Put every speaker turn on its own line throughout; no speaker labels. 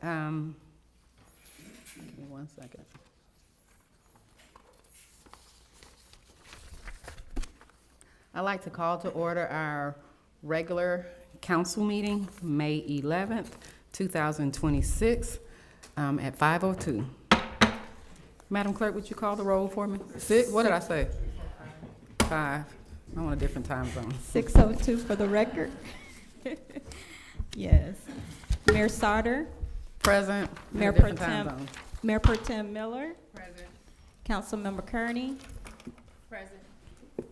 Give me 1 second. I'd like to call to order our regular council meeting, May 11th, 2026, at 5:02. Madam Clerk, would you call the roll for me? Six, what did I say? 5. I'm on a different time zone.
6:02 for the record. Yes. Mayor Sauter,
Present. in a
Mayor Pro
different time
Tem,
zone.
Mayor Pro Tem Miller,
Present.
Councilmember Kearney,
Present.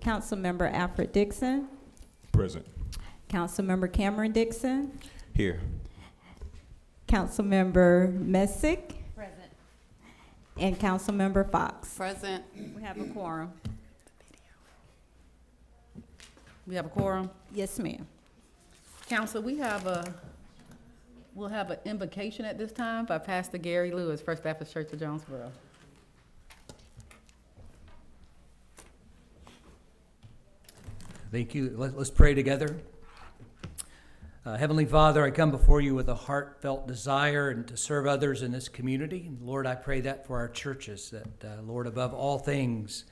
Councilmember Alfred Dixon,
Present.
Councilmember Cameron Dixon,
Here.
Councilmember Messick,
Present.
and Councilmember Fox.
Present.
We have a quorum.
We have a quorum.
Yes, ma'am.
Council, we'll have an invocation at this time by Pastor Gary Lewis, First Baptist Church of Jonesboro.
Thank you. Let's pray together. Heavenly Father, I come before you with a heartfelt desire and to serve others in this community. And Lord, I pray that for our churches, that, Lord, above all things,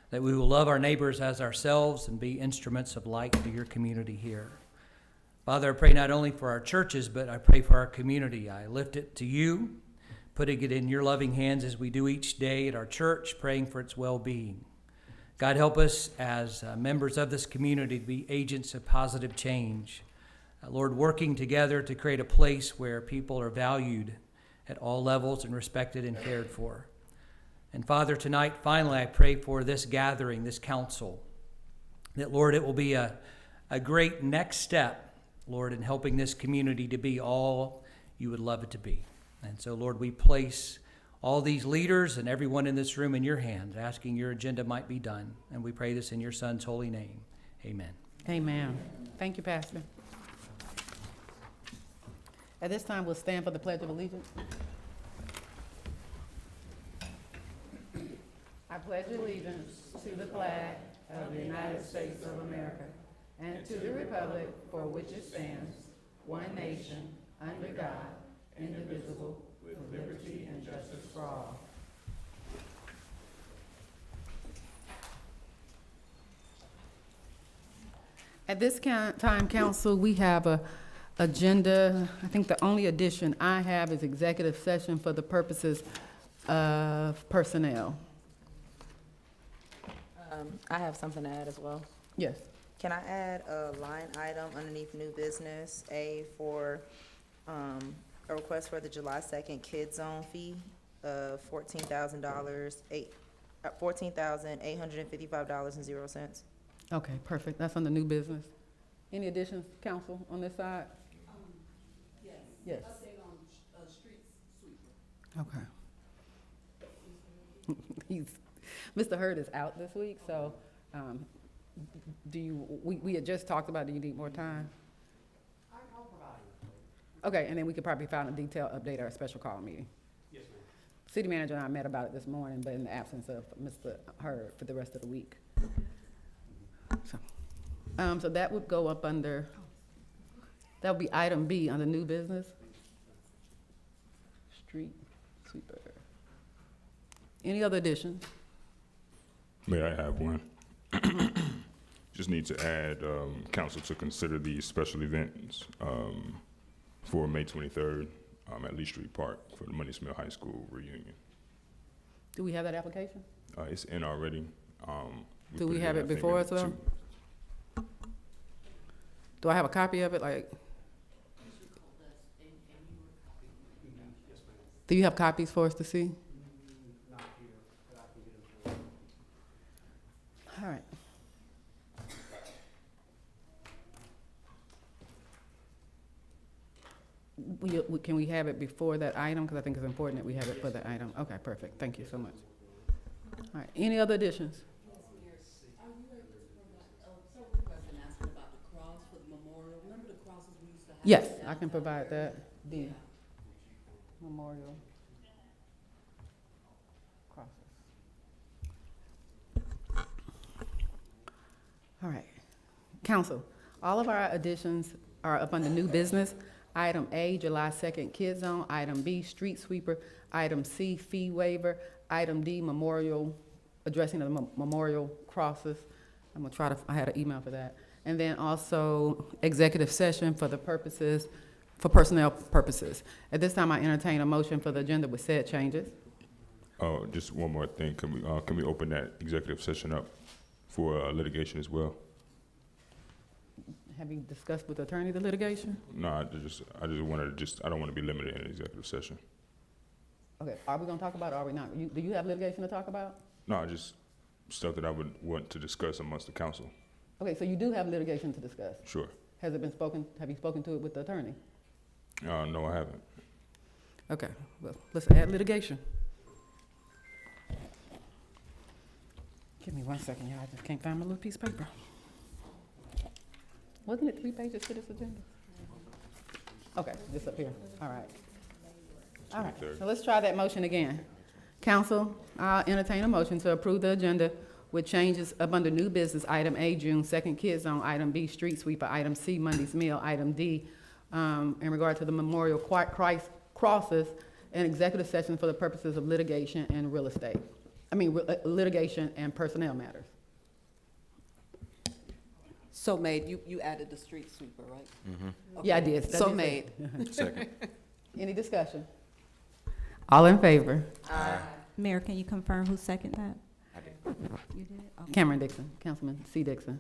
that we will love our neighbors as ourselves and be instruments of light to your community here. Father, I pray not only for our churches, but I pray for our community. I lift it to you, putting it in your loving hands as we do each day at our church, praying for its well-being. God, help us as members of this community to be agents of positive change. Lord, working together to create a place where people are valued at all levels and respected and cared for. And Father, tonight, finally, I pray for this gathering, this council, that, Lord, it will be a great next step, Lord, in helping this community to be all you would love it to be. And so, Lord, we place all these leaders and everyone in this room in your hands, asking your agenda might be done. And we pray this in your Son's holy name. Amen.
Amen. Thank you, Pastor. At this time, we'll stand for the Pledge of Allegiance. I pledge allegiance to the flag of the United States of America and to the republic for which it stands, one nation, under God, indivisible, with liberty and justice for all. At this time, council, we have a agenda. I think the only addition I have is executive session for the purposes of personnel.
I have something to add as well.
Yes.
Can I add a line item underneath new business, A, for a request for the July 2nd Kid Zone fee of $14,855.00.
Okay, perfect. That's on the new business. Any additions, council, on this side?
Yes.
Yes.
Update on street sweeper.
Okay. Mr. Hurd is out this week, so we had just talked about, do you need more time?
I'll provide it.
Okay, and then we could probably find a detailed update at our special call meeting.
Yes, ma'am.
City manager and I met about it this morning, but in the absence of Mr. Hurd for the rest of the week. So that would go up under, that would be item B under new business. Street sweeper. Any other additions?
May I have one? Just need to add, council to consider these special events for May 23rd at Lee Street Park for the Money Smith High School reunion.
Do we have that application?
It's in already.
Do we
put
have
in,
it
I think,
before
in
us, though?
2.
Do I have a copy of it, like? Do you have copies for us to see?
Not here, but I can get them for you.
All right. Can we have it before that item? Because I think it's important that we have it for the item. Okay, perfect. Thank you so much. All right, any other additions?
Are you able to provide, several people have been asking about the cross for the memorial. Remember the crosses we used to have?
Yes, I can provide that. The memorial crosses. All right. Council, all of our additions are up under new business. Item A, July 2nd Kid Zone. Item B, street sweeper. Item C, fee waiver. Item D, memorial, addressing of the memorial crosses. I'm gonna try to, I had an email for that. And then also executive session for the purposes, for personnel purposes. At this time, I entertain a motion for the agenda with said changes.
Oh, just one more thing. Can we open that executive session up for litigation as well?
Have you discussed with the attorney the litigation?
No, I just wanted to I don't want to be limited in an executive session.
Okay, are we gonna talk about it or are we not? Do you have litigation to talk about?
No, just stuff that I would want to discuss amongst the council.
Okay, so you do have litigation to discuss.
Sure.
Has it been spoken, have you spoken to it with the attorney?
No, I haven't.
Okay, well, let's add litigation. Give me 1 second, y'all, I just can't find my little piece of paper. Wasn't it 3 pages to this agenda? Okay, this up here, all right. All right,
23rd.
so let's try that motion again. Council, I'll entertain a motion to approve the agenda with changes up under new business. Item A, June 2nd Kid Zone. Item B, street sweeper. Item C, Monday's meal. Item D, in regard to the memorial Christ crosses, an executive session for the purposes of litigation and real estate. Litigation and personnel matters.
So made, you added the street sweeper, right?
Yeah, I did.
So
did
made.
Second.
Any discussion? All in favor?
Mayor, can you confirm who seconded that? I did. You did? Okay.
Cameron Dixon, Councilman C. Dixon.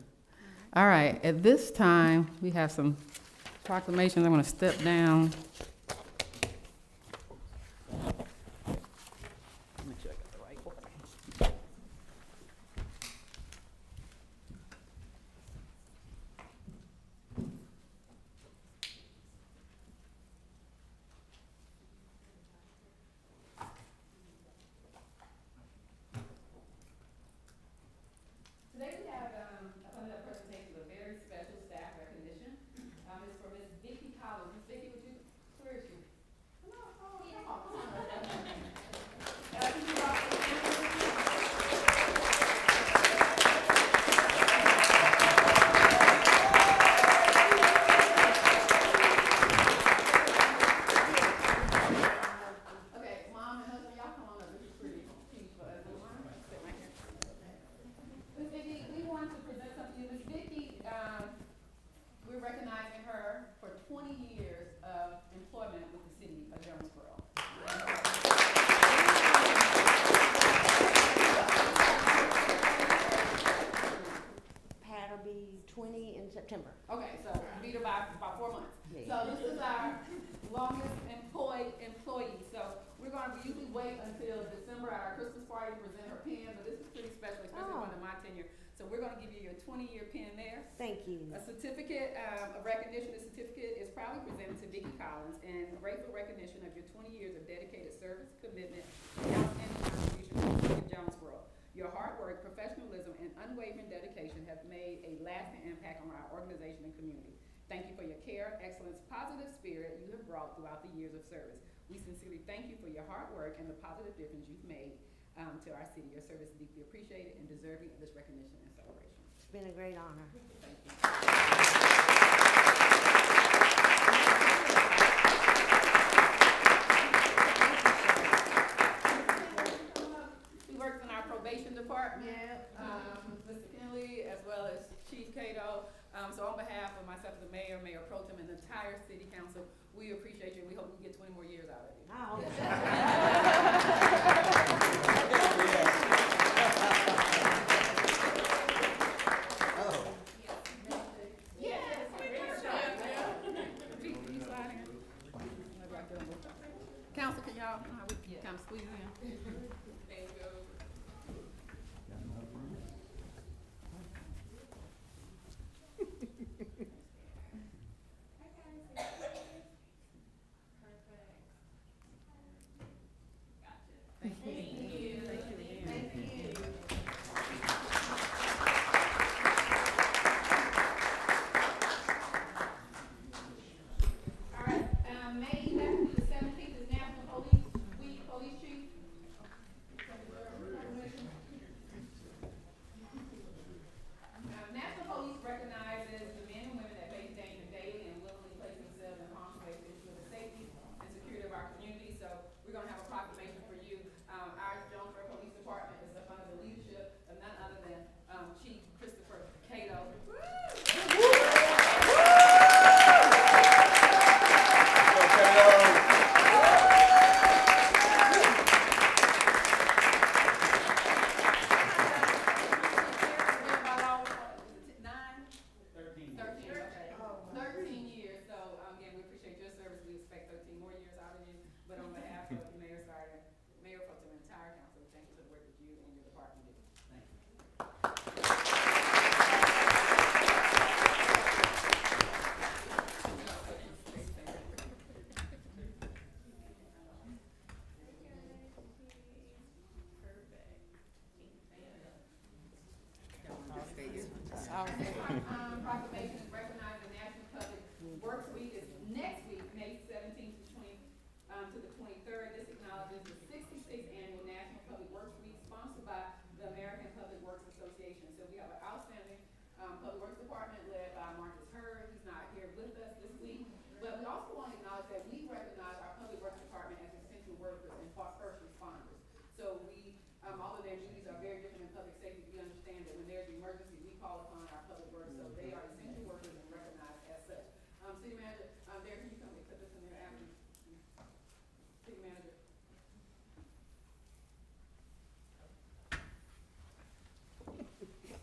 All right, at this time, we have some proclamations. I'm gonna step down. Make sure I got the right order. Today we have a presentation of a very special staff recognition. It's for Ms. Vicki Collins. Ms. Vicki, would you, where is she? Come on, come on, come on. Can you walk the camera with me? Okay, mom and husband, y'all come on up. This is pretty piece for us. Sit right here. Ms. Vicki, we want to present something to you. Ms. Vicki, we're recognizing her for 20 years of employment with the city of Jonesboro.
Pat'll be 20 in September.
Okay, so beat her by about 4 months.
Yeah.
So this is our longest employee. So we usually wait until December at our Christmas party to present her pin, but this is pretty special, especially
Oh.
under my tenure. So we're gonna give you your 20-year pin there.
Thank you.
A certificate of recognition, the certificate is proudly presented to Vicki Collins in grateful recognition of your 20 years of dedicated service, commitment, and outstanding contribution to the city of Jonesboro. Your hard work, professionalism, and unwavering dedication have made a lasting impact on our organization and community. Thank you for your care, excellence, positive spirit you have brought throughout the years of service. We sincerely thank you for your hard work and the positive difference you've made to our city. Your service is deeply appreciated and deserving of this recognition and celebration.
It's been a great honor.
Thank you. He works in our probation department, Mr. Kinley, as well as Chief Cato. So on behalf of myself, the mayor, Mayor Pro Tem, and the entire city council, we appreciate you, and we hope we get 20 more years out of you. Council, can y'all, we kind of squeeze in? There you go. All right, May 11th through the 17th is National Police Week, Police Chief. Works Week is next week, May 17th to the 23rd. This acknowledges the 66th Annual National Public Works Week sponsored by the American Public Works Association. So we have an outstanding Public Works Department led by Marcus Hurd. He's not here with us this week. But we also want to acknowledge that we recognize our Public Works Department as essential workers and first responders. So we, although their duties are very different in public safety, we understand that when there's an emergency, we call upon our public works. So they are essential workers and recognized as such. City Manager, Derek, can you come and put this in there after? City Manager. Thank you.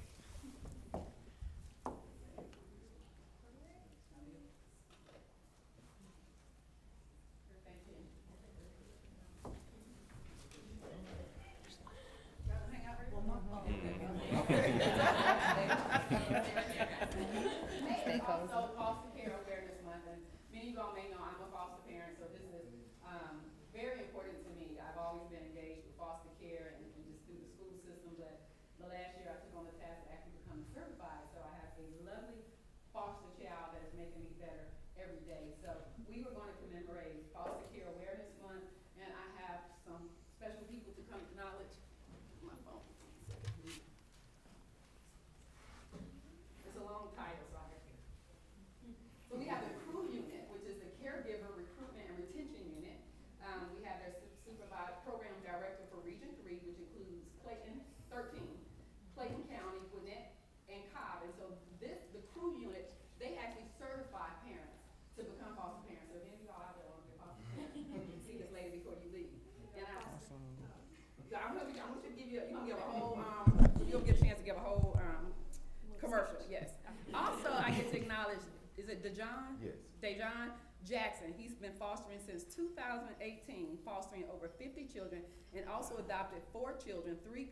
Y'all hang out right May is also Foster Care Awareness Month, and many of y'all may know I'm a foster parent, so this is very important to me. I've always been engaged with foster care and just through the school system, but the last year I took on the task of actually becoming certified, so I have a lovely foster child that is making me better every day. So we were going to commemorate Foster Care Awareness Month, and I have some special people to come acknowledge my phone. It's a long title, so I have to. So we have the crew unit, which is the caregiver recruitment and retention unit. We have their supervised program director for Region 3, which includes Clayton, 13, Clayton County, Gwinnett, and Cobb. And so the crew unit, they actually certify parents to become foster parents. So if any of y'all out there want to be foster parents, see this lady before you leave. And I'm going to give you, you're going to give a whole, you'll get a chance to give a whole commercial, yes. Also, I get to acknowledge, is it Dejon?
Yes.
Dejon Jackson. He's been fostering since 2018, fostering over 50 children, and also adopted 4 children, 3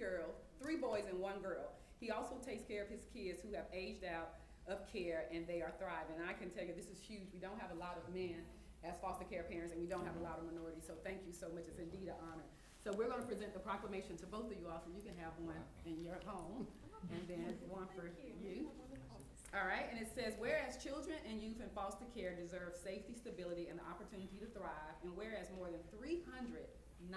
boys and 1 girl. He also takes care of his kids who have aged out of care, and they are thriving. And I can tell you, this is huge. We don't have a lot of men as foster care parents, and we don't have a lot of minorities, so thank you so much. It's indeed an honor. So we're going to present the proclamation to both of you all, so you can have one in your home, and then one for you. All right, and it says, whereas children and youth in foster care deserve safety, stability, and the opportunity to thrive, and whereas more than 390,000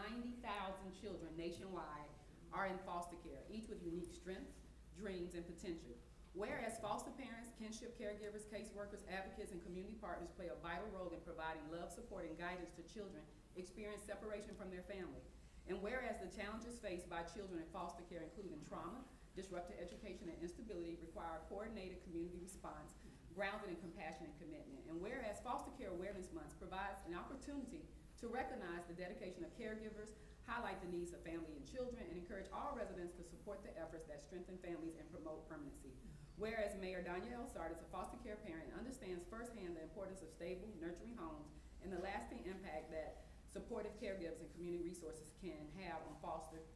children nationwide are in foster care, each with unique strengths, dreams, and potential. Whereas foster parents, kinship caregivers, caseworkers, advocates, and community partners play a vital role in providing love, support, and guidance to children experience separation from their family. And whereas the challenges faced by children in foster care, including trauma, disrupted education, and instability, require a coordinated community response grounded in compassion and commitment. And whereas Foster Care Awareness Month provides an opportunity to recognize the dedication of caregivers, highlight the needs of family and children, and encourage all residents to support the efforts that strengthen families and promote permanency. Whereas Mayor Danielle Sard is a foster care parent and understands firsthand the importance of stable, nurturing homes and the lasting impact that supportive caregivers and community resources can have on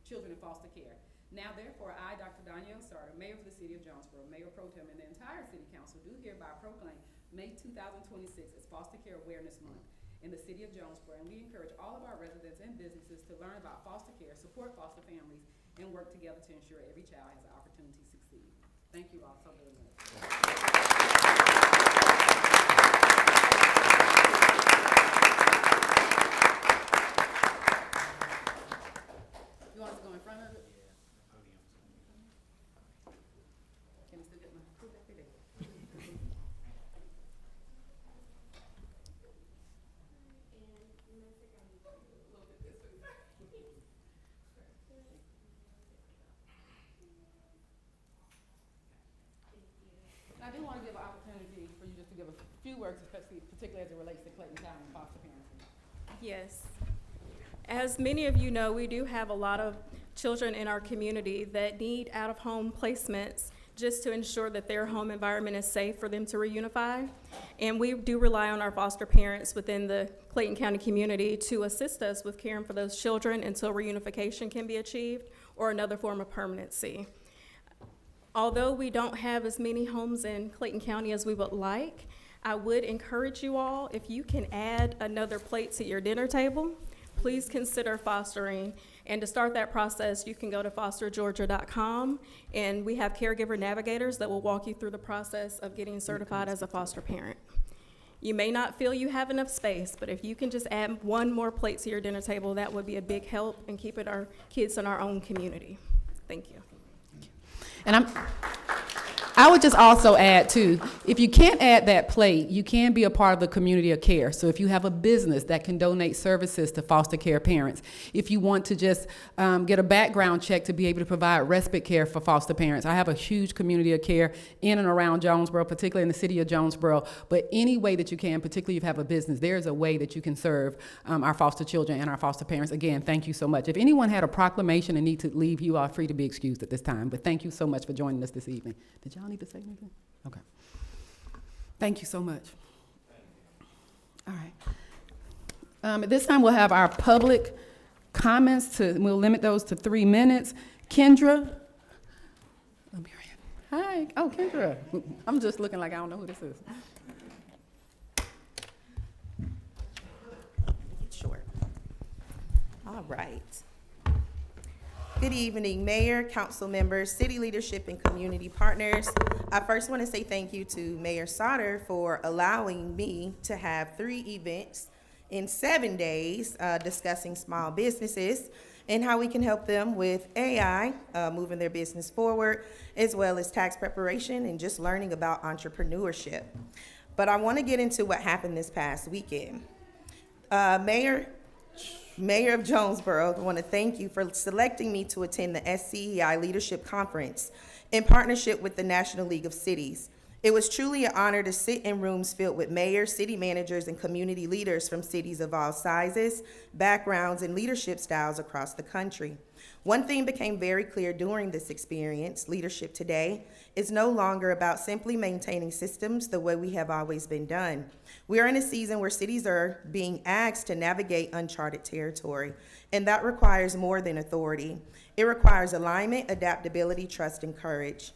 children in foster care. Now, therefore, I, Dr. Danielle Sarter, Mayor of the City of Jonesboro, Mayor Pro Tem, and the entire City Council do hereby proclaim May 2026 as Foster Care Awareness Month in the City of Jonesboro, and we encourage all of our residents and businesses to learn about foster care, support foster families, and work together to ensure every child has the opportunity to succeed. Thank you all so very much. You want us to go in front of it? Can we still get my crew back there? I do want to give an opportunity for you just to give a few words, especially particularly as it relates to Clayton County and foster parenting.
Yes. As many of you know, we do have a lot of children in our community that need out-of-home placements just to ensure that their home environment is safe for them to reunify. And we do rely on our foster parents within the Clayton County community to assist us with caring for those children until reunification can be achieved or another form of permanency. Although we don't have as many homes in Clayton County as we would like, I would encourage you all, if you can add another plate to your dinner table, please consider fostering. And to start that process, you can go to fostergeorgia.com, and we have caregiver navigators that will walk you through the process of getting certified as a foster parent. You may not feel you have enough space, but if you can just add one more plate to your dinner table, that would be a big help in keeping our kids in our own community. Thank you.
And I would just also add too, if you can't add that plate, you can be a part of the community of care. So if you have a business that can donate services to foster care parents, if you want to just get a background check to be able to provide respite care for foster parents. I have a huge community of care in and around Jonesboro, particularly in the city of Jonesboro. But any way that you can, particularly if you have a business, there's a way that you can serve our foster children and our foster parents. Again, thank you so much. If anyone had a proclamation and need to leave, you are free to be excused at this time. But thank you so much for joining us this evening. Did y'all need to say anything? Okay. Thank you so much. All right. At this time, we'll have our public comments. We'll limit those to 3 minutes. Kendra. Let me hear you. Hi. Oh, Kendra. I'm just looking like I don't know who this is.
Sure. All right. Good evening, Mayor, council members, city leadership, and community partners. I first want to say thank you to Mayor Sauter for allowing me to have 3 events in 7 days discussing small businesses and how we can help them with AI, moving their business forward, as well as tax preparation and just learning about entrepreneurship. But I want to get into what happened this past weekend. Mayor of Jonesboro, I want to thank you for selecting me to attend the SCEI Leadership Conference in partnership with the National League of Cities. It was truly an honor to sit in rooms filled with mayors, city managers, and community leaders from cities of all sizes, backgrounds, and leadership styles across the country. One thing became very clear during this experience: leadership today is no longer about simply maintaining systems the way we have always been done. We are in a season where cities are being asked to navigate uncharted territory, and that requires more than authority. It requires alignment, adaptability, trust, and courage.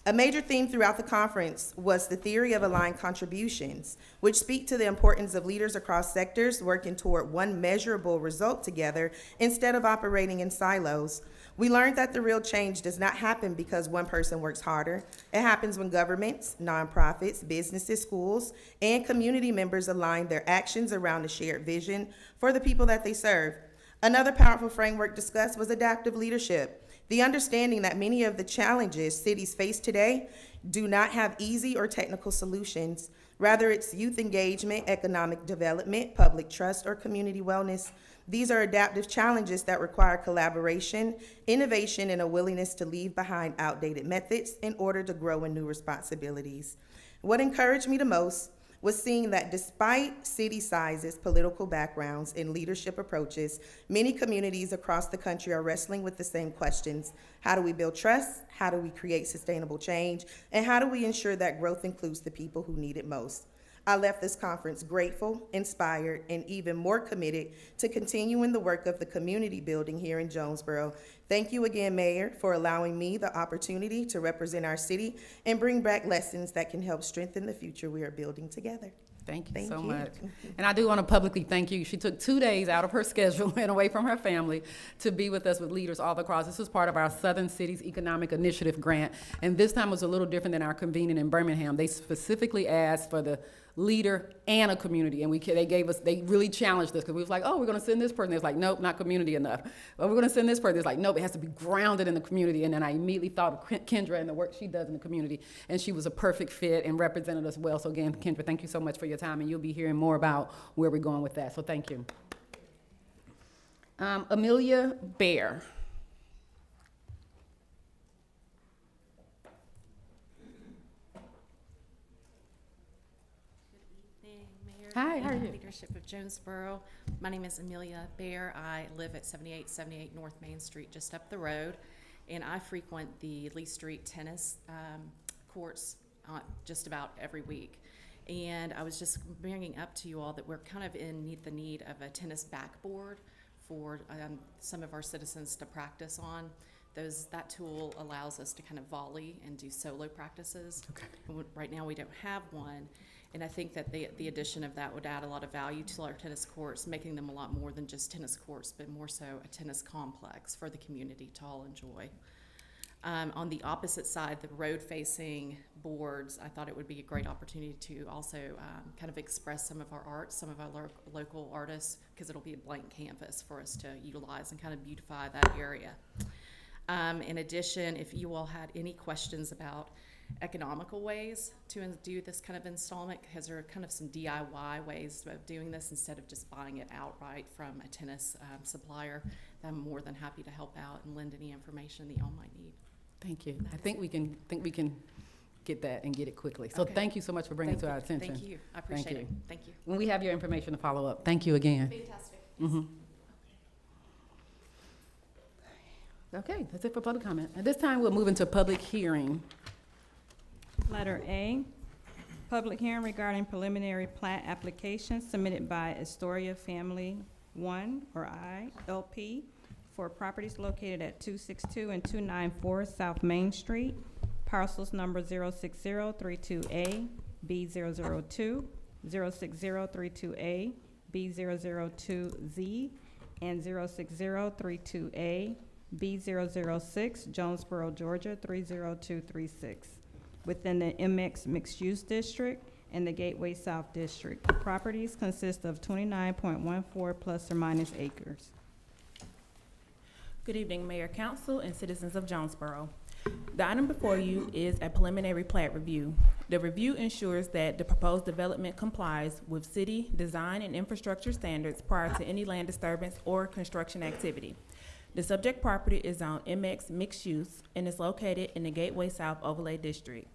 A major theme throughout the conference was the theory of aligned contributions, which speak to the importance of leaders across sectors working toward one measurable result together instead of operating in silos. We learned that the real change does not happen because one person works harder. It happens when governments, nonprofits, businesses, schools, and community members align their actions around a shared vision for the people that they serve. Another powerful framework discussed was adaptive leadership. The understanding that many of the challenges cities face today do not have easy or technical solutions. Rather, it's youth engagement, economic development, public trust, or community wellness. These are adaptive challenges that require collaboration, innovation, and a willingness to leave behind outdated methods in order to grow in new responsibilities. What encouraged me the most was seeing that despite city sizes, political backgrounds, and leadership approaches, many communities across the country are wrestling with the same questions. How do we build trust? How do we create sustainable change? And how do we ensure that growth includes the people who need it most? I left this conference grateful, inspired, and even more committed to continuing the work of the community building here in Jonesboro. Thank you again, Mayor, for allowing me the opportunity to represent our city and bring back lessons that can help strengthen the future we are building together.
Thank you
Thank
so
you.
much. And I do want to publicly thank you. She took 2 days out of her schedule and away from her family to be with us with leaders all across. This was part of our Southern Cities Economic Initiative grant. And this time was a little different than our convening in Birmingham. They specifically asked for the leader and a community. And they really challenged us because we was like, oh, we're going to send this person. They was like, nope, not community enough. Well, we're going to send this person. It's like, nope, it has to be grounded in the community. And then I immediately thought of Kendra and the work she does in the community. And she was a perfect fit and represented us well. So again, Kendra, thank you so much for your time. And you'll be hearing more about where we're going with that. So thank you. Amelia Bear.
Mayor.
Hi, how are
and
you?
Leadership of Jonesboro. My name is Amelia Bear. I live at 7878 North Main Street, just up the road, and I frequent the Lee Street tennis courts just about every week. And I was just bringing up to you all that we're kind of in the need of a tennis backboard for some of our citizens to practice on. That tool allows us to kind of volley and do solo practices.
Okay.
Right now we don't have one. And I think that the addition of that would add a lot of value to our tennis courts, making them a lot more than just tennis courts, but more so a tennis complex for the community to all enjoy. On the opposite side, the road-facing boards, I thought it would be a great opportunity to also kind of express some of our art, some of our local artists, because it'll be a blank canvas for us to utilize and kind of beautify that area. In addition, if you all had any questions about economical ways to do this kind of installment, because there are kind of some DIY ways of doing this instead of just buying it outright from a tennis supplier, I'm more than happy to help out and lend any information that y'all might need.
Thank you. I think we can get that and get it quickly. So
Okay.
thank you so much for bringing it to our attention.
Thank you. I appreciate it.
you.
Thank you.
When we have your information to follow up, thank you again.
Fantastic.
Mhm. Okay, that's it for public comment. At this time, we'll move into public hearing.
Letter A, public hearing regarding preliminary plat application submitted by Astoria Family One, or I, LP, for properties located at 262 and 294 South Main Street, parcels number 06032A, B002, 06032A, B002Z, and 06032A, B006, Jonesboro, Georgia, 30236, within the MX Mixed Use District and the Gateway South District. The properties consist of 29.14 plus or minus acres.
Good evening, Mayor, Council, and citizens of Jonesboro. The item before you is a preliminary plat review. The review ensures that the proposed development complies with city design and infrastructure standards prior to any land disturbance or construction activity. The subject property is on MX Mixed Use and is located in the Gateway South Overlay District.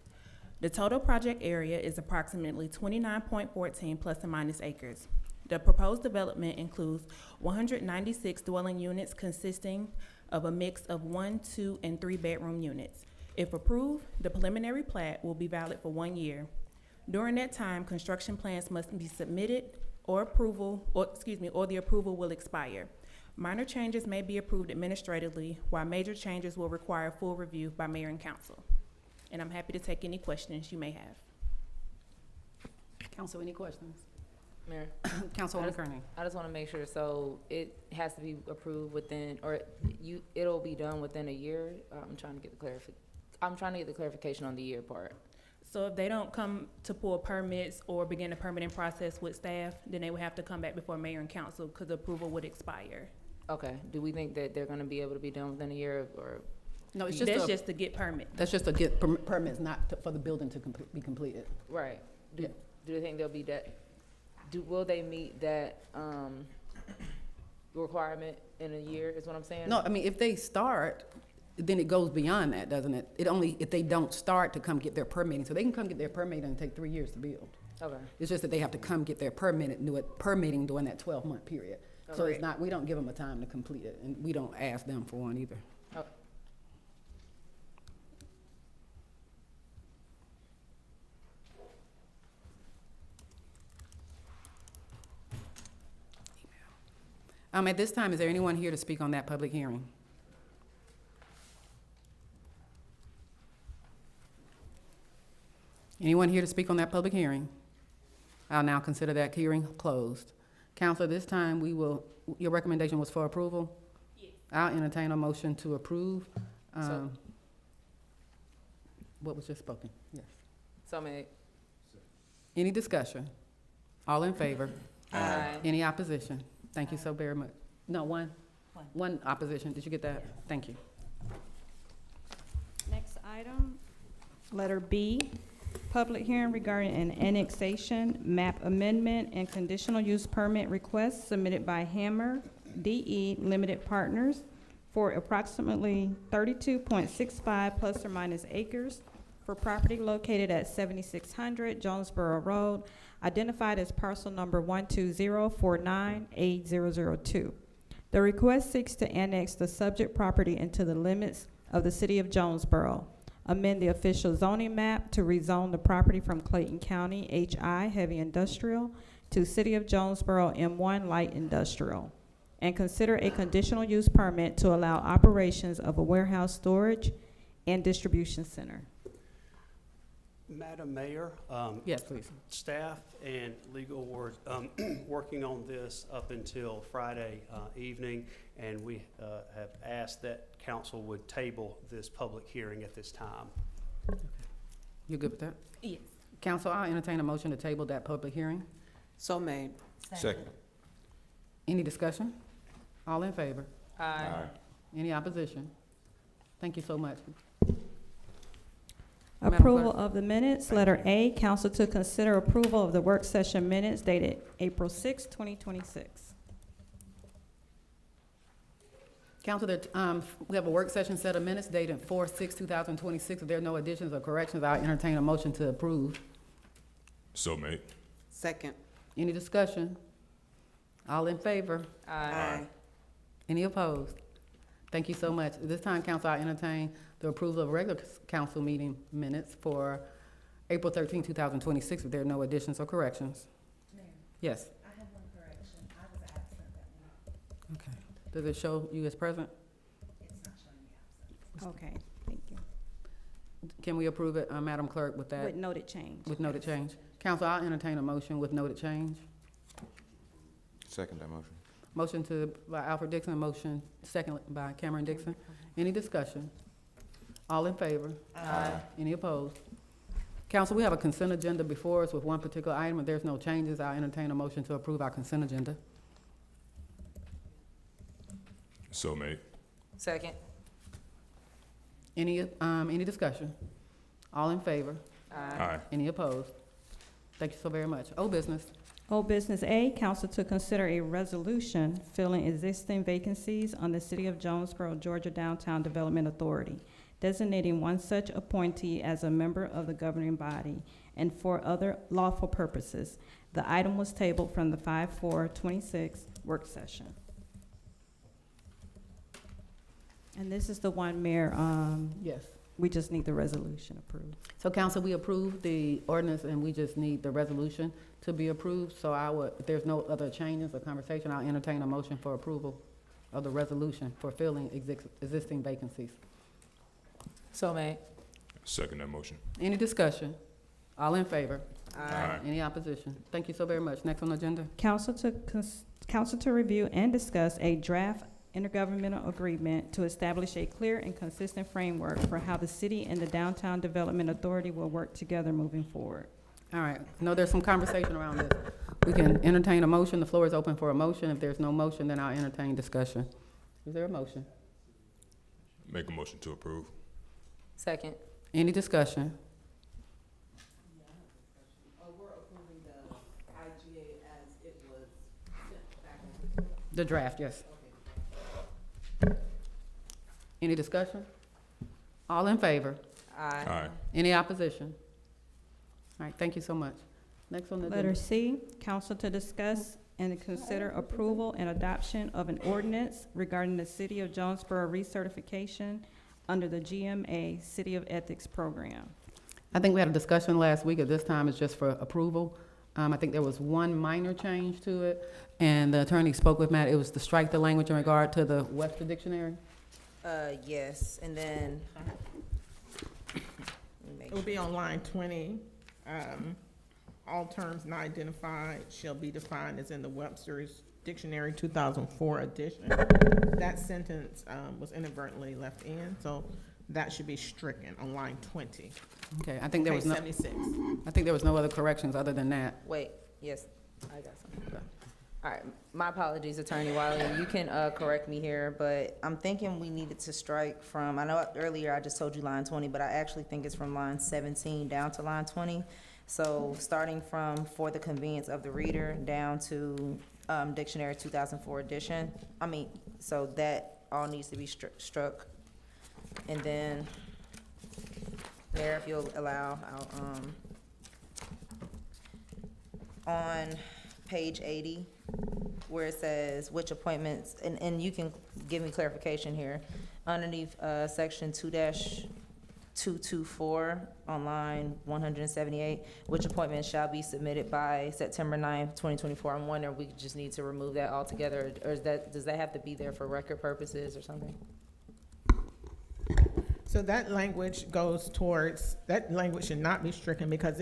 The total project area is approximately 29.14 plus or minus acres. The proposed development includes 196 dwelling units consisting of a mix of 1, 2, and 3 bedroom units. If approved, the preliminary plat will be valid for 1 year. During that time, construction plans must be submitted or the approval will expire. Minor changes may be approved administratively, while major changes will require full review by mayor and council. And I'm happy to take any questions you may have.
Council, any questions?
Mayor,
Councilwoman Kearney.
I just want to make sure, so it has to be approved within, or it'll be done within a year? I'm trying to get the clarification on the year part.
So if they don't come to pull permits or begin the permitting process with staff, then they would have to come back before mayor and council because the approval would expire.
Okay, do we think that they're gonna be able to be done within a year, or?
No, it's
That's just to get permit.
That's just to get permits, not for the building to be completed.
Right,
Yeah.
do they think they'll be that, will they meet that, requirement in a year, is what I'm saying?
No, I mean, if they start, then it goes beyond that, doesn't it? It only, if they don't start to come get their permitting, so they can come get their permitting and take 3 years to build.
Okay,
It's just that they have to come get their permitting during that 12-month period. So it's not, we don't give them a time to complete it, and we don't ask them for one either.
oh,
At this time, is there anyone here to speak on that public hearing? Anyone here to speak on that public hearing? I'll now consider that hearing closed. Council, this time, your recommendation was for approval?
Yes.
I'll entertain a motion to approve.
So-
What was just spoken? Yes.
so made.
Any discussion? All in favor?
Aye.
Any opposition? Thank you so very much. No, one? One opposition. Did you get that? Thank you.
Next item, letter B, public hearing regarding an annexation, map amendment, and conditional use permit request submitted by Hammer DE Limited Partners for approximately 32.65 plus or minus acres for property located at 7600 Jonesboro Road, identified as parcel number 12049A002. The request seeks to annex the subject property into the limits of the city of Jonesboro, amend the official zoning map to rezone the property from Clayton County HI Heavy Industrial to City of Jonesboro M1 Light Industrial, and consider a conditional use permit to allow operations of a warehouse storage and distribution center.
Madam Mayor,
Yes, please.
staff and legal were working on this up until Friday evening, and we have asked that council would table this public hearing at this time.
You good with that?
Yes.
Council, I'll entertain a motion to table that public hearing.
So made.
Second.
Any discussion? All in favor?
Aye.
Any opposition? Thank you so much. Madam
Approval
Clerk.
of the minutes, letter A, council to consider approval of the work session minutes dated April 6, 2026.
Council, we have a work session set of minutes dated 4/6/2026. If there are no additions or corrections, I'll entertain a motion to approve.
So made.
Second.
Any discussion? All in favor?
Aye.
Any opposed? Thank you so much. At this time, council, I entertain the approval of regular council meeting minutes for April 13, 2026, if there are no additions or corrections.
Mayor,
Yes,
I have one correction. I was absent that week.
okay. Does it show you as present?
It's not showing me absent.
Okay, thank you.
Can we approve it, Madam Clerk, with that,
With noted change.
with noted change? Council, I'll entertain a motion with noted change.
Second that motion.
Motion by Alfred Dixon, motion second by Cameron Dixon. Any discussion? All in favor?
Aye.
Any opposed? Council, we have a consent agenda before us with one particular item. If there's no changes, I'll entertain a motion to approve our consent agenda.
So made.
Second.
Any discussion? All in favor?
Aye.
Any opposed? Thank you so very much. Old business.
Old business A, council to consider a resolution filling existing vacancies on the City of Jonesboro, Georgia Downtown Development Authority, designating one such appointee as a member of the governing body and for other lawful purposes. The item was tabled from the 5/4/26 work session. And this is the one, Mayor,
Yes.
we just need the resolution approved.
So council, we approved the ordinance and we just need the resolution to be approved. So if there's no other changes or conversation, I'll entertain a motion for approval of the resolution for filling existing vacancies.
So made.
Second that motion.
Any discussion? All in favor?
Aye.
Any opposition? Thank you so very much. Next on the agenda.
Council to review and discuss a draft intergovernmental agreement to establish a clear and consistent framework for how the city and the Downtown Development Authority will work together moving forward.
All right. I know there's some conversation around this. We can entertain a motion. The floor is open for a motion. If there's no motion, then I'll entertain discussion. Is there a motion?
Make a motion to approve.
Second.
Any discussion?
We're approving the IGA as it was sent back.
The draft, yes. Any discussion? All in favor?
Aye.
Aye.
Any opposition? All right, thank you so much. Next on the
Letter
agenda.
C, council to discuss and consider approval and adoption of an ordinance regarding the City of Jonesboro recertification under the GMA City of Ethics Program.
I think we had a discussion last week. At this time, it's just for approval. I think there was one minor change to it, and the attorney spoke with Matt. It was to strike the language in regard to the Webster Dictionary.
Yes, and then.
It will be on line 20. All terms not identified shall be defined as in the Webster's Dictionary 2004 edition. That sentence was inadvertently left in, so that should be stricken on line 20.
Okay, I think there was
Page
no,
76.
I think there was no other corrections other than that.
Wait, yes, I got something. All right, my apologies, Attorney Wiley. You can correct me here, but I'm thinking we needed to strike from, I know earlier I just told you line 20, but I actually think it's from line 17 down to line 20. So starting from for the convenience of the reader down to Dictionary 2004 edition. So that all needs to be struck. And then, Mayor, if you'll allow, on page 80, where it says which appointments, and you can give me clarification here, underneath section 2-224 on line 178, which appointments shall be submitted by September 9th, 2024. I'm wondering if we just need to remove that altogether, or does that have to be there for record purposes or something?
So that language goes towards, that language should not be stricken because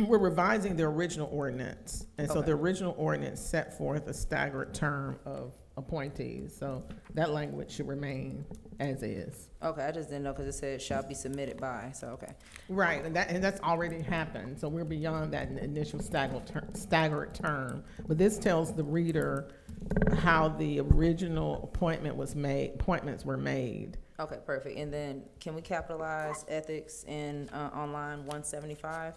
we're revising the original ordinance. And so
Okay.
the original ordinance set forth a staggered term of appointees. So that language should remain as is.
Okay, I just didn't know because it said shall be submitted by, so, okay.
Right, and that's already happened. So we're beyond that initial staggered term. But this tells the reader how the original appointments were made.
Okay, perfect. And then can we capitalize ethics in, on line 175?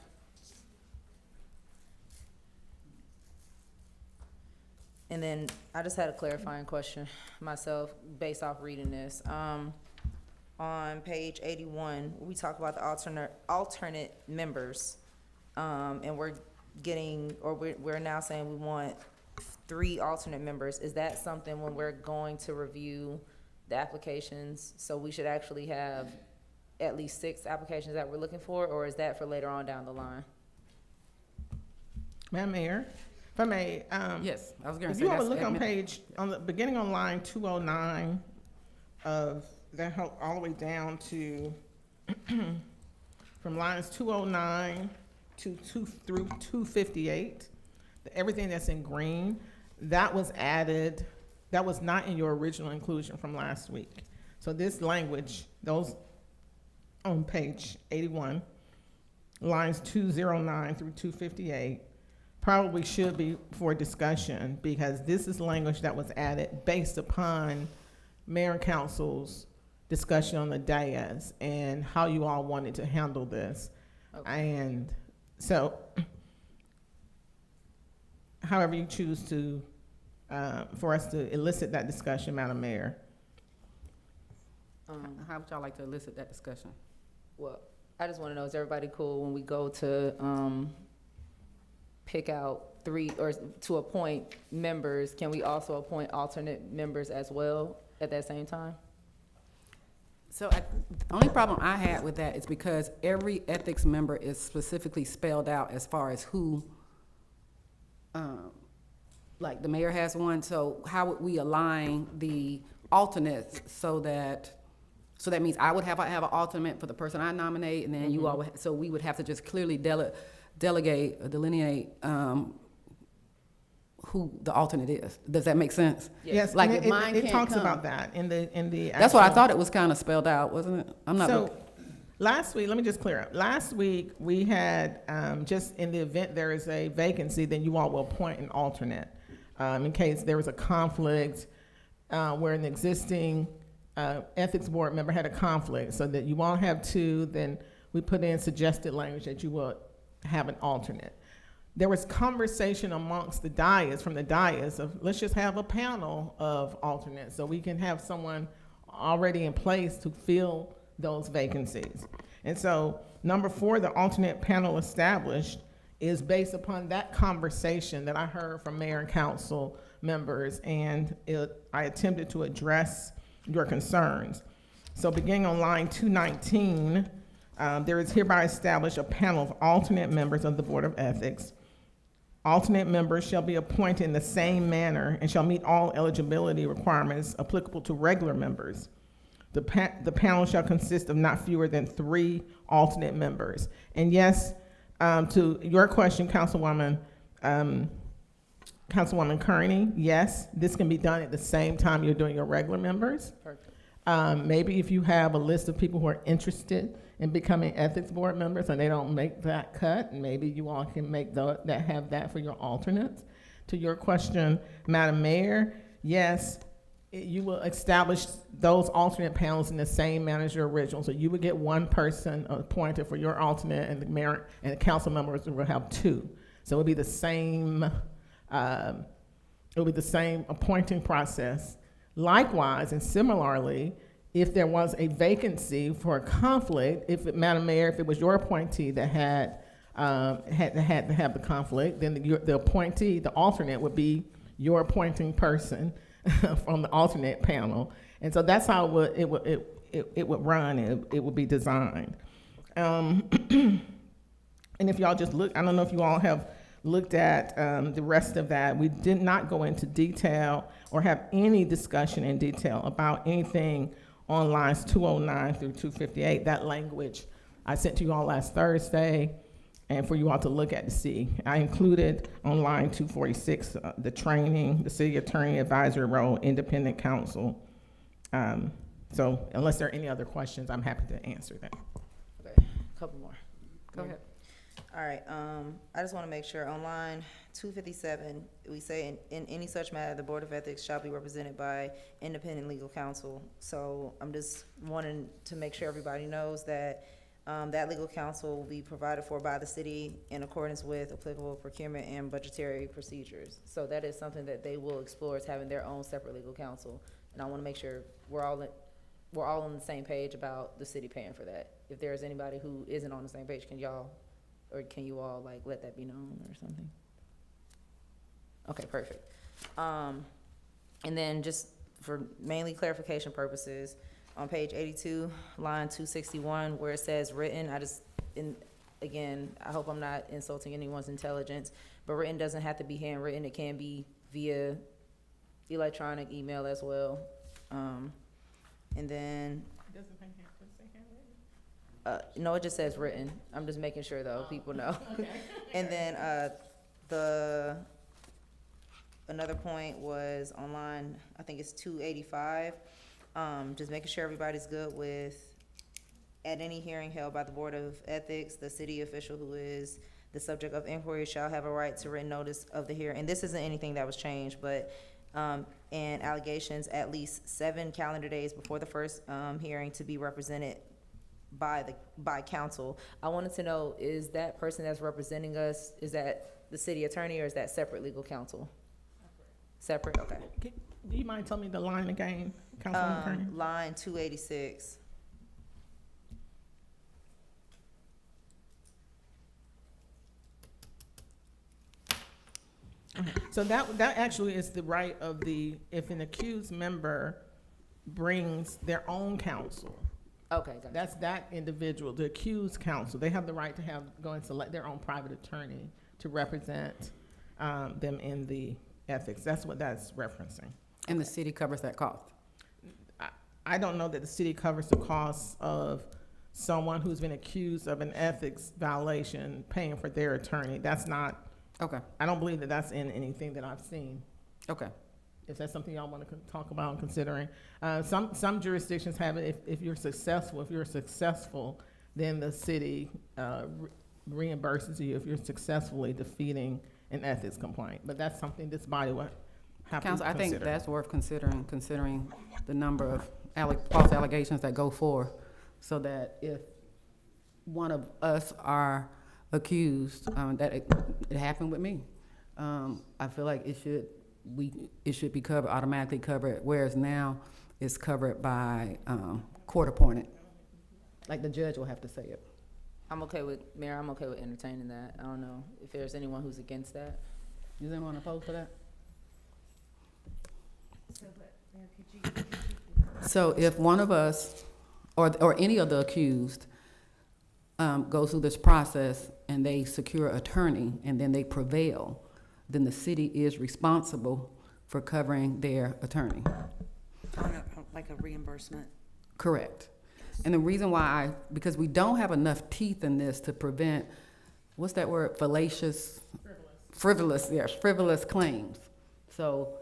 And then I just had a clarifying question myself based off reading this. On page 81, we talk about the alternate members. And we're now saying we want 3 alternate members. Is that something when we're going to review the applications? So we should actually have at least 6 applications that we're looking for, or is that for later on down the line?
Madam Mayor, if I may,
Yes, I was gonna
if
say
you all
that's.
would look on
admin-
beginning on line 209 of, that help all the way down to, from lines 209 to 2 through 258, everything that's in green, that was added, that was not in your original inclusion from last week. So this language, those on page 81, lines 209 through 258, probably should be for discussion because this is language that was added based upon mayor and council's discussion on the dais and how you all wanted to handle this.
Okay.
And so, however you choose to, for us to elicit that discussion, Madam Mayor.
How would y'all like to elicit that discussion?
Well, I just want to know, is everybody cool when we go to pick out 3 or to appoint members? Can we also appoint alternate members as well at that same time?
So the only problem I had with that is because every ethics member is specifically spelled out as far as who, like the mayor has one, so how would we align the alternates so that means I would have an alternate for the person I nominate, and then you all would, so we would have to just clearly delegate, or delineate, who the alternate is. Does that make sense?
Yes,
Like
and
if mine
it
can't
talks
come-
about that in the.
That's what I
actual-
thought it was kind of spelled out, wasn't it? I'm not
So,
looking.
last week, let me just clear up. Last week, we had, just in the event there is a vacancy, then you all will appoint an alternate. In case there was a conflict, where an existing, ethics board member had a conflict, so that you all have 2, then we put in suggested language that you will have an alternate. There was conversation amongst the dais, from the dais, of let's just have a panel of alternates so we can have someone already in place to fill those vacancies. And so number 4, the alternate panel established, is based upon that conversation that I heard from mayor and council members, and I attempted to address your concerns. So beginning on line 219, there is hereby established a panel of alternate members of the Board of Ethics. Alternate members shall be appointed in the same manner and shall meet all eligibility requirements applicable to regular members. The panel shall consist of not fewer than 3 alternate members. And yes, to your question, Councilwoman Kearney, yes, this can be done at the same time you're doing your regular members.
Perfect.
Maybe if you have a list of people who are interested in becoming ethics board members and they don't make that cut, maybe you all can make have that for your alternates. To your question, Madam Mayor, yes, you will establish those alternate panels in the same manner as your original. So you would get 1 person appointed for your alternate, and the mayor and the council members will have 2. So it would be the same. It would be the same appointing process. Likewise, and similarly, if there was a vacancy for a conflict, Madam Mayor, if it was your appointee that had to have the conflict, then the appointee, the alternate, would be your appointing person from the alternate panel. And so that's how it would run. It would be designed. And if y'all just look, I don't know if you all have looked at the rest of that. We did not go into detail or have any discussion in detail about anything on lines 209 through 258. That language I sent to you all last Thursday, and for you all to look at to see. I included on line 246, the training, the city attorney advisory role, independent counsel. So unless there are any other questions, I'm happy to answer them.
Okay, a couple more.
Go ahead.
All right, I just want to make sure, on line 257, we say, in any such matter, the Board of Ethics shall be represented by independent legal counsel. So I'm just wanting to make sure everybody knows that that legal counsel will be provided for by the city in accordance with applicable procurement and budgetary procedures. So that is something that they will explore, is having their own separate legal counsel. And I want to make sure we're all on the same page about the city paying for that. If there's anybody who isn't on the same page, can you all like let that be known or something? Okay, perfect. And then just for mainly clarification purposes, on page 82, line 261, where it says written, again, I hope I'm not insulting anyone's intelligence, but written doesn't have to be handwritten. It can be via electronic email as well. And then, no, it just says written. I'm just making sure though, people know. And then, another point was on line, I think it's 285, just making sure everybody's good with, at any hearing held by the Board of Ethics, the city official who is the subject of inquiry shall have a right to written notice of the hearing. And this isn't anything that was changed, but, and allegations at least 7 calendar days before the first, hearing to be represented by counsel. I wanted to know, is that person that's representing us, is that the city attorney or is that separate legal counsel? Separate, okay.
Do you mind telling me the line again, Councilman Attorney?
Line 286.
So that actually is the right of if an accused member brings their own counsel.
Okay, gotcha.
That's that individual, the accused counsel. They have the right to go and select their own private attorney to represent them in the ethics. That's what that's referencing.
And the city covers that cost?
I don't know that the city covers the costs of someone who's been accused of an ethics violation paying for their attorney. That's not,
Okay,
I don't believe that that's in anything that I've seen.
okay.
If that's something y'all want to talk about and considering. Some jurisdictions have it, if you're successful, then the city reimburses you if you're successfully defeating an ethics complaint. But that's something this body would have to
Counsel, I
consider.
think that's worth considering the number of false allegations that go forth, so that if one of us are accused, that it happened with me, I feel like it should be covered, automatically covered, whereas now it's covered by court appointed. Like the judge will have to say it.
Mayor, I'm okay with entertaining that. I don't know if there's anyone who's against that.
Is anyone opposed to that? So if one of us, or any of the accused, goes through this process and they secure an attorney and then they prevail, then the city is responsible for covering their attorney.
Like a reimbursement?
Correct. And the reason why because we don't have enough teeth in this to prevent, what's that word, frivolous claims. So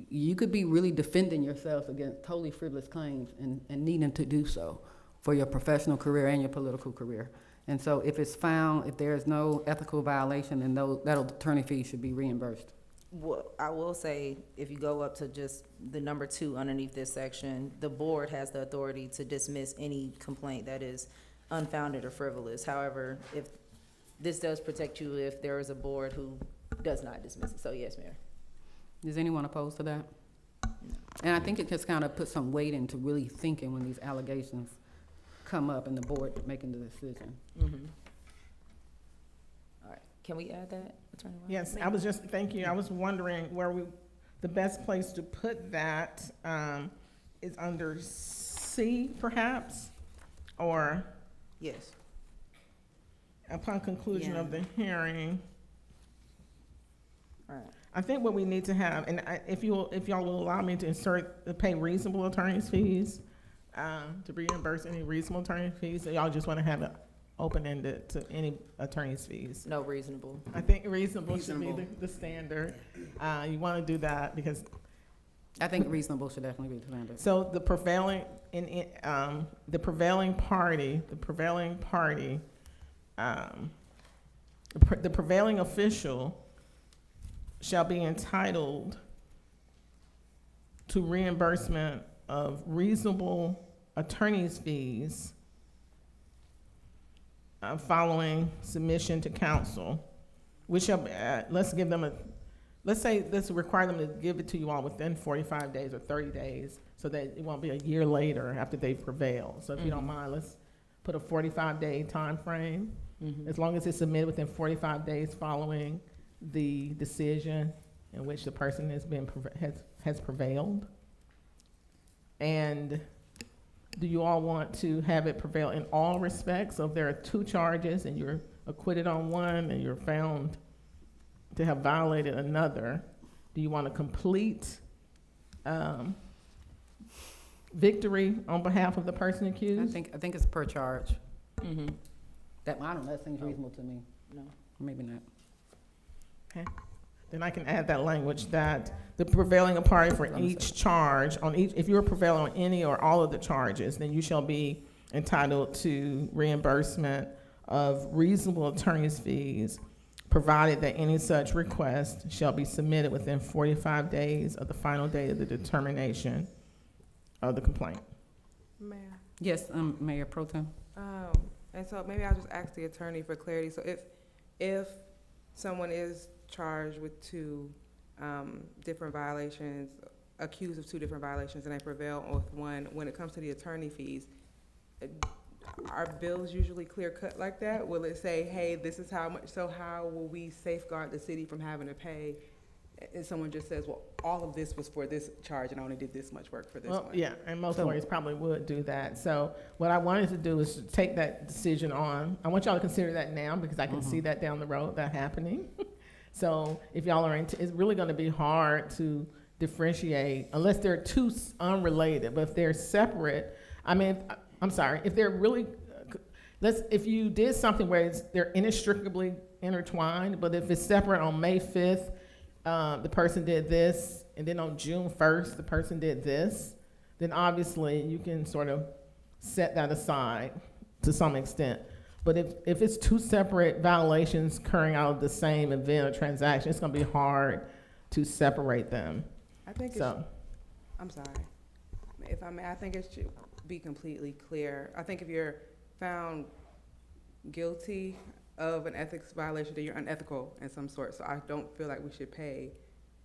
you could be really defending yourself against totally frivolous claims and needing to do so for your professional career and your political career. And so if it's found, if there is no ethical violation, then that attorney fee should be reimbursed.
Well, I will say, if you go up to just the number 2 underneath this section, the board has the authority to dismiss any complaint that is unfounded or frivolous. However, if this does protect you if there is a board who does not dismiss it. So yes, Mayor.
Is anyone opposed to that? And I think it just kind of puts some weight into really thinking when these allegations come up and the board making the decision.
Mm-hmm. All right, can we add that, Attorney Wiley?
Yes, thank you. I was wondering the best place to put that is under C, perhaps, or
Yes.
upon conclusion of the hearing.
All right.
I think what we need to have, and if y'all will allow me to insert the pay reasonable attorney's fees, to reimburse any reasonable attorney fees, or y'all just wanna have it open-ended to any attorney's fees?
No, reasonable.
I think reasonable should be
Reasonable.
the standard. You wanna do that because,
I think reasonable should definitely be the standard.
so the prevailing, the prevailing party, the prevailing official shall be entitled to reimbursement of reasonable attorney's fees following submission to council, which shall, let's give them let's require them to give it to you all within 45 days or 30 days, so that it won't be a year later after they've prevailed. So if you don't mind, let's put a 45-day time frame, as long as it's submitted within 45 days following the decision in which the person has prevailed. And do you all want to have it prevail in all respects? So if there are 2 charges and you're acquitted on one and you're found to have violated another, do you want a complete victory on behalf of the person
I
accused?
think it's per charge.
Mm-hmm.
That, I don't know, that seems reasonable to me.
No.
Maybe not.
Okay. Then I can add that language that the prevailing party for each charge, if you are prevailing on any or all of the charges, then you shall be entitled to reimbursement of reasonable attorney's fees, provided that any such request shall be submitted within 45 days of the final date of the determination of the complaint.
Mayor,
Yes, Mayor Pro Tem.
and so maybe I'll just ask the attorney for clarity. So if someone is charged with 2 different violations, accused of 2 different violations, and they prevail with one, when it comes to the attorney fees, are bills usually clear cut like that? Will it say, hey, this is how much, so how will we safeguard the city from having to pay? And someone just says, well, all of this was for this charge and I only did this much work for this one.
Well, yeah, and most lawyers probably would do that. So what I wanted to do is to take that decision on. I want y'all to consider that now, because I can see that down the road, that happening. So if y'all are into, it's really gonna be hard to differentiate unless they're 2 unrelated. But if they're separate, I mean, I'm sorry, if they're really, if you did something where they're inextricably intertwined, but if it's separate, on May 5th, the person did this, and then on June 1st, the person did this, then obviously you can sort of set that aside to some extent. But if it's 2 separate violations occurring out of the same event or transaction, it's gonna be hard to separate them.
I think
So,
I'm sorry. If I may, I think it should be completely clear. I think if you're found guilty of an ethics violation, then you're unethical in some sort. So I don't feel like we should pay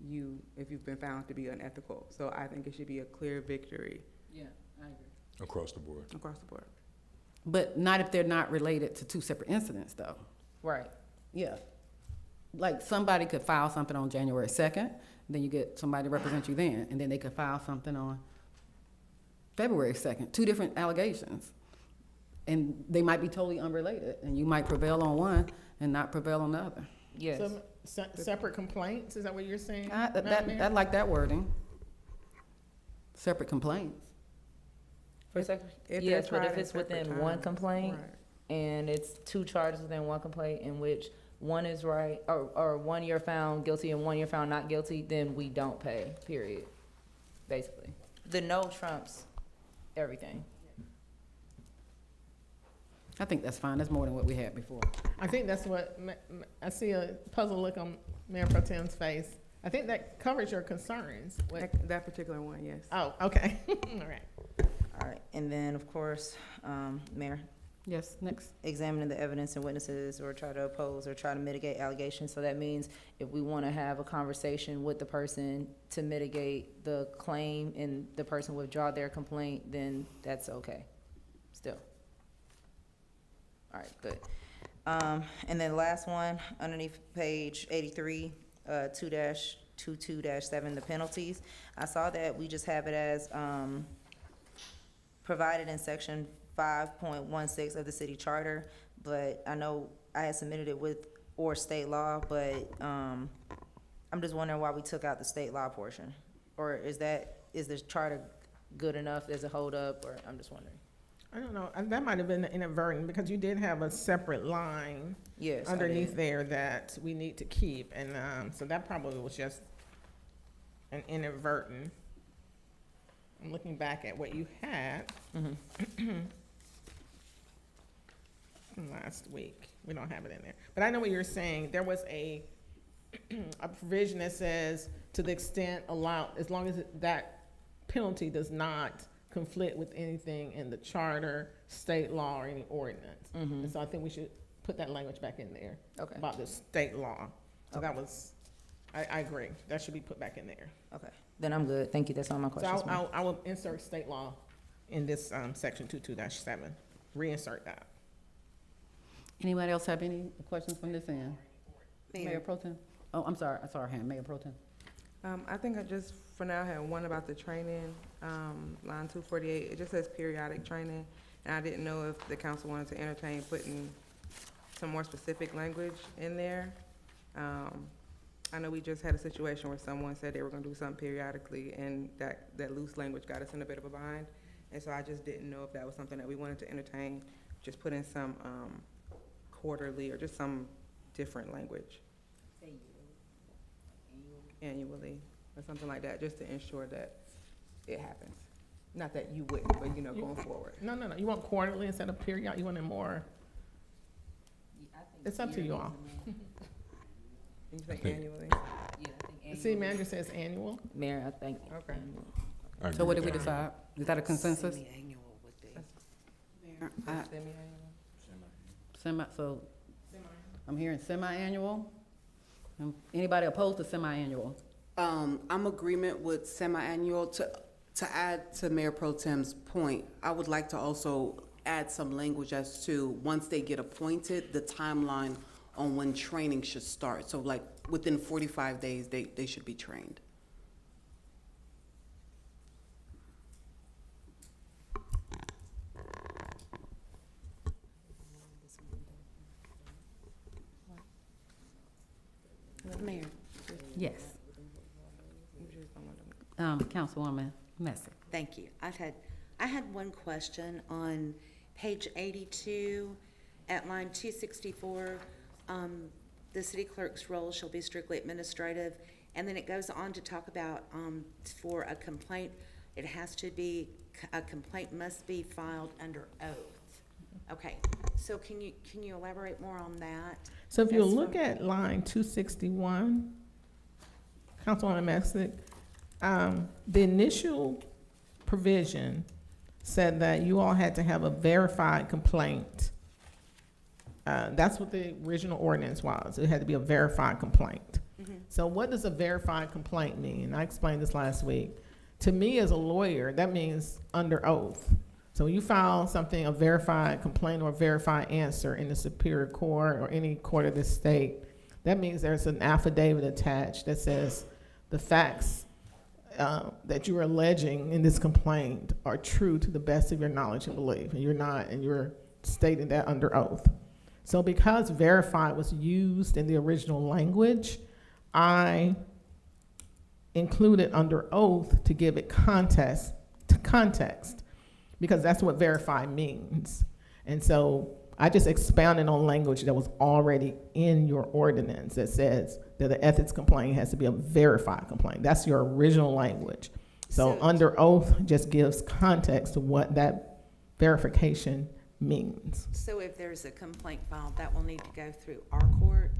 you if you've been found to be unethical. So I think it should be a clear victory
Yeah, I agree.
Across the board.
across the board.
But not if they're not related to 2 separate incidents, though.
Right.
Yeah. Like, somebody could file something on January 2nd, then you get somebody to represent you then, and then they could file something on February 2nd, 2 different allegations. And they might be totally unrelated, and you might prevail on one and not prevail on the other.
Yes.
so separate complaints, is that what you're saying?
I like that wording. Separate complaints.
If they're
Yes, but
tried
if
at
it's within
separate
one
times,
complaint,
right.
and it's 2 charges within one complaint in which one is right, or one you're found guilty and one you're found not guilty, then we don't pay, period, basically. The no trumps everything.
I think that's fine. That's more than what we had before.
I think that's what, I see a puzzled look on Mayor Pro Tem's face. I think that covers your concerns.
That particular one, yes.
Oh, okay, all right.
All right, and then, of course, Mayor,
Yes, next.
examining the evidence and witnesses, or try to oppose or try to mitigate allegations. So that means if we want to have a conversation with the person to mitigate the claim and the person withdraw their complaint, then that's okay, still. All right, good. And then last one, underneath page 83, 2-22-7, the penalties. I saw that we just have it as provided in section 5.16 of the city charter, but I know I had submitted it with or state law, but I'm just wondering why we took out the state law portion. Or is the charter good enough as a holdup, or I'm just wondering.
I don't know, that might have been inadvertent, because you did have a separate line
Yes, I
underneath
did.
there that we need to keep, and, so that probably was just an inadvertent. I'm looking back at what you had from last week. We don't have it in there. But I know what you're saying. There was a provision that says, to the extent allowed, as long as that penalty does not conflict with anything in the charter, state law, or any ordinance. And so I think we should put that language back in there.
Okay.
About the state law. So
Okay.
that was, I agree. That should be put back in there.
Okay, then I'm good. Thank you. That's all my
So
questions. ma'am.
I will insert state law in this, section 22-7, reinsert that.
Anybody else have any questions from this end? Mayor Pro Tem? Oh, I'm sorry, I saw her hand, Mayor Pro Tem.
I think I just, for now, had one about the training, line 248. It just says periodic training, and I didn't know if the council wanted to entertain putting some more specific language in there. I know we just had a situation where someone said they were gonna do something periodically, and that loose language got us in a bit of a bind. And so I just didn't know if that was something that we wanted to entertain, just put in some, quarterly or just some different language. Annually, or something like that, just to ensure that it happens. Not that you wouldn't, but going forward.
No, you want quarterly instead of period? You want it more? It's up to you all.
You say annually?
The city manager says annual.
Mayor, I think.
Okay.
I agree
So what
with
did we
that.
decide? Is that a consensus? So, I'm hearing semi-annual. Anybody opposed to semi-annual?
I'm agreement with semi-annual. To add to Mayor Pro Tem's point, I would like to also add some language as to, once they get appointed, the timeline on when training should start. So like, within 45 days, they should be trained. Mayor.
Yes. Councilwoman Messick.
Thank you. I had one question on page 82 at line 264. The city clerk's role shall be strictly administrative, and then it goes on to talk about for a complaint, it has to be, a complaint must be filed under oath. Okay, so can you elaborate more on that?
So if you
As
look
from-
at line 261, Councilwoman Messick, the initial provision said that you all had to have a verified complaint. That's what the original ordinance was. It had to be a verified complaint. So what does a verified complaint mean? I explained this last week. To me, as a lawyer, that means under oath. So when you file something, a verified complaint or a verified answer in the Superior Court or any court of the state, that means there's an affidavit attached that says the facts that you are alleging in this complaint are true to the best of your knowledge and belief, and you're stating that under oath. So because verified was used in the original language, I included under oath to give it context, because that's what verified means. And so I just expounded on language that was already in your ordinance that says that the ethics complaint has to be a verified complaint. That's your original language. So under oath just gives context to what that verification means.
So if there's a complaint filed, that will need to go through our court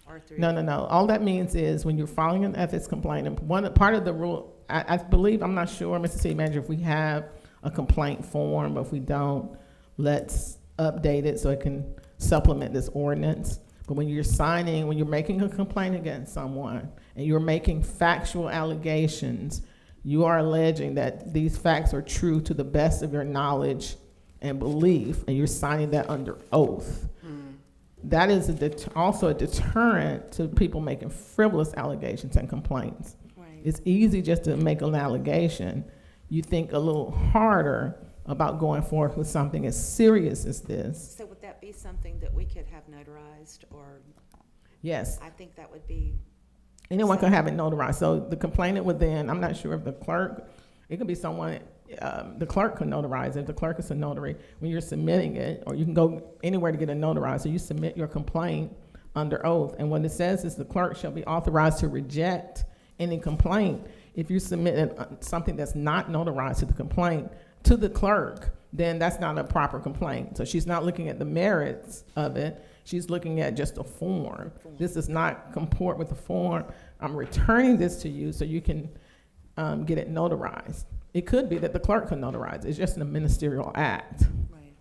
or through?
No. All that means is when you're filing an ethics complaint, and part of the rule, I believe, I'm not sure, Mr. City Manager, if we have a complaint form, but if we don't, let's update it so it can supplement this ordinance. But when you're making a complaint against someone and you're making factual allegations, you are alleging that these facts are true to the best of your knowledge and belief, and you're signing that under oath. That is also a deterrent to people making frivolous allegations and complaints.
Right.
It's easy just to make an allegation. You think a little harder about going forward with something as serious as this.
So would that be something that we could have notarized, or?
Yes.
I think that would be.
Anyone can have it notarized. So the complainant would then, I'm not sure if the clerk, it could be someone the clerk can notarize it. If the clerk is a notary, when you're submitting it, or you can go anywhere to get a notarizer, you submit your complaint under oath. And what it says is the clerk shall be authorized to reject any complaint. If you submit something that's not notarized to the complaint to the clerk, then that's not a proper complaint. So she's not looking at the merits of it. She's looking at just a form. This does not comport with the form. I'm returning this to you so you can get it notarized. It could be that the clerk can notarize. It's just a ministerial act.
Right.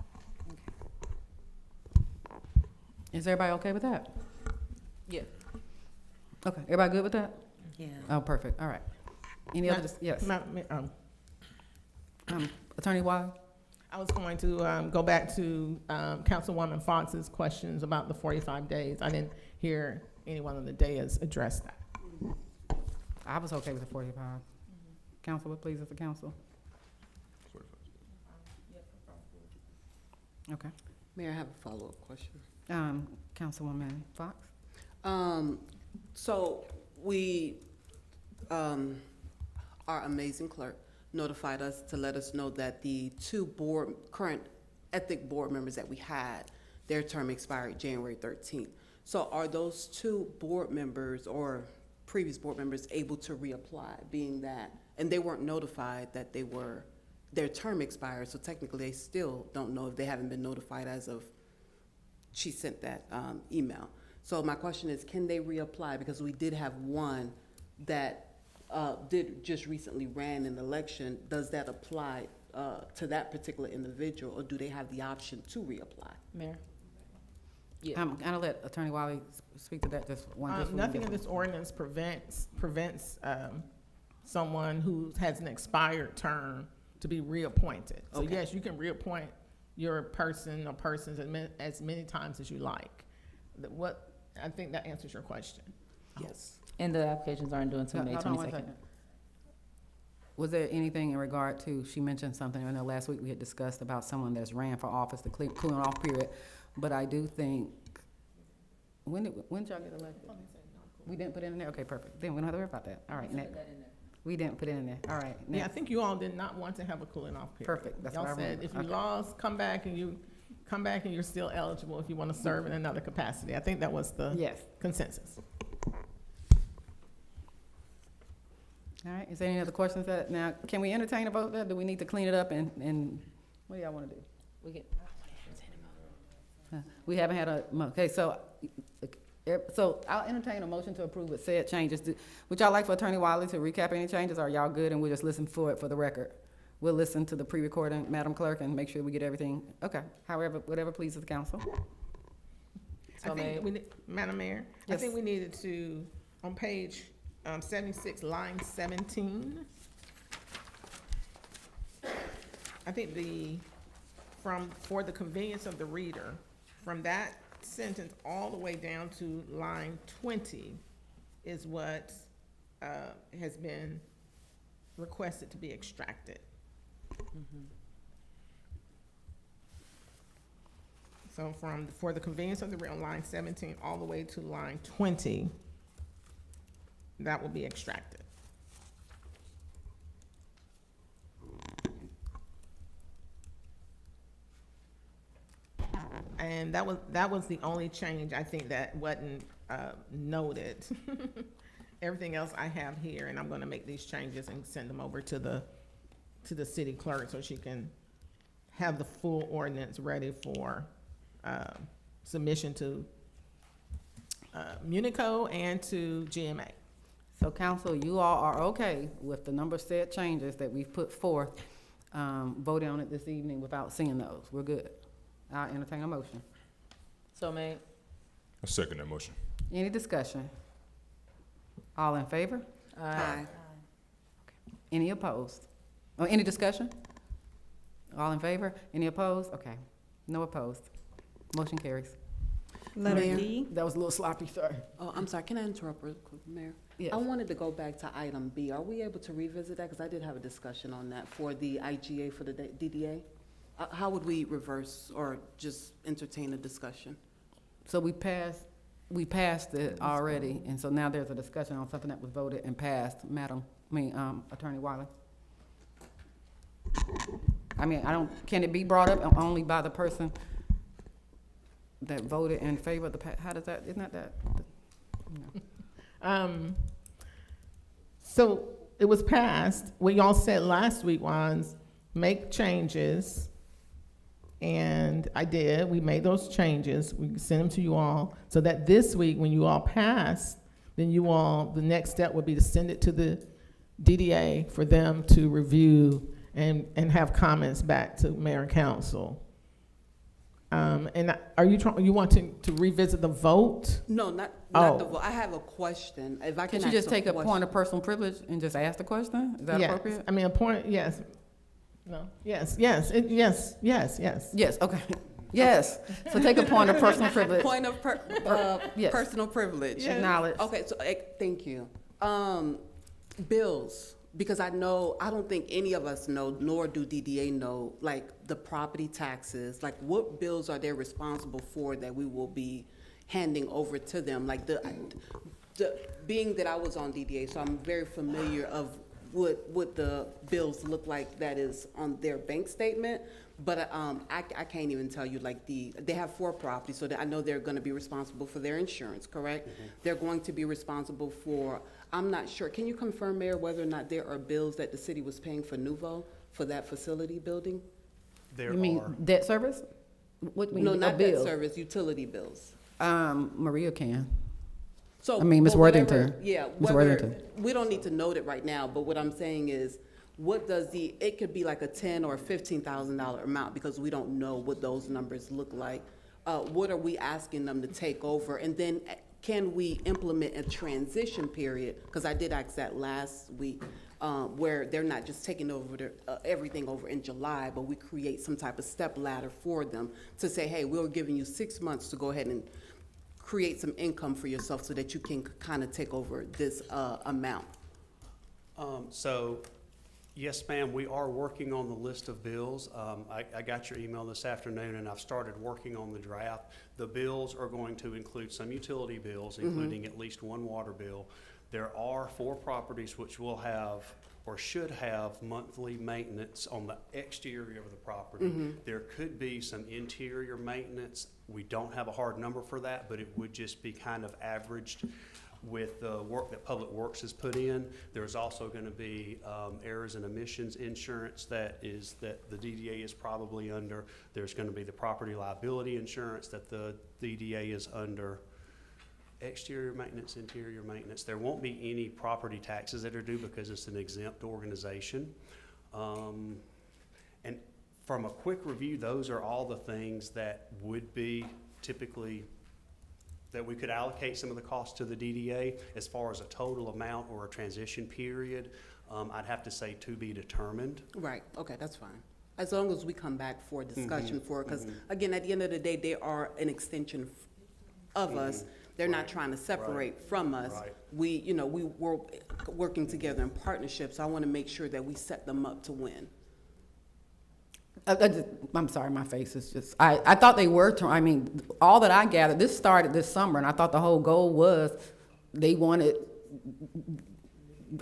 Is everybody okay with that?
Yeah.
Okay, everybody good with that?
Yeah.
Oh, perfect, all right. Any other, yes, Attorney Wiley?
I was going to go back to Councilwoman Fox's questions about the 45 days. I didn't hear anyone on the dais address that.
I was okay with the 45. Council, what pleases the council? Okay.
Mayor, I have a follow-up question.
Councilwoman Fox?
So we, our amazing clerk notified us to let us know that the two current ethic board members that we had, their term expired January 13th. So are those two board members or previous board members able to reapply, being that, and they weren't notified that their term expired, so technically they still don't know if they haven't been notified as of she sent that email. So my question is, can they reapply? Because we did have one that did just recently ran an election. Does that apply to that particular individual, or do they have the option to reapply?
Mayor? Yeah.
I'm gonna let Attorney Wiley speak to that just one.
Nothing in this ordinance prevents someone who has an expired term to be reappointed. So
Okay.
yes, you can reappoint your person or persons as many times as you like. I think that answers your question.
Yes.
And the applications aren't due until May
Hold on one
22nd.
second. Was there anything in regard to, she mentioned something, I know last week we had discussed about someone that's ran for office, the cooling off period, but I do think, when did y'all get elected? We didn't put it in there? Okay, perfect. Then we don't have to worry about that. All right, next. We didn't put it in there. All right,
Yeah, I
next.
think you all did not want to have a cooling off period.
Perfect, that's what I
Y'all said
remember.
if you
Okay.
lost, come back and you're still eligible if you want to serve in another capacity. I think that was the
Yes.
consensus.
All right, is there any other questions now, can we entertain a vote there? Do we need to clean it up and what do y'all wanna do?
We get,
We haven't had okay, so I'll entertain a motion to approve with said changes. Would y'all like for Attorney Wiley to recap any changes, or are y'all good and we'll just listen for it for the record? We'll listen to the pre-recording, Madam Clerk, and make sure we get everything, okay, however, whatever pleases the council.
I think Madam Mayor, I
Yes.
think we needed to, on page 76, line 17, I think for the convenience of the reader, from that sentence all the way down to line 20 is what has been requested to be extracted. So for the convenience of the reader, on line 17 all the way to line 20, that will be extracted. And that was the only change I think that wasn't noted. Everything else I have here, and I'm going to make these changes and send them over to the city clerk so she can have the full ordinance ready for submission to Munico and to GMA.
So council, you all are okay with the number said changes that we've put forth, voting on it this evening without seeing those? We're good. I'll entertain a motion.
so made.
I second that motion.
Any discussion? All in favor?
Aye.
Any opposed? Or any discussion? All in favor? Any opposed? Okay, no opposed. Motion carries.
Letter
Mayor?
D,
That was a little sloppy, sorry.
Oh, I'm sorry, can I interrupt real quick, Mayor?
Yes.
I wanted to go back to item B. Are we able to revisit that? Because I did have a discussion on that for the IGA, for the DDA. How would we reverse or just entertain a discussion?
So we passed it already, and so now there's a discussion on something that was voted and passed. Attorney Wiley. I mean, can it be brought up only by the person that voted in favor of how does that, isn't that?
So it was passed. What y'all said last week was make changes. And I did. We made those changes. We sent them to you all so that this week, when you all pass, then the next step would be to send it to the DDA for them to review and have comments back to mayor and council. And are you want to revisit the vote?
No, not
Oh.
the vote. I have a question. If I can
Can you
ask
just take a
question.
point of personal privilege and just ask the question? Is that
Yes.
appropriate?
I mean, a point, yes. No, yes, yes, yes.
Yes, okay. Yes. So take a point of personal privilege.
Point of
Yes.
personal privilege.
Yes. Acknowledge.
Okay, so thank you. Bills, because I don't think any of us know, nor do DDA know, like the property taxes, like what bills are they responsible for that we will be handing over to them? Like being that I was on DDA, so I'm very familiar of what the bills look like that is on their bank statement, but I can't even tell you, like they have 4 properties, so that I know they're gonna be responsible for their insurance, correct?
Mm-hmm.
They're going to be responsible for, I'm not sure, can you confirm, Mayor, whether or not there are bills that the city was paying for Nuvo, for that facility building?
There
You mean
are.
debt service? What mean?
No,
a
not
bill?
that service, utility bills.
Maria can.
So,
I mean, Ms.
but whatever-
Worthington.
Yeah,
Ms.
whether,
Worthington.
we don't need to note it right now, but what I'm saying is, it could be like a $10,000 or $15,000 amount, because we don't know what those numbers look like. What are we asking them to take over? And then can we implement a transition period? Because I did ask that last week, where they're not just taking over everything over in July, but we create some type of step ladder for them to say, hey, we're giving you 6 months to go ahead and create some income for yourself so that you can kind of take over this amount.
So, yes, ma'am, we are working on the list of bills. I got your email this afternoon, and I've started working on the draft. The bills are going to include some utility bills, including at least one water bill. There are 4 properties which will have or should have monthly maintenance on the exterior of the property. There could be some interior maintenance. We don't have a hard number for that, but it would just be kind of averaged with the work that Public Works has put in. There's also going to be errors and emissions insurance that the DDA is probably under. There's going to be the property liability insurance that the DDA is under. Exterior maintenance, interior maintenance. There won't be any property taxes that are due because it's an exempt organization. And from a quick review, those are all the things that would be typically that we could allocate some of the costs to the DDA. As far as a total amount or a transition period, I'd have to say to be determined.
Right, okay, that's fine. As long as we come back for discussion for it, because again, at the end of the day, they are an extension of us. They're not trying to separate from us.
Right.
We were working together in partnership, so I want to make sure that we set them up to win.
I'm sorry, my face is just, I thought they were, I mean, all that I gathered, this started this summer, and I thought the whole goal was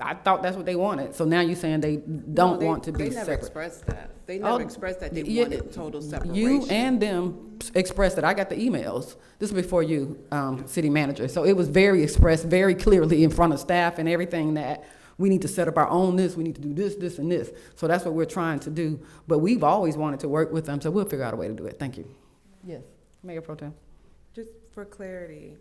I thought that's what they wanted. So now you're saying they don't want to be
They never
separate.
expressed that. They never expressed that they
yeah,
wanted total separation.
You and them expressed it. I got the emails. This is before you, city manager. So it was very expressed, very clearly in front of staff and everything that we need to set up our own this, we need to do this, this, and this. So that's what we're trying to do. But we've always wanted to work with them, so we'll figure out a way to do it. Thank you. Yes, Mayor Pro Tem.
Just for clarity,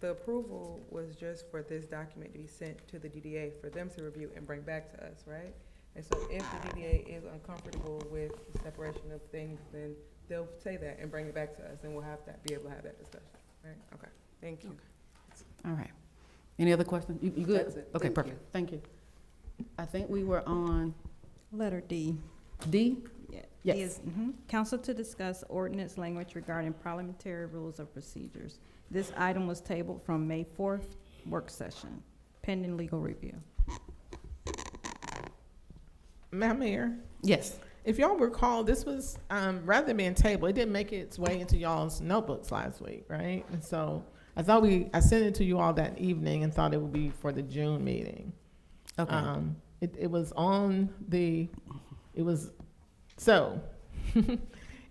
the approval was just for this document to be sent to the DDA for them to review and bring back to us, right? And so if the DDA is uncomfortable with the separation of things, then they'll say that and bring it back to us, and we'll be able to have that discussion, right? Okay, thank you.
All right. Any other questions? You good?
That's it.
Okay,
Thank
perfect.
you.
Thank you. I think we were on
Letter D.
D?
Yeah,
Yes.
is, council to discuss ordinance language regarding parliamentary rules of procedures. This item was tabled from May 4th work session, pending legal review.
Madam Mayor,
Yes.
if y'all recall, this was, rather than being tabled, it didn't make its way into y'all's notebooks last week, right? And so I sent it to you all that evening and thought it would be for the June meeting.
Okay.
it was on the, it was, so,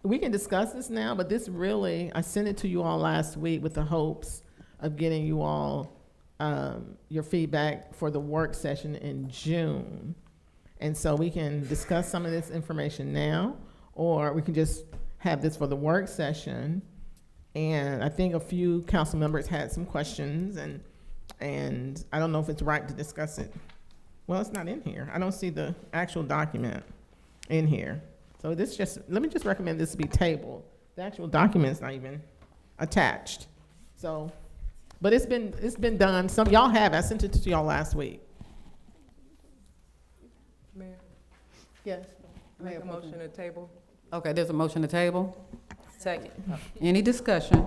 we can discuss this now, but this really, I sent it to you all last week with the hopes of getting you all your feedback for the work session in June. And so we can discuss some of this information now, or we can just have this for the work session. And I think a few council members had some questions, and I don't know if it's right to discuss it. Well, it's not in here. I don't see the actual document in here. So this just, let me just recommend this be tabled. The actual document's not even attached. So, but it's been done. Some, y'all have, I sent it to y'all last week.
Mayor,
Yes.
make a motion to table.
Okay, there's a motion to table.
Second.
Any discussion?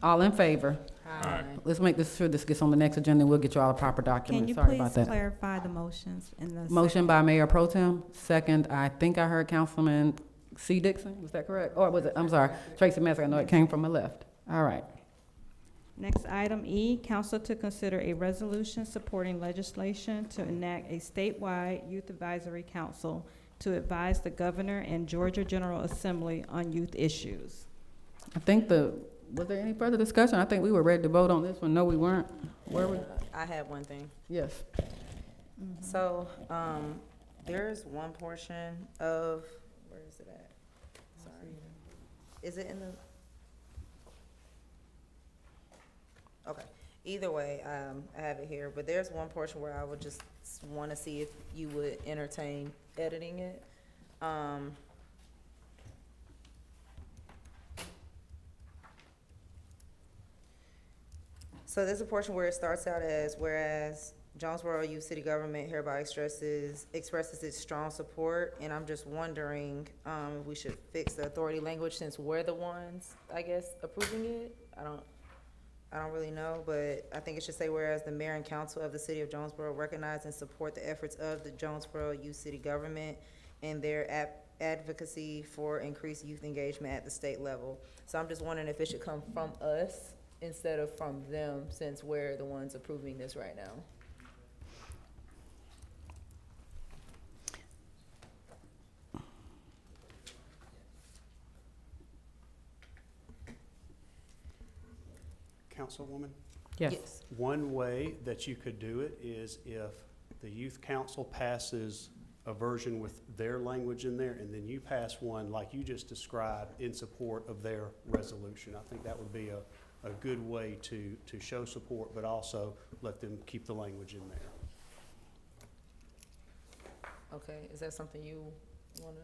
All in favor?
Aye.
Let's make this sure this gets on the next agenda, and we'll get you all the proper
Can
documents.
you
Sorry about
please
that.
clarify the motions in the?
Motion by Mayor Pro Tem, second, I think I heard Councilman C. Dixon, was that correct? Or was it, I'm sorry, Tracy Massey, I know it came from my left. All right.
Next item E, council to consider a resolution supporting legislation to enact a statewide youth advisory council to advise the governor and Georgia General Assembly on youth issues.
I think was there any further discussion? I think we were ready to vote on this one. No, we weren't. Were we?
I had one thing.
Yes.
So, there's one portion of, where is it at? Sorry. Is it in the? Okay, either way, I have it here, but there's one portion where I would just want to see if you would entertain editing it. So there's a portion where it starts out as, whereas Jonesboro Youth City Government hereby expresses its strong support, and I'm just wondering, if we should fix the authority language since we're the ones, I guess, approving it. I don't really know, but I think it should say, whereas the mayor and council of the city of Jonesboro recognize and support the efforts of the Jonesboro Youth City Government and their advocacy for increased youth engagement at the state level. So I'm just wondering if it should come from us instead of from them, since we're the ones approving this right now.
Councilwoman?
Yes.
One way that you could do it is if the youth council passes a version with their language in there, and then you pass one like you just described in support of their resolution. I think that would be a good way to show support, but also let them keep the language in there.
Okay, is that something you wanna?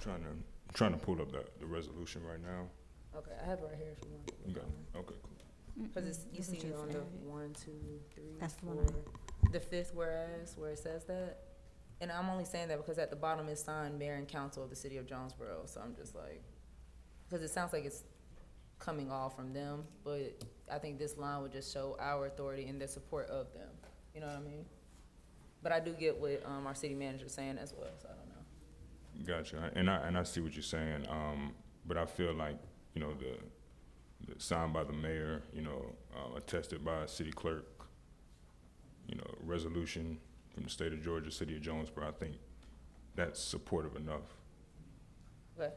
Trying to pull up the resolution right now.
Okay, I have it right here if you want.
You got it? Okay, cool.
Cause it's, you see it on the 1, 2, 3,
That's the one
4, the fifth whereas, where it says that. And I'm only saying that because at the bottom is signed mayor and council of the city of Jonesboro, so I'm just like, cause it sounds like it's coming all from them, but I think this line would just show our authority and the support of them, you know what I mean? But I do get what, our city manager's saying as well, so I don't know.
Gotcha. And I see what you're saying. But I feel like, you know, the signed by the mayor, you know, attested by a city clerk, you know, resolution from the state of Georgia, city of Jonesboro, I think that's supportive enough.
Okay.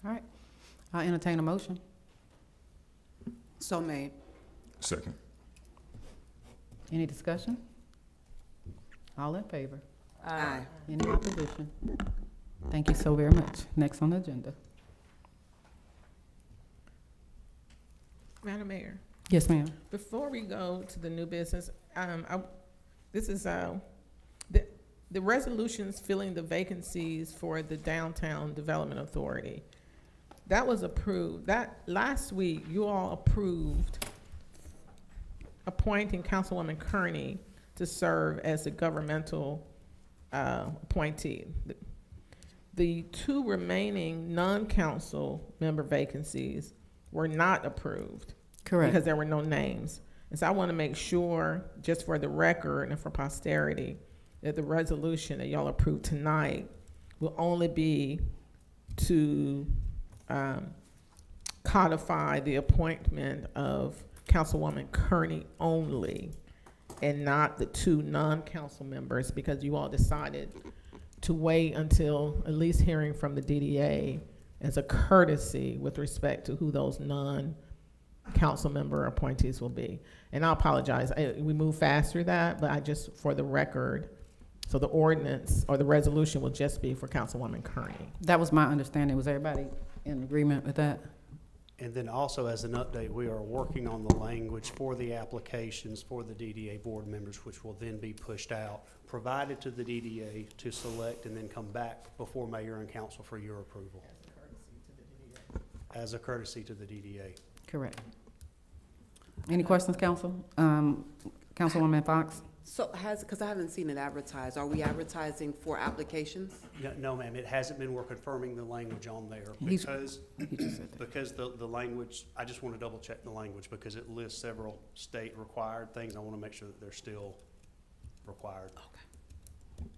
All right. I'll entertain a motion.
So made.
Second.
Any discussion? All in favor?
Aye.
Any opposition? Thank you so very much. Next on the agenda.
Madam Mayor,
Yes, ma'am.
before we go to the new business, this is, the resolutions filling the vacancies for the Downtown Development Authority. That was approved. That, last week, you all approved appointing Councilwoman Kearney to serve as a governmental appointee. The two remaining non-council member vacancies were not approved.
Correct.
Because there were no names. And so I want to make sure, just for the record and for posterity, that the resolution that y'all approved tonight will only be to codify the appointment of Councilwoman Kearney only and not the two non-council members, because you all decided to wait until at least hearing from the DDA as a courtesy with respect to who those non-council member appointees will be. And I apologize, we moved fast through that, but I just, for the record, so the ordinance or the resolution will just be for Councilwoman Kearney.
That was my understanding. Was everybody in agreement with that?
And then also as an update, we are working on the language for the applications for the DDA board members, which will then be pushed out, provided to the DDA to select and then come back before mayor and council for your approval. As a courtesy to the DDA.
Correct. Any questions, council? Councilwoman Fox?
So because I haven't seen it advertised, are we advertising for applications?
No, ma'am, it hasn't been, we're confirming the language on there
He's-
because the language, I just want to double check the language because it lists several state required things. I want to make sure that they're still required.
Okay.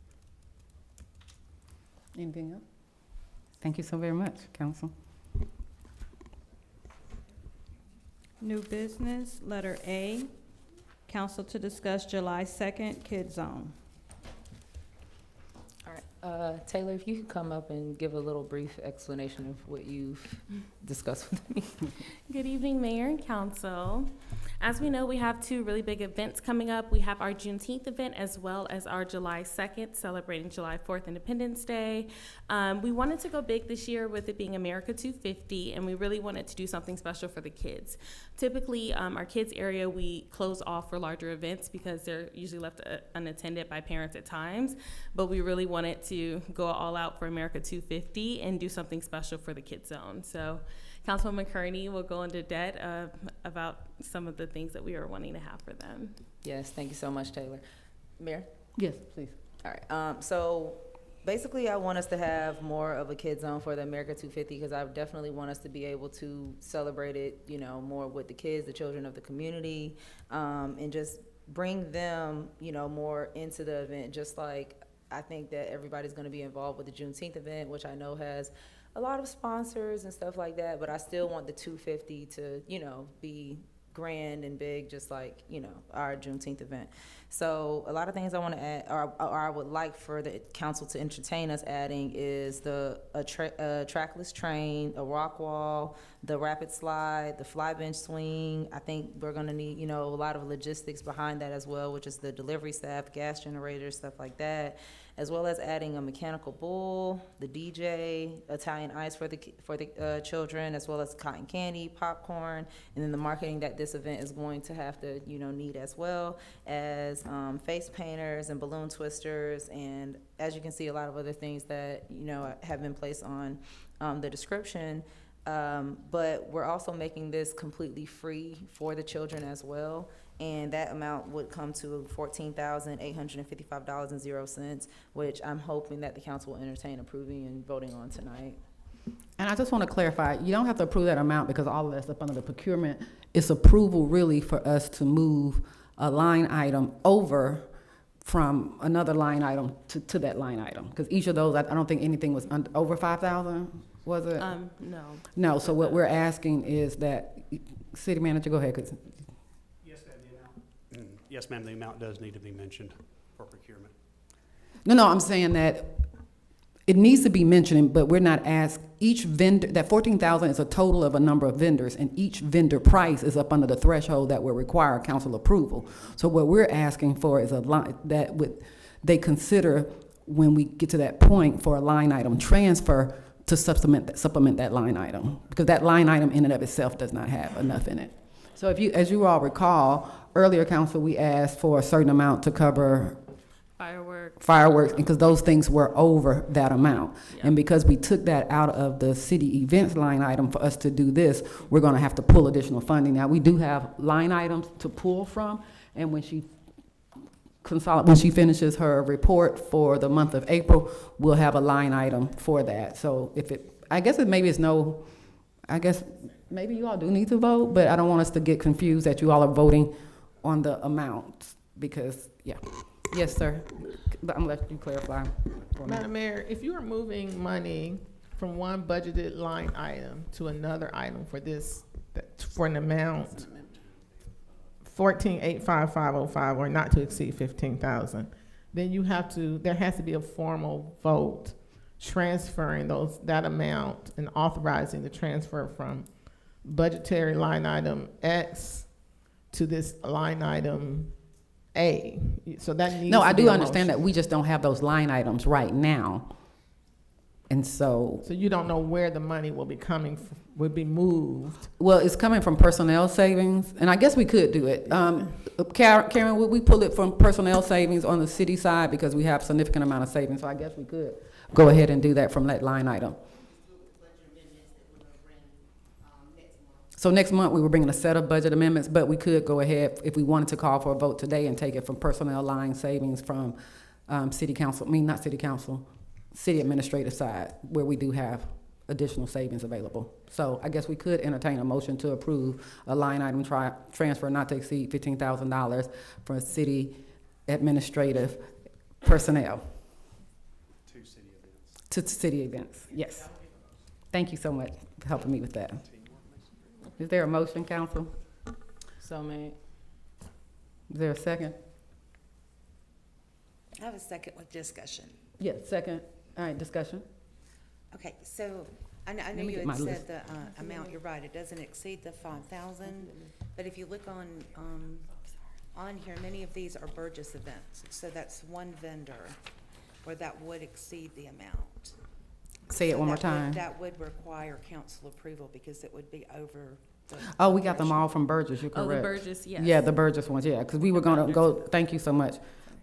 Anything else? Thank you so very much, council.
New business, letter A, council to discuss July 2nd, Kid Zone.
All right, Taylor, if you could come up and give a little brief explanation of what you've discussed with me.
Good evening, Mayor and Council. As we know, we have two really big events coming up. We have our Juneteenth event as well as our July 2nd, celebrating July 4th Independence Day. We wanted to go big this year with it being America 250, and we really wanted to do something special for the kids. Typically, our kids area, we close off for larger events because they're usually left unattended by parents at times, but we really wanted to go all out for America 250 and do something special for the Kid Zone. So Councilwoman Kearney will go into depth about some of the things that we are wanting to have for them.
Yes, thank you so much, Taylor. Mayor?
Yes, please.
All right, so basically I want us to have more of a Kid Zone for the America 250 because I definitely want us to be able to celebrate it, you know, more with the kids, the children of the community, and just bring them, you know, more into the event. Just like I think that everybody's going to be involved with the Juneteenth event, which I know has a lot of sponsors and stuff like that, but I still want the 250 to, you know, be grand and big, just like, you know, our Juneteenth event. So a lot of things I want to add, or I would like for the council to entertain us adding is a trackless train, a rock wall, the rapid slide, the fly bench swing. I think we're going to need, you know, a lot of logistics behind that as well, which is the delivery staff, gas generators, stuff like that, as well as adding a mechanical bull, the DJ, Italian ice for the children, as well as cotton candy, popcorn, and then the marketing that this event is going to have to, you know, need as well as face painters and balloon twisters, and as you can see, a lot of other things that, you know, have been placed on the description. But we're also making this completely free for the children as well. And that amount would come to $14,855.00, which I'm hoping that the council will entertain approving and voting on tonight.
And I just want to clarify, you don't have to approve that amount because all of that's up under the procurement. It's approval really for us to move a line item over from another line item to that line item. Because each of those, I don't think anything was over 5,000, was it?
No.
No, so what we're asking is that, city manager, go ahead, 'cause
Yes, ma'am, the amount does need to be mentioned for procurement.
No, I'm saying that it needs to be mentioned, but we're not asked, each vendor, that 14,000 is a total of a number of vendors, and each vendor price is up under the threshold that will require council approval. So what we're asking for is a line, that they consider when we get to that point for a line item transfer to supplement that line item, because that line item in and of itself does not have enough in it. So as you all recall, earlier council, we asked for a certain amount to cover fireworks, because those things were over that amount. Yeah. And because we took that out of the city events line item for us to do this, we're gonna have to pull additional funding. Now, we do have line items to pull from, and when she finishes her report for the month of April, we'll have a line item for that. So maybe you all do need to vote, but I don't want us to get confused that you all are voting on the amount, because, yeah. Yes, sir. I'm gonna let you clarify.
Madam Mayor, if you are moving money from one budgeted line item to another item for an amount, 14,85505, or not to exceed 15,000. Then there has to be a formal vote transferring that amount and authorizing the transfer from budgetary line item X to this line item A. So that needs
No,
to
I
be
do
a
understand
motion.
that. We just don't have those line items right now. And so,
So you don't know where the money will be would be moved.
well, it's coming from personnel savings, and I guess we could do it. Karen, would we pull it from personnel savings on the city side, because we have significant amount of savings, so I guess we could go ahead and do that from that line item. So next month, we were bringing a set of budget amendments, but we could go ahead, if we wanted to call for a vote today, and take it from personnel line savings from city administrative side, where we do have additional savings available. So I guess we could entertain a motion to approve a line item transfer not to exceed $15,000 for city administrative personnel. To city events, yes. Thank you so much for helping me with that. Is there a motion, council?
So made.
Is there a second?
I have a second with discussion.
Yes, second. All right, discussion.
Okay, so I know
me
you
get
had
my
said
list.
the amount, you're right, it doesn't exceed the 5,000, but if you look on here, many of these are Burgess events, so that's one vendor where that would exceed the amount.
Say it
So
one more
that would-
time.
That would require council approval because it would be over the.
Oh, we got them all from Burgess, you're
Oh,
correct.
the Burgess, yes.
Yeah, the Burgess ones, yeah, because we were gonna go, thank you so much.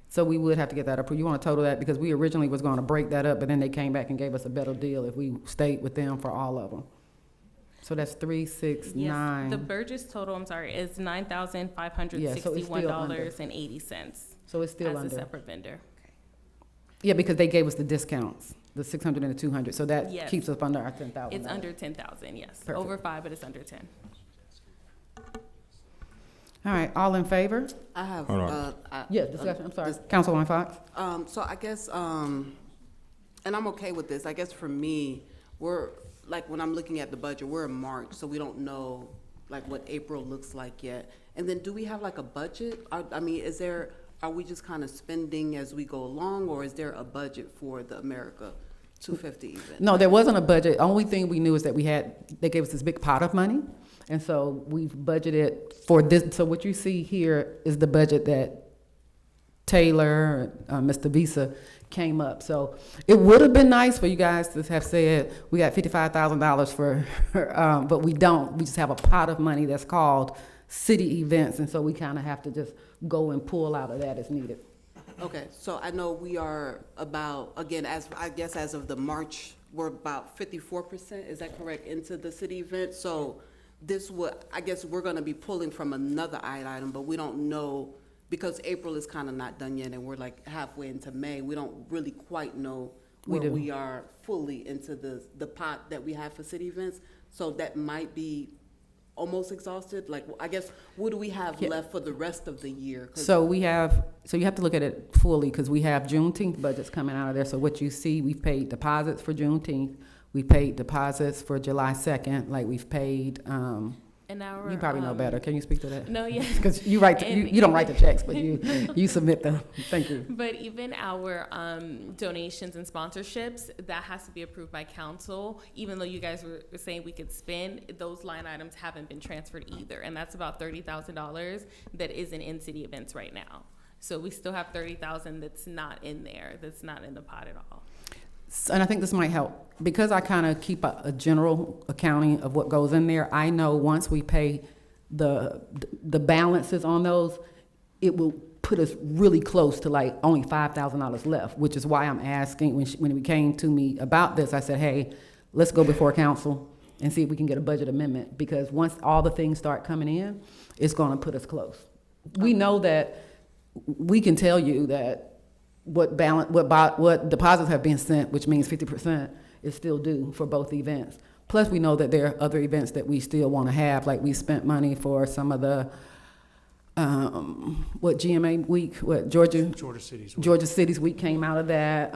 So we would have to get that approved. You want to total that, because we originally was gonna break that up, but then they came back and gave us a better deal if we stayed with them for all of them. So that's 3, 6,
Yes,
9.
the Burgess total, I'm sorry, is $9,561.80.
So it's still
as a
under.
separate vendor.
Yeah, because they gave us the discounts, the 600 and the 200, so that
Yes.
keeps us under our $10,000.
It's under 10,000, yes.
Perfect.
Over 5, but it's under 10.
All right, all in favor?
I have,
Hold on.
Yeah, discussion, I'm sorry. Councilwoman Fox?
So I guess, and I'm okay with this, I guess for me, like, when I'm looking at the budget, we're in March, so we don't know, like, what April looks like yet. And then do we have like a budget? I mean, are we just kind of spending as we go along, or is there a budget for the America 250 event?
No, there wasn't a budget. Only thing we knew is that they gave us this big pot of money. And so we've budgeted for this. So what you see here is the budget that Taylor, Mr. Visa came up. So it would have been nice for you guys to have said, we got $55,000 for, but we don't. We just have a pot of money that's called city events. And so we kind of have to just go and pull out of that as needed.
Okay, so I know we are about, again, as of the March, we're about 54%, is that correct, into the city event? So I guess we're gonna be pulling from another item, but we don't know, because April is kind of not done yet, and we're like halfway into May, we don't really quite know where we are fully into the pot that we have for city events. So that might be almost exhausted, like, I guess, what do we have left for the rest of the year?
So you have to look at it fully, because we have Juneteenth budgets coming out of there. So what you see, we've paid deposits for Juneteenth. We paid deposits for July 2nd, like we've paid,
And our,
you probably know better. Can you speak to that?
No, yeah.
Because you don't write the checks, but you submit them. Thank you.
But even our donations and sponsorships, that has to be approved by council. Even though you guys were saying we could spend, those line items haven't been transferred either. And that's about $30,000 that isn't in city events right now. So we still have $30,000 that's not in there, that's not in the pot at all.
And I think this might help, because I kind of keep a general accounting of what goes in there. I know once we pay the balances on those, it will put us really close to like only $5,000 left, which is why I'm asking, when we came to me about this, I said, hey, let's go before council and see if we can get a budget amendment, because once all the things start coming in, it's going to put us close. We know that, we can tell you that what deposits have been sent, which means 50% is still due for both events. Plus, we know that there are other events that we still want to have, like we spent money for some of the, GMA week, Georgia Cities Week came out of that.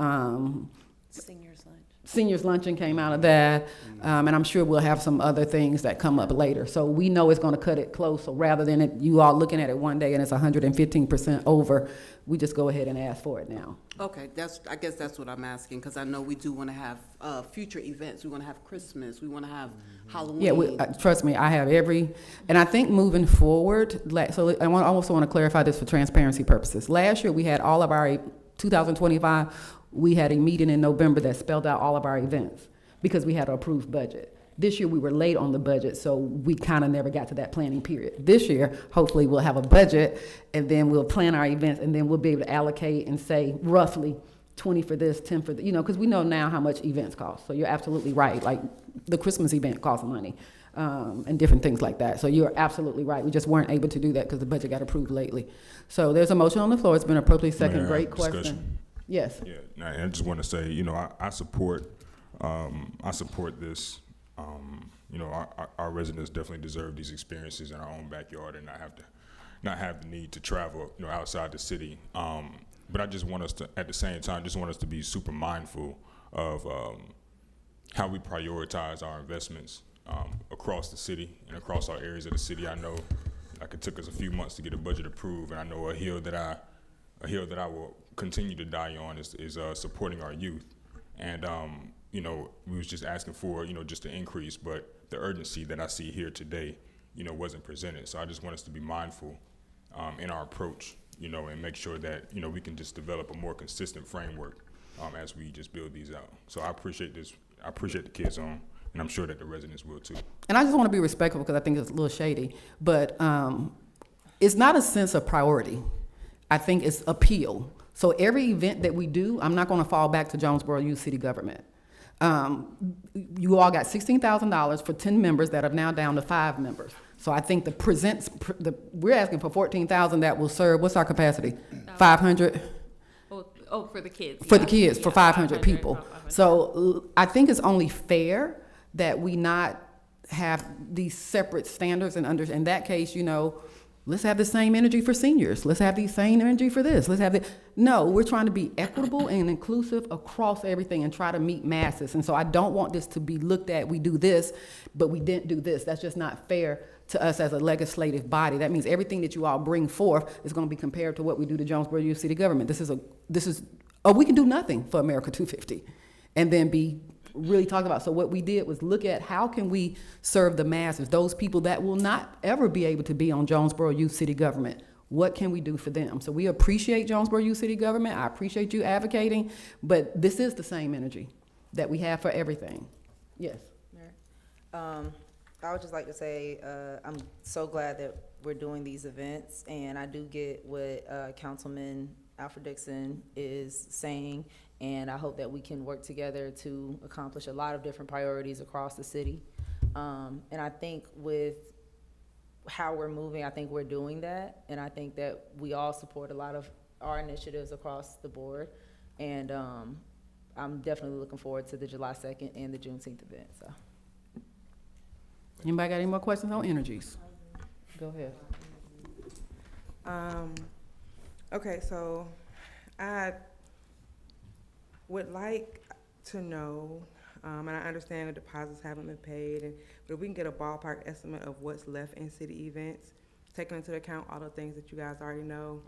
Seniors lunch.
seniors luncheon came out of that, and I'm sure we'll have some other things that come up later. So we know it's gonna cut it close, so rather than you all looking at it one day and it's 115% over, we just go ahead and ask for it now.
Okay, I guess that's what I'm asking, because I know we do want to have future events. We want to have Christmas, we want to have Halloween.
Yeah, trust me, I have and I think moving forward, so I also want to clarify this for transparency purposes. Last year, we had all of our, 2025, we had a meeting in November that spelled out all of our events because we had an approved budget. This year, we were late on the budget, so we kind of never got to that planning period. This year, hopefully, we'll have a budget, and then we'll plan our events, and then we'll be able to allocate and say roughly 20 for this, 10 for because we know now how much events cost. So you're absolutely right. Like, the Christmas event costs money, and different things like that. So you're absolutely right. We just weren't able to do that because the budget got approved lately. So there's a motion on the floor. It's been appropriately seconded.
May I
Great
have
question.
discussion?
Yes.
Yeah, I just want to say, I support this. Our residents definitely deserve these experiences in our own backyard and not have the need to travel, outside the city. But I just want us to, at the same time, to be super mindful of how we prioritize our investments across the city and across our areas of the city. I know, like, it took us a few months to get a budget approved, and I know a hill that I will continue to die on is supporting our youth. And we was just asking for just an increase, but the urgency that I see here today, wasn't presented. So I just want us to be mindful in our approach, and make sure that we can just develop a more consistent framework as we just build these out. So I appreciate this. I appreciate the Kids Zone, and I'm sure that the residents will too.
And I just want to be respectful because I think it's a little shady, but it's not a sense of priority. I think it's appeal. So every event that we do, I'm not going to fall back to Jonesboro Youth City Government. You all got $16,000 for 10 members that are now down to 5 members. So I think we're asking for 14,000 that will serve, what's our capacity? 500?
Oh, for the kids.
For the kids, for 500 people. So I think it's only fair that we not have these separate standards and in that case, let's have the same energy for seniors. Let's have the same energy for this. No, we're trying to be equitable and inclusive across everything and try to meet masses. And so I don't want this to be looked at, we do this, but we didn't do this. That's just not fair to us as a legislative body. That means everything that you all bring forth is going to be compared to what we do to Jonesboro Youth City Government. We can do nothing for America 250 and then be really talking about. So what we did was look at how can we serve the masses, those people that will not ever be able to be on Jonesboro Youth City Government. What can we do for them? So we appreciate Jonesboro Youth City Government. I appreciate you advocating, but this is the same energy that we have for everything. Yes.
I would just like to say I'm so glad that we're doing these events, and I do get what Councilman Alfred Dixon is saying, and I hope that we can work together to accomplish a lot of different priorities across the city. And I think with how we're moving, I think we're doing that, and I think that we all support a lot of our initiatives across the board, and I'm definitely looking forward to the July 2nd and the Juneteenth event, so.
Anybody got any more questions on energies? Go ahead.
Okay, so I would like to know, and I understand the deposits haven't been paid, but if we can get a ballpark estimate of what's left in city events, taking into account all the things that you guys already know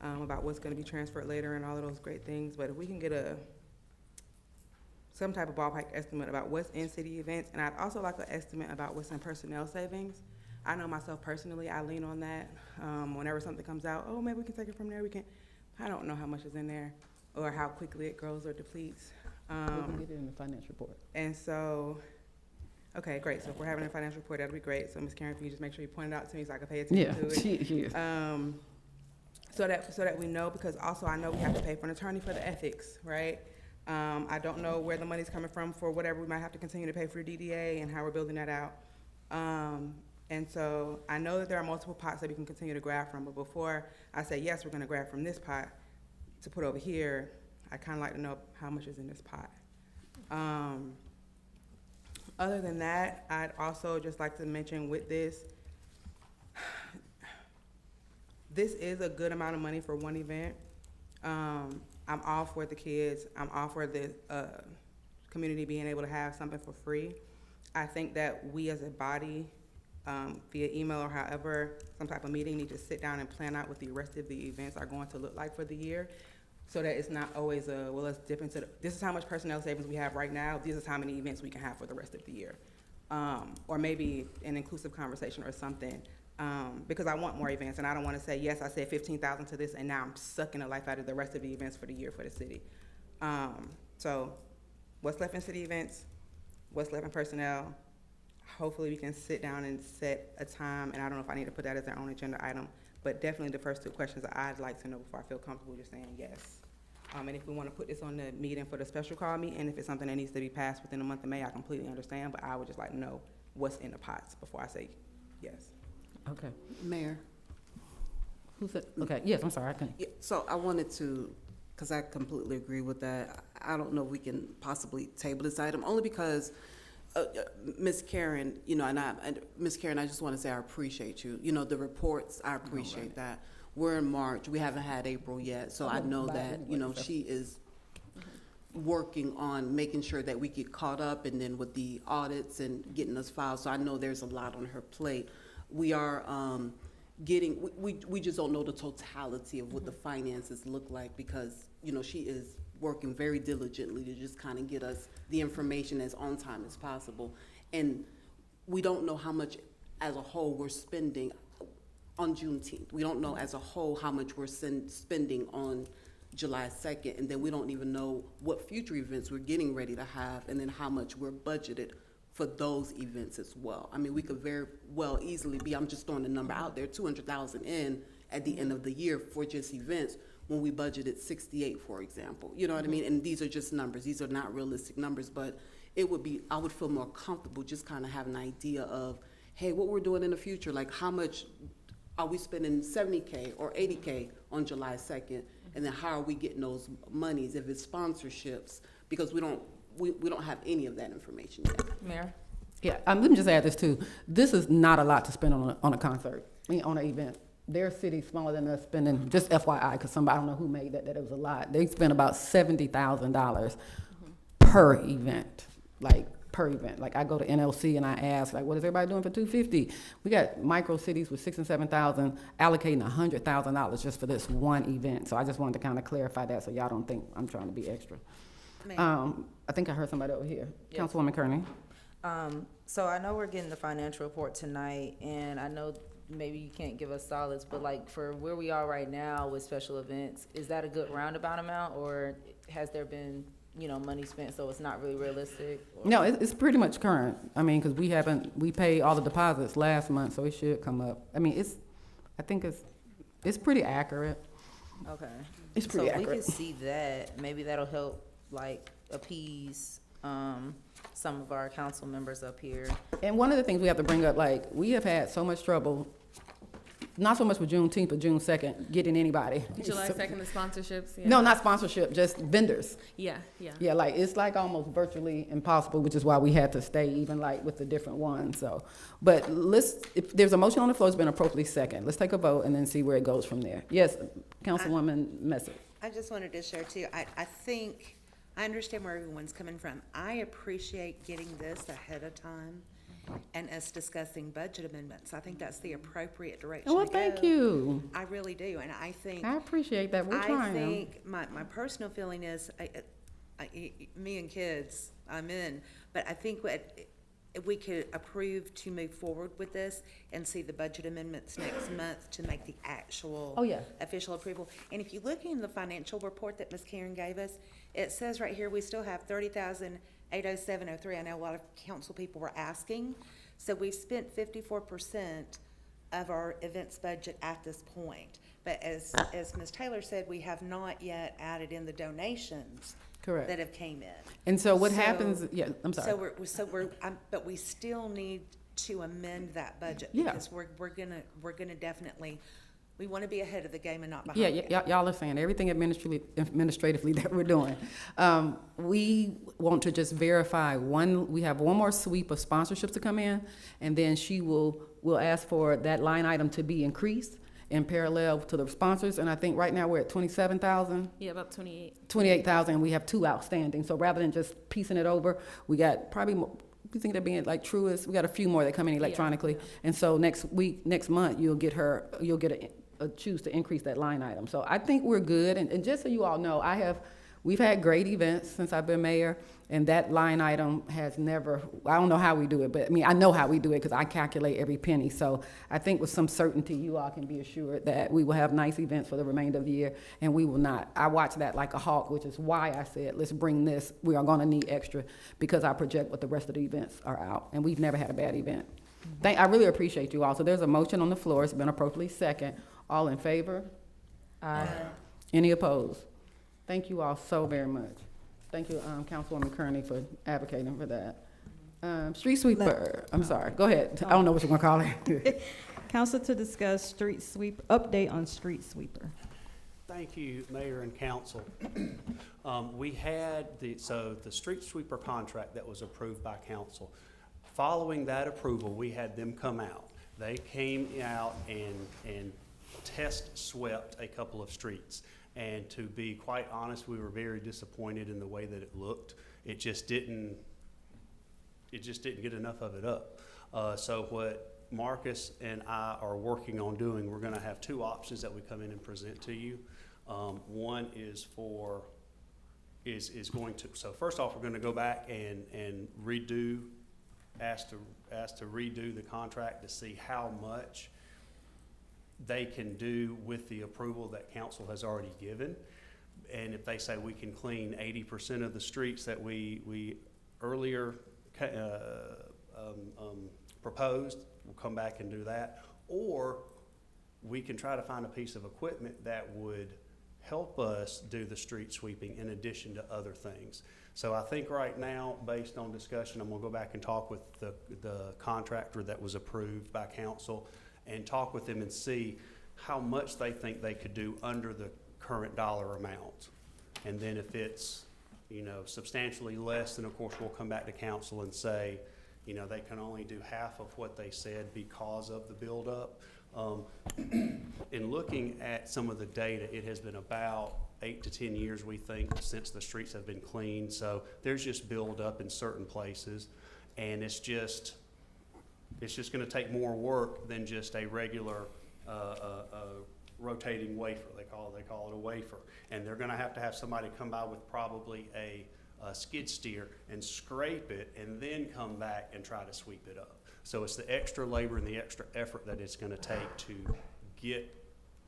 about what's going to be transferred later and all of those great things, but if we can get some type of ballpark estimate about what's in city events, and I'd also like an estimate about what's in personnel savings. I know myself personally, I lean on that. Whenever something comes out, oh, maybe we can take it from there, I don't know how much is in there or how quickly it grows or depletes.
We can get it in the financial report.
And so, okay, great. So if we're having a financial report, that'd be great. So Ms. Karen, if you just make sure you point it out to me so I can pay attention to it.
Yeah.
So that we know, because also I know we have to pay for an attorney for the ethics, right? I don't know where the money's coming from for whatever we might have to continue to pay for DDA and how we're building that out. And so I know that there are multiple pots that we can continue to grab from, but before I say, yes, we're gonna grab from this pot to put over here, I kinda like to know how much is in this pot. Other than that, I'd also just like to mention with this is a good amount of money for one event. I'm all for the kids. I'm all for the community being able to have something for free. I think that we as a body, via email or however, some type of meeting, need to sit down and plan out what the rest of the events are going to look like for the year, so that it's not always well, let's dip into this is how much personnel savings we have right now, this is how many events we can have for the rest of the year. Or maybe an inclusive conversation or something, because I want more events, and I don't want to say, yes, I said 15,000 to this, and now I'm sucking the life out of the rest of the events for the year for the city. So what's left in city events, what's left in personnel, hopefully we can sit down and set a time, and I don't know if I need to put that as our own agenda item, but definitely the first two questions that I'd like to know before I feel comfortable just saying yes. And if we want to put this on the meeting for the special call meeting, if it's something that needs to be passed within the month of May, I completely understand, but I would just like to know what's in the pots before I say yes.
Okay.
Mayor.
Who's it? Okay, yes, I'm sorry, I couldn't.
Yeah, so I wanted to, because I completely agree with that, I don't know if we can possibly table this item, only because Ms. Karen, and Ms. Karen, I just want to say I appreciate you. The reports, I appreciate that. We're in March, we haven't had April yet, so I know that, she is working on making sure that we get caught up, and then with the audits and getting us filed, so I know there's a lot on her plate. We are we just don't know the totality of what the finances look like, because, she is working very diligently to just kind of get us the information as on time as possible. And we don't know how much as a whole we're spending on Juneteenth. We don't know as a whole how much we're spending on July 2nd, and then we don't even know what future events we're getting ready to have, and then how much we're budgeted for those events as well. I mean, we could very well easily be, I'm just throwing the number out there, 200,000 in at the end of the year for just events, when we budgeted 68, for example. You know what I mean? And these are just numbers. These are not realistic numbers, but I would feel more comfortable just kind of having an idea of, hey, what we're doing in the future, like how much are we spending 70K or 80K on July 2nd? And then how are we getting those monies, if it's sponsorships? Because we don't have any of that information yet.
Mayor?
Yeah, let me just add this too. This is not a lot to spend on a concert, on an event. Their city's smaller than us spending, just FYI, because somebody, I don't know who made that it was a lot. They spend about $70,000 per event, per event. Like I go to NLC and I ask, what is everybody doing for $250? We got micro cities with 6,000 and 7,000 allocating $100,000 just for this one event. So I just wanted to kind of clarify that so y'all don't think I'm trying to be extra. I think I heard somebody over here. Yes. Councilwoman Kearney.
So I know we're getting the financial report tonight, and I know maybe you can't give us solids, but for where we are right now with special events, is that a good roundabout amount, or has there been money spent so it's not really realistic? Or?
No, it's pretty much current. I mean, because we paid all the deposits last month, so it should come up. I mean, I think it's pretty accurate.
Okay.
It's pretty accurate.
So we can see that. Maybe that'll help appease some of our council members up here.
And one of the things we have to bring up, we have had so much trouble, not so much with Juneteenth, but June 2nd, getting anybody.
July 2nd, the sponsorships? Yeah.
No, not sponsorship, just vendors.
Yeah.
Yeah, it's almost virtually impossible, which is why we had to stay even with the different ones. So, but if there's a motion on the floor, it's been appropriately second. Let's take a vote and then see where it goes from there. Yes, Councilwoman Messick.
I just wanted to share too, I think, I understand where everyone's coming from. I appreciate getting this ahead of time and us discussing budget amendments. I think that's the appropriate direction to go.
Thank you.
I really do, and I think.
I appreciate that. We're trying.
I think my personal feeling is, me and kids, I'm in, but I think if we could approve to move forward with this and see the budget amendments next month to make the actual official approval. And if you look in the financial report that Ms. Karen gave us, it says right here we still have $30,807.03. I know a lot of council people were asking. So we've spent 54% of our events budget at this point. But as Ms. Taylor said, we have not yet added in the donations.
Correct.
That have came in.
And so what happens? Yeah, I'm sorry.
But we still need to amend that budget because we're gonna definitely, we want to be ahead of the game and not behind.
Y'all are saying everything administratively that we're doing. We want to just verify we have one more sweep of sponsorships to come in, and then we'll ask for that line item to be increased. in parallel to the sponsors, and I think right now we're at 27,000.
Yeah, about 28.
28,000, we have 2 outstanding. So rather than just piecing it over, we got probably, you think they're being like Truist, we got a few more that come in electronically. And so next month, you'll get a choose to increase that line item. So I think we're good. And just so you all know, we've had great events since I've been mayor, and that line item has never, I don't know how we do it, but I mean, I know how we do it because I calculate every penny. So I think with some certainty, you all can be assured that we will have nice events for the remainder of the year, and we will not. I watch that like a hawk, which is why I said, let's bring this. We are going to need extra because I project what the rest of the events are out, and we've never had a bad event. I really appreciate you all. So there's a motion on the floor. It's been appropriately second. All in favor?
Aye.
Any opposed? Thank you all so very much. Thank you, Councilwoman Kearney, for advocating for that. Street sweeper, I'm sorry, go ahead. I don't know what you're gonna call it.
Council to discuss update on street sweeper.
Thank you, Mayor and Council. We had the street sweeper contract that was approved by council. Following that approval, we had them come out. They came out and test swept a couple of streets. And to be quite honest, we were very disappointed in the way that it looked. It just didn't get enough of it up. So what Marcus and I are working on doing, we're gonna have 2 options that we come in and present to you. One is so first off, we're gonna go back and ask to redo the contract to see how much they can do with the approval that council has already given. And if they say we can clean 80% of the streets that we earlier proposed, we'll come back and do that. Or we can try to find a piece of equipment that would help us do the street sweeping in addition to other things. So I think right now, based on discussion, I'm gonna go back and talk with the contractor that was approved by council and talk with them and see how much they think they could do under the current dollar amount. And then if it's, substantially less, then of course we'll come back to council and say, they can only do half of what they said because of the buildup. In looking at some of the data, it has been about 8 to 10 years, we think, since the streets have been cleaned. So there's just buildup in certain places, and it's just going to take more work than just a regular rotating wafer. They call it a wafer, and they're going to have somebody come by with probably a skid steer and scrape it, and then come back and try to sweep it up. So it's the extra labor and the extra effort that it's going to take to get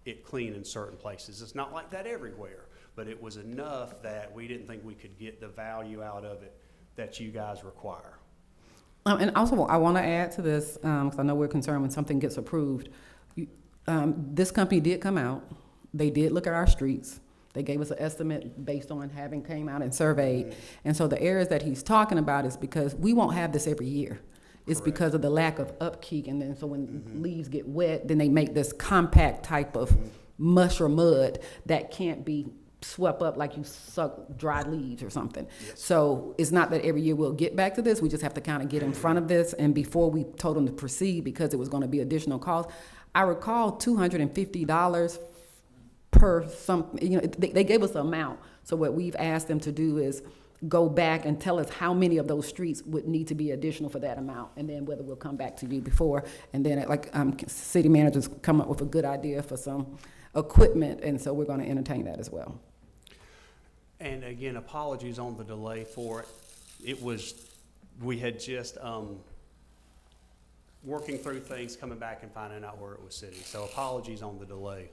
it clean in certain places. It's not like that everywhere, but it was enough that we didn't think we could get the value out of it that you guys require.
And also, I want to add to this, because I know we're concerned when something gets approved. This company did come out. They did look at our streets. They gave us an estimate based on having came out and surveyed. And so the areas that he's talking about is because we won't have this every year. It's because of the lack of upkeep. And then so when leaves get wet, then they make this compact type of mush or mud that can't be swept up like you suck dry leaves or something. Yes. So it's not that every year we'll get back to this. We just have to kind of get in front of this. And before we told them to proceed, because it was going to be additional cost, I recall $250 per something. They gave us an amount. So what we've asked them to do is go back and tell us how many of those streets would need to be additional for that amount, and then whether we'll come back to you before. And then city managers come up with a good idea for some equipment, and so we're going to entertain that as well.
And again, apologies on the delay for it. We had just working through things, coming back and finding out where it was sitting. So apologies on the delay.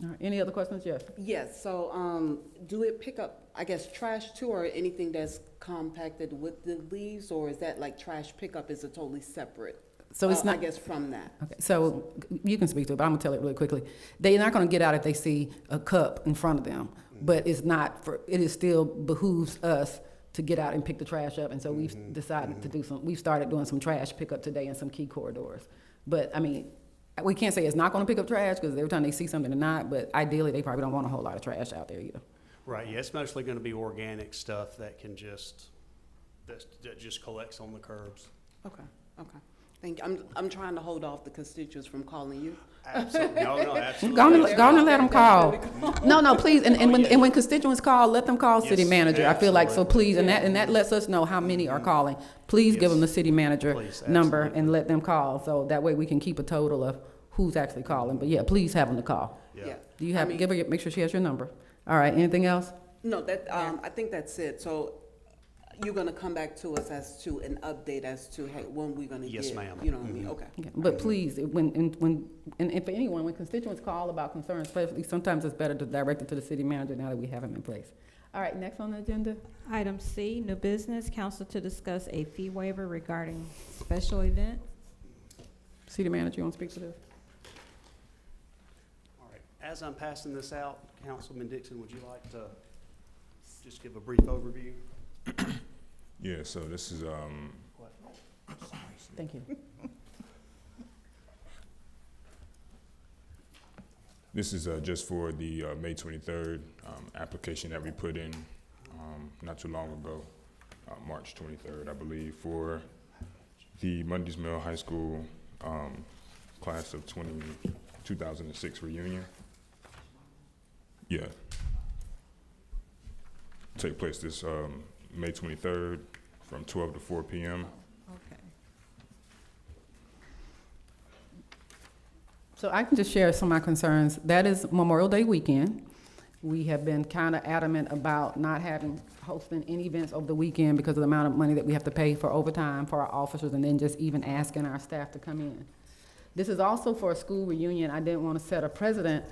All right, any other questions, Jeff?
Yes, so do it pick up, I guess, trash too, or anything that's compacted with the leaves, or is that like trash pickup is a totally separate?
So it's not,
I guess, from that.
Okay, so you can speak to it, but I'm gonna tell it really quickly. They're not gonna get out if they see a cup in front of them, but it is still behooves us to get out and pick the trash up. And so we've decided to we've started doing some trash pickup today in some key corridors. But I mean, we can't say it's not gonna pick up trash because every time they see something they're not, but ideally they probably don't want a whole lot of trash out there either.
Right, yeah, it's mostly gonna be organic stuff that just collects on the curbs.
Okay, okay. Thank you. I'm trying to hold off the constituents from calling you.
Absolutely, no, absolutely.
Go on and let them call. No, please, and when constituents call, let them call city
Yes,
manager. I feel like, so
absolutely.
please, and that lets us know how many are calling. Please give
Yes.
them the city manager
Please,
number
absolutely.
and let them call, so that way we can keep a total of who's actually calling. But yeah, please have them to call.
Yeah.
Do you have, make sure she has your number. All right, anything else?
No, I think that's it. So you're gonna come back to us as to an update as to, hey, when we're gonna get.
Yes, ma'am.
You know what I mean? Okay.
Okay, but please, and for anyone, when constituents call about concerns, especially, sometimes it's better to direct it to the city manager now that we have him in place. All right, next on the agenda?
Item C, new business, council to discuss a fee waiver regarding special event.
City manager, you want to speak to this?
All right, as I'm passing this out, Councilman Dixon, would you like to just give a brief overview?
Yeah, so this is,
Thank you.
this is just for the May 23rd application that we put in not too long ago, March 23rd, I believe, for the Mundy's Mill High School class of 2006 reunion. Yeah. Take place this May 23rd from 12 to 4 p.m.
Okay.
So I can just share some of my concerns. That is Memorial Day weekend. We have been kind of adamant about not hosting any events over the weekend because of the amount of money that we have to pay for overtime for our officers, and then just even asking our staff to come in. This is also for a school reunion. I didn't want to set a precedent.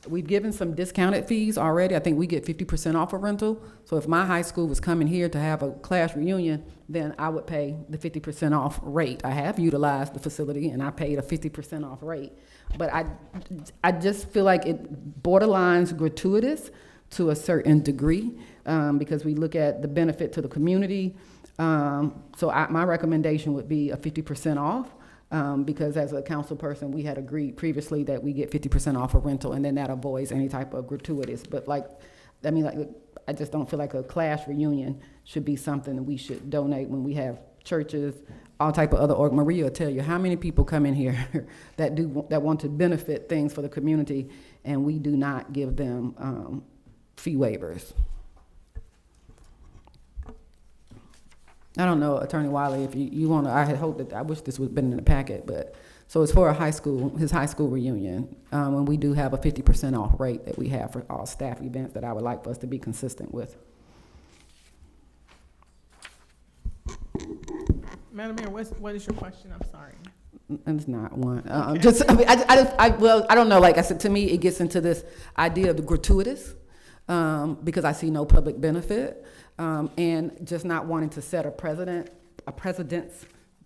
We've given some discounted fees already. I think we get 50% off a rental. So if my high school was coming here to have a class reunion, then I would pay the 50% off rate. I have utilized the facility and I paid a 50% off rate. But I just feel like it borderlines gratuitous to a certain degree because we look at the benefit to the community. My recommendation would be a 50% off. Because as a council person, we had agreed previously that we get 50% off a rental, and then that avoids any type of gratuitous. But I just don't feel like a class reunion should be something that we should donate when we have churches, all type of other Maria will tell you how many people come in here that want to benefit things for the community, and we do not give them fee waivers. I don't know, Attorney Wiley, if you want to, I wish this would have been in the packet, but, so it's for his high school reunion. And we do have a 50% off rate that we have for all staff events that I would like for us to be consistent with.
Madam Mayor, what is your question? I'm sorry.
And it's not one.
Okay.
I don't know, like I said, to me, it gets into this idea of the gratuitous, because I see no public benefit. And just not wanting to set a precedence,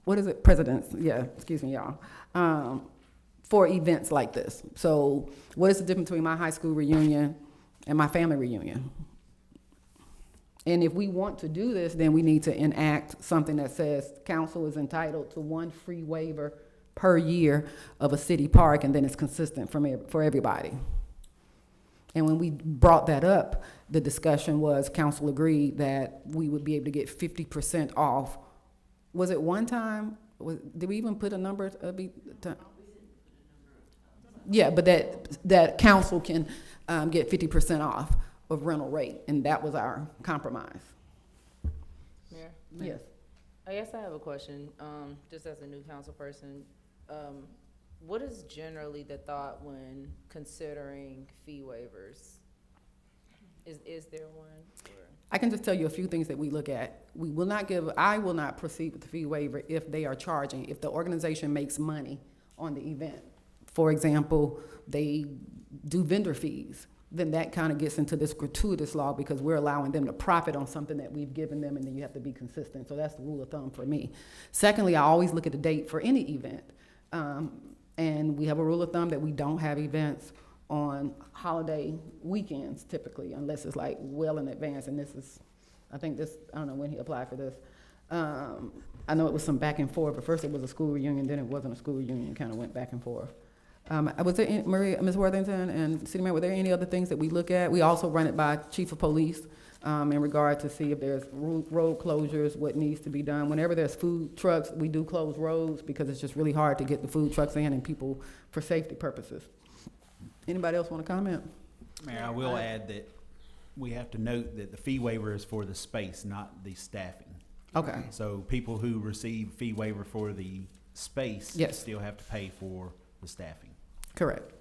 excuse me, y'all, for events like this. So what is the difference between my high school reunion and my family reunion? And if we want to do this, then we need to enact something that says council is entitled to one free waiver per year of a city park, and then it's consistent for everybody. And when we brought that up, the discussion was council agreed that we would be able to get 50% off. Was it one time? Did we even put a number? Yeah, but that council can get 50% off of rental rate, and that was our compromise.
Mayor?
Yes.
I guess I have a question, just as a new council person. What is generally the thought when considering fee waivers? Is there one? Or?
I can just tell you a few things that we look at. I will not proceed with the fee waiver if they are charging, if the organization makes money on the event. For example, they do vendor fees, then that kind of gets into this gratuitous law because we're allowing them to profit on something that we've given them, and then you have to be consistent. So that's the rule of thumb for me. Secondly, I always look at the date for any event. And we have a rule of thumb that we don't have events on holiday weekends typically, unless it's like well in advance. And I don't know when he applied for this. I know it was some back and forth, but first it was a school reunion, then it wasn't a school reunion, kind of went back and forth. Was there Ms. Worthington and City Mayor, were there any other things that we look at? We also run it by Chief of Police in regard to see if there's road closures, what needs to be done. Whenever there's food trucks, we do close roads because it's just really hard to get the food trucks in and people for safety purposes. Anybody else want to comment?
Mayor, I will add that we have to note that the fee waiver is for the space, not the staffing.
Okay.
So people who receive fee waiver for the space
Yes.
still have to pay for the staffing.
Correct.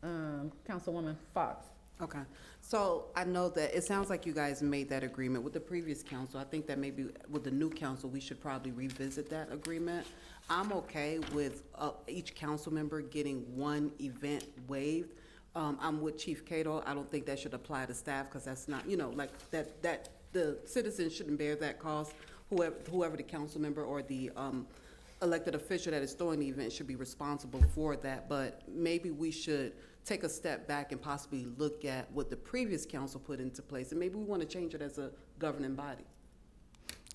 Councilwoman Fox.
Okay, so I know that, it sounds like you guys made that agreement with the previous council. I think that maybe with the new council, we should probably revisit that agreement. I'm okay with each council member getting one event waived. I'm with Chief Cato. I don't think that should apply to staff, because that's not, you know, like, that the citizens shouldn't bear that cost. Whoever the council member or the elected official that is throwing the event should be responsible for that. But maybe we should take a step back and possibly look at what the previous council put into place, and maybe we want to change it as a governing body.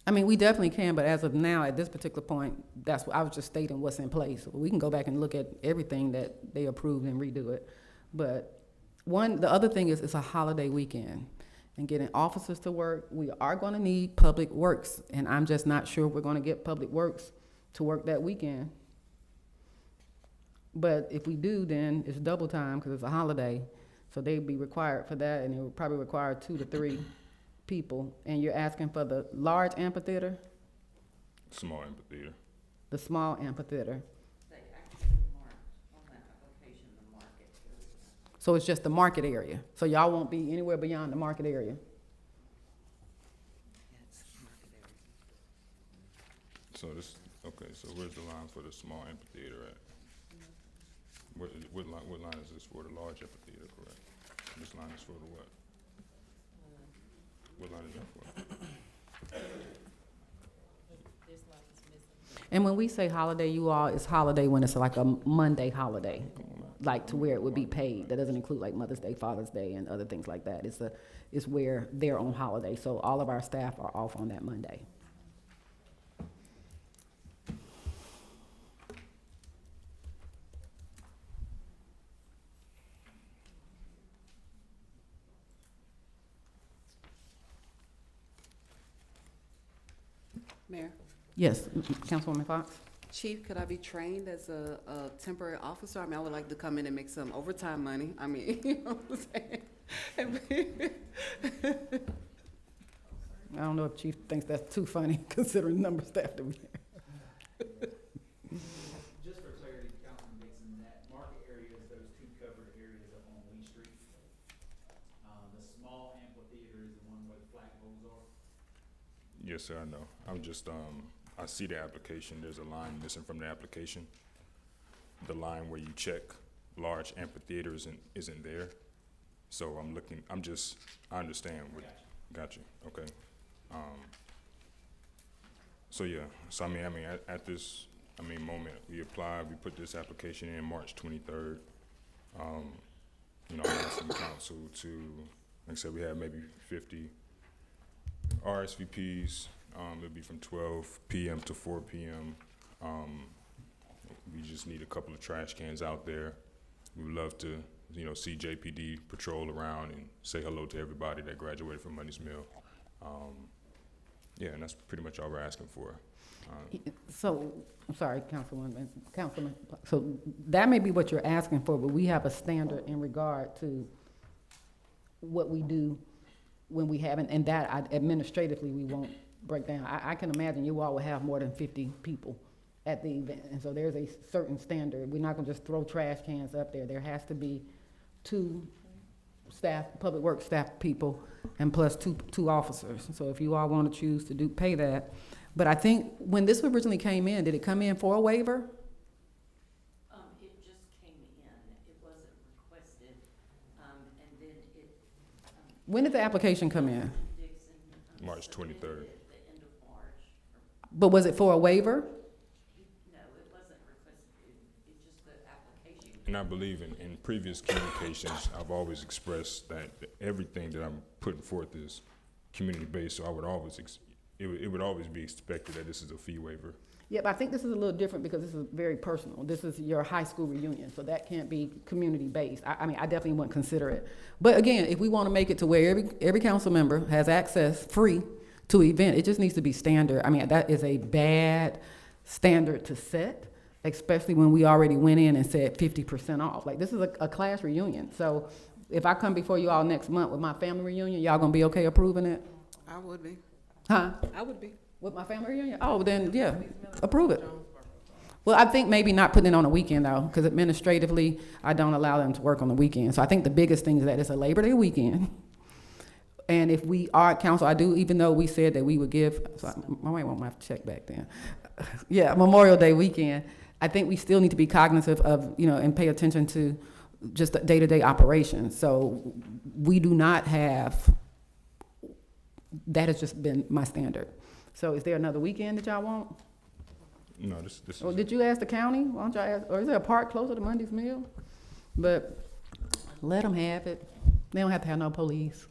I mean, we definitely can, but as of now, at this particular point, that's what I was just stating what's in place. We can go back and look at everything that they approved and redo it. But the other thing is it's a holiday weekend and getting officers to work. We are going to need public works, and I'm just not sure we're going to get public works to work that weekend. But if we do, then it's double time because it's a holiday. So they'd be required for that, and it would probably require 2 to 3 people. And you're asking for the large amphitheater?
Small amphitheater.
The small amphitheater. So it's just the market area. So y'all won't be anywhere beyond the market area.
So so where's the line for the small amphitheater at? What line is this for? The large amphitheater, correct? This line is for the what? What line is that for?
And when we say holiday, you all, it's holiday when it's like a Monday holiday, like to where it would be paid. That doesn't include like Mother's Day, Father's Day, and other things like that. It's where they're on holiday. So all of our staff are off on that Monday.
Mayor?
Yes, Councilwoman Fox?
Chief, could I be trained as a temporary officer? I mean, I would like to come in and make some overtime money. I mean, you know what I'm saying?
I don't know if Chief thinks that's too funny considering the number of staff that we have.
Just for clarity, Councilman Dixon, that market area is those 2 covered areas up on Lee Street. The small amphitheater is the one where the flagpoles are.
Yes, sir, I know. I'm just, I see the application. There's a line missing from the application. The line where you check large amphitheater isn't there. So I understand what, got you, okay. So yeah, so I mean, at this, moment, we applied, we put this application in March 23rd. You know, I'm asking council to, like I said, we have maybe 50 RSVPs. It'll be from 12 p.m. to 4 p.m. We just need a couple of trash cans out there. We would love to, see JPD patrol around and say hello to everybody that graduated from Money's Mill. Yeah, and that's pretty much all we're asking for.
So, I'm sorry, Councilman. So that may be what you're asking for, but we have a standard in regard to what we do when we haven't, and that administratively we won't break down. I can imagine you all will have more than 50 people at the event, and so there's a certain standard. We're not gonna just throw trash cans up there. There has to be 2 staff, public works staff people, and plus two officers. So if you all want to choose to pay that. But I think when this originally came in, did it come in for a waiver?
It just came in. It wasn't requested, and then it.
When did the application come in?
Dixon,
March 23rd.
At the end of March.
But was it for a waiver?
No, it wasn't requested. It's just the application.
And I believe in previous communications, I've always expressed that everything that I'm putting forth is community-based, so I would always, it would always be expected that this is a fee waiver.
Yeah, but I think this is a little different because this is very personal. This is your high school reunion, so that can't be community-based. I mean, I definitely wouldn't consider it. But again, if we want to make it to where every council member has access free to an event, it just needs to be standard. I mean, that is a bad standard to set, especially when we already went in and said 50% off. Like, this is a class reunion. So if I come before you all next month with my family reunion, y'all gonna be okay approving it?
I would be.
Huh?
I would be.
With my family reunion? Oh, then, yeah, approve it. Well, I think maybe not putting it on a weekend, though, because administratively, I don't allow them to work on the weekend. So I think the biggest thing is that it's a Labor Day weekend. And if we are at council, I do, even though we said that we would give, so I might want my check back then. Yeah, Memorial Day weekend, I think we still need to be cognizant of, you know, and pay attention to just the day-to-day operations. So we do not have, that has just been my standard. So is there another weekend that y'all want?
No, this is.
Or did you ask the county? Why don't y'all ask, or is there a park closer to Monday's Mill? But let them have it. They don't have to have no police.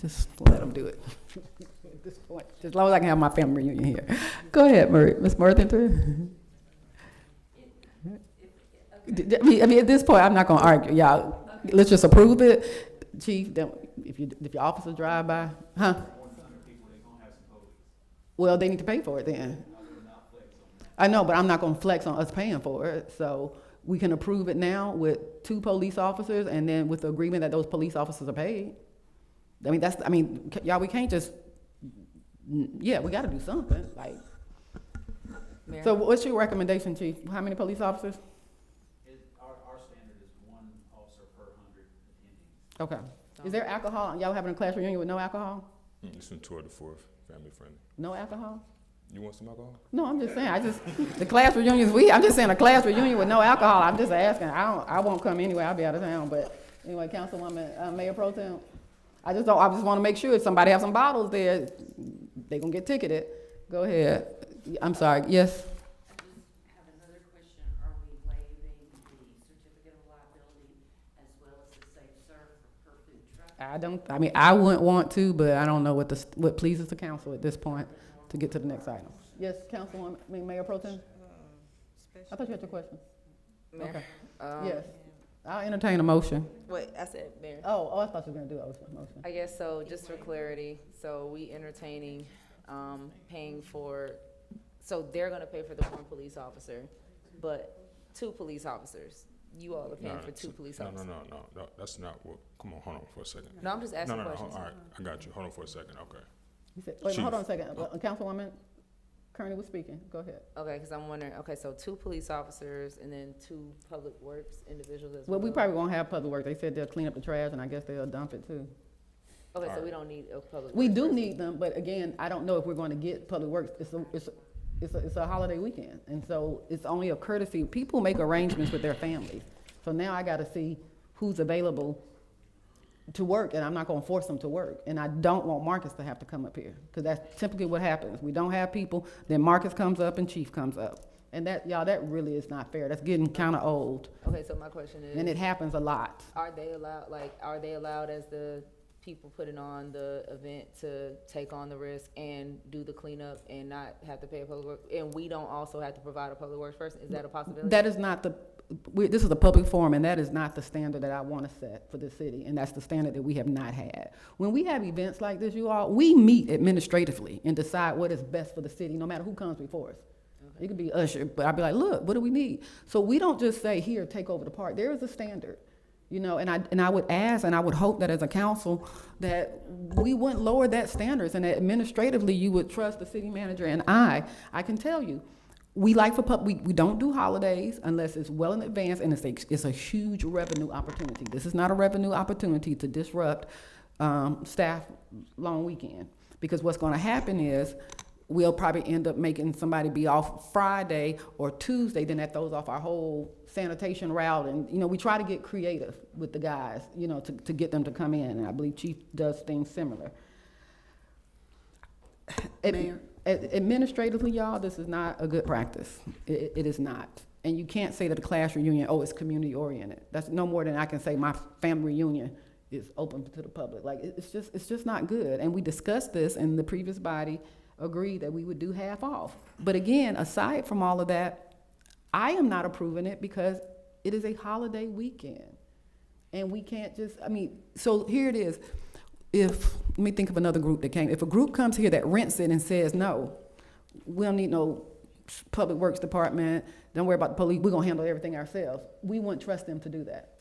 Just let them do it. At this point, just as long as I can have my family reunion here. Go ahead, Ms. Worthington. I mean, at this point, I'm not gonna argue. Y'all, let's just approve it. Chief, if your officers drive by, huh? Well, they need to pay for it then. I know, but I'm not gonna flex on us paying for it. So we can approve it now with 2 police officers and then with the agreement that those police officers are paid. I mean, y'all, we can't just, yeah, we gotta do something, like.
Mayor?
So what's your recommendation, Chief? How many police officers?
Our standard is 1 officer per 100 attendees.
Okay. Is there alcohol? Y'all having a class reunion with no alcohol?
It's from 2 to 4, family friendly.
No alcohol?
You want some alcohol?
No, I'm just saying, the class reunions, I'm just saying a class reunion with no alcohol, I'm just asking. I won't come anyway, I'll be out of town, but anyway, Councilwoman, Mayor Pro Tem, I just wanna make sure if somebody have some bottles there, they gonna get ticketed. Go ahead. I'm sorry, yes?
I just have another question. Are we waiving the certificate of liability as well as the safe serve per food truck?
I wouldn't want to, but I don't know what pleases the council at this point to get to the next item. Yes, Councilwoman, Mayor Pro Tem? I thought you had your question.
Mayor,
Okay. Yes. I'll entertain a motion.
Wait, I said mayor.
Oh, I thought you were gonna do a motion.
I guess so, just for clarity, so we entertaining, paying for, so they're gonna pay for the 1 police officer, but 2 police officers. You all are paying for 2 police officers.
No, that's not what, come on, hold on for a second.
No, I'm just asking
No,
questions.
all right, I got you, hold on for a second, okay.
You said, wait, hold on a second. Councilwoman Kearney was speaking. Go ahead.
Okay, because I'm wondering, okay, so 2 police officers and then 2 public works individuals as well?
Well, we probably won't have public work. They said they'll clean up the trash, and I guess they'll dump it too.
Okay, so we don't need a public works.
We do
person.
need them, but again, I don't know if we're going to get public works. It's a holiday weekend, and so it's only a courtesy. People make arrangements with their families, so now I got to see who's available to work, and I'm not going to force them to work. And I don't want Marcus to have to come up here, because that's typically what happens. We don't have people, then Marcus comes up and Chief comes up, and that really is not fair. That's getting kind of old,
Okay, so my question is.
and it happens a lot.
Are they allowed as the people putting on the event to take on the risk and do the cleanup and not have to pay a public work? And we don't also have to provide a public works person? Is that a possibility?
That is not this is a public forum, and that is not the standard that I want to set for the city, and that's the standard that we have not had. When we have events like this, you all, we meet administratively and decide what is best for the city, no matter who comes before us. Okay. It could be Usher, but I'd be like, look, what do we need? So we don't just say, here, take over the park. There is a standard. You know, and I would ask, and I would hope that as a council, that we wouldn't lower that standards, and that administratively you would trust the city manager. And I can tell you, we don't do holidays unless it's well in advance, and it's a huge revenue opportunity. This is not a revenue opportunity to disrupt staff long weekend, because what's going to happen is we'll probably end up making somebody be off Friday or Tuesday, then that throws off our whole sanitation route. And, you know, we try to get creative with the guys, you know, to get them to come in. And I believe Chief does things similar.
Mayor?
Administratively, y'all, this is not a good practice. It is not. And you can't say that a class reunion, it's community oriented. That's no more than I can say my family reunion is open to the public. Like, it's just not good. And we discussed this in the previous body. agreed that we would do half off. But again, aside from all of that, I am not approving it because it is a holiday weekend. And we can't just, I mean, so here it is. Let me think of another group that came. If a group comes here that rents it and says, no, we don't need no public works department, don't worry about the police, we're gonna handle everything ourselves, we wouldn't trust them to do that.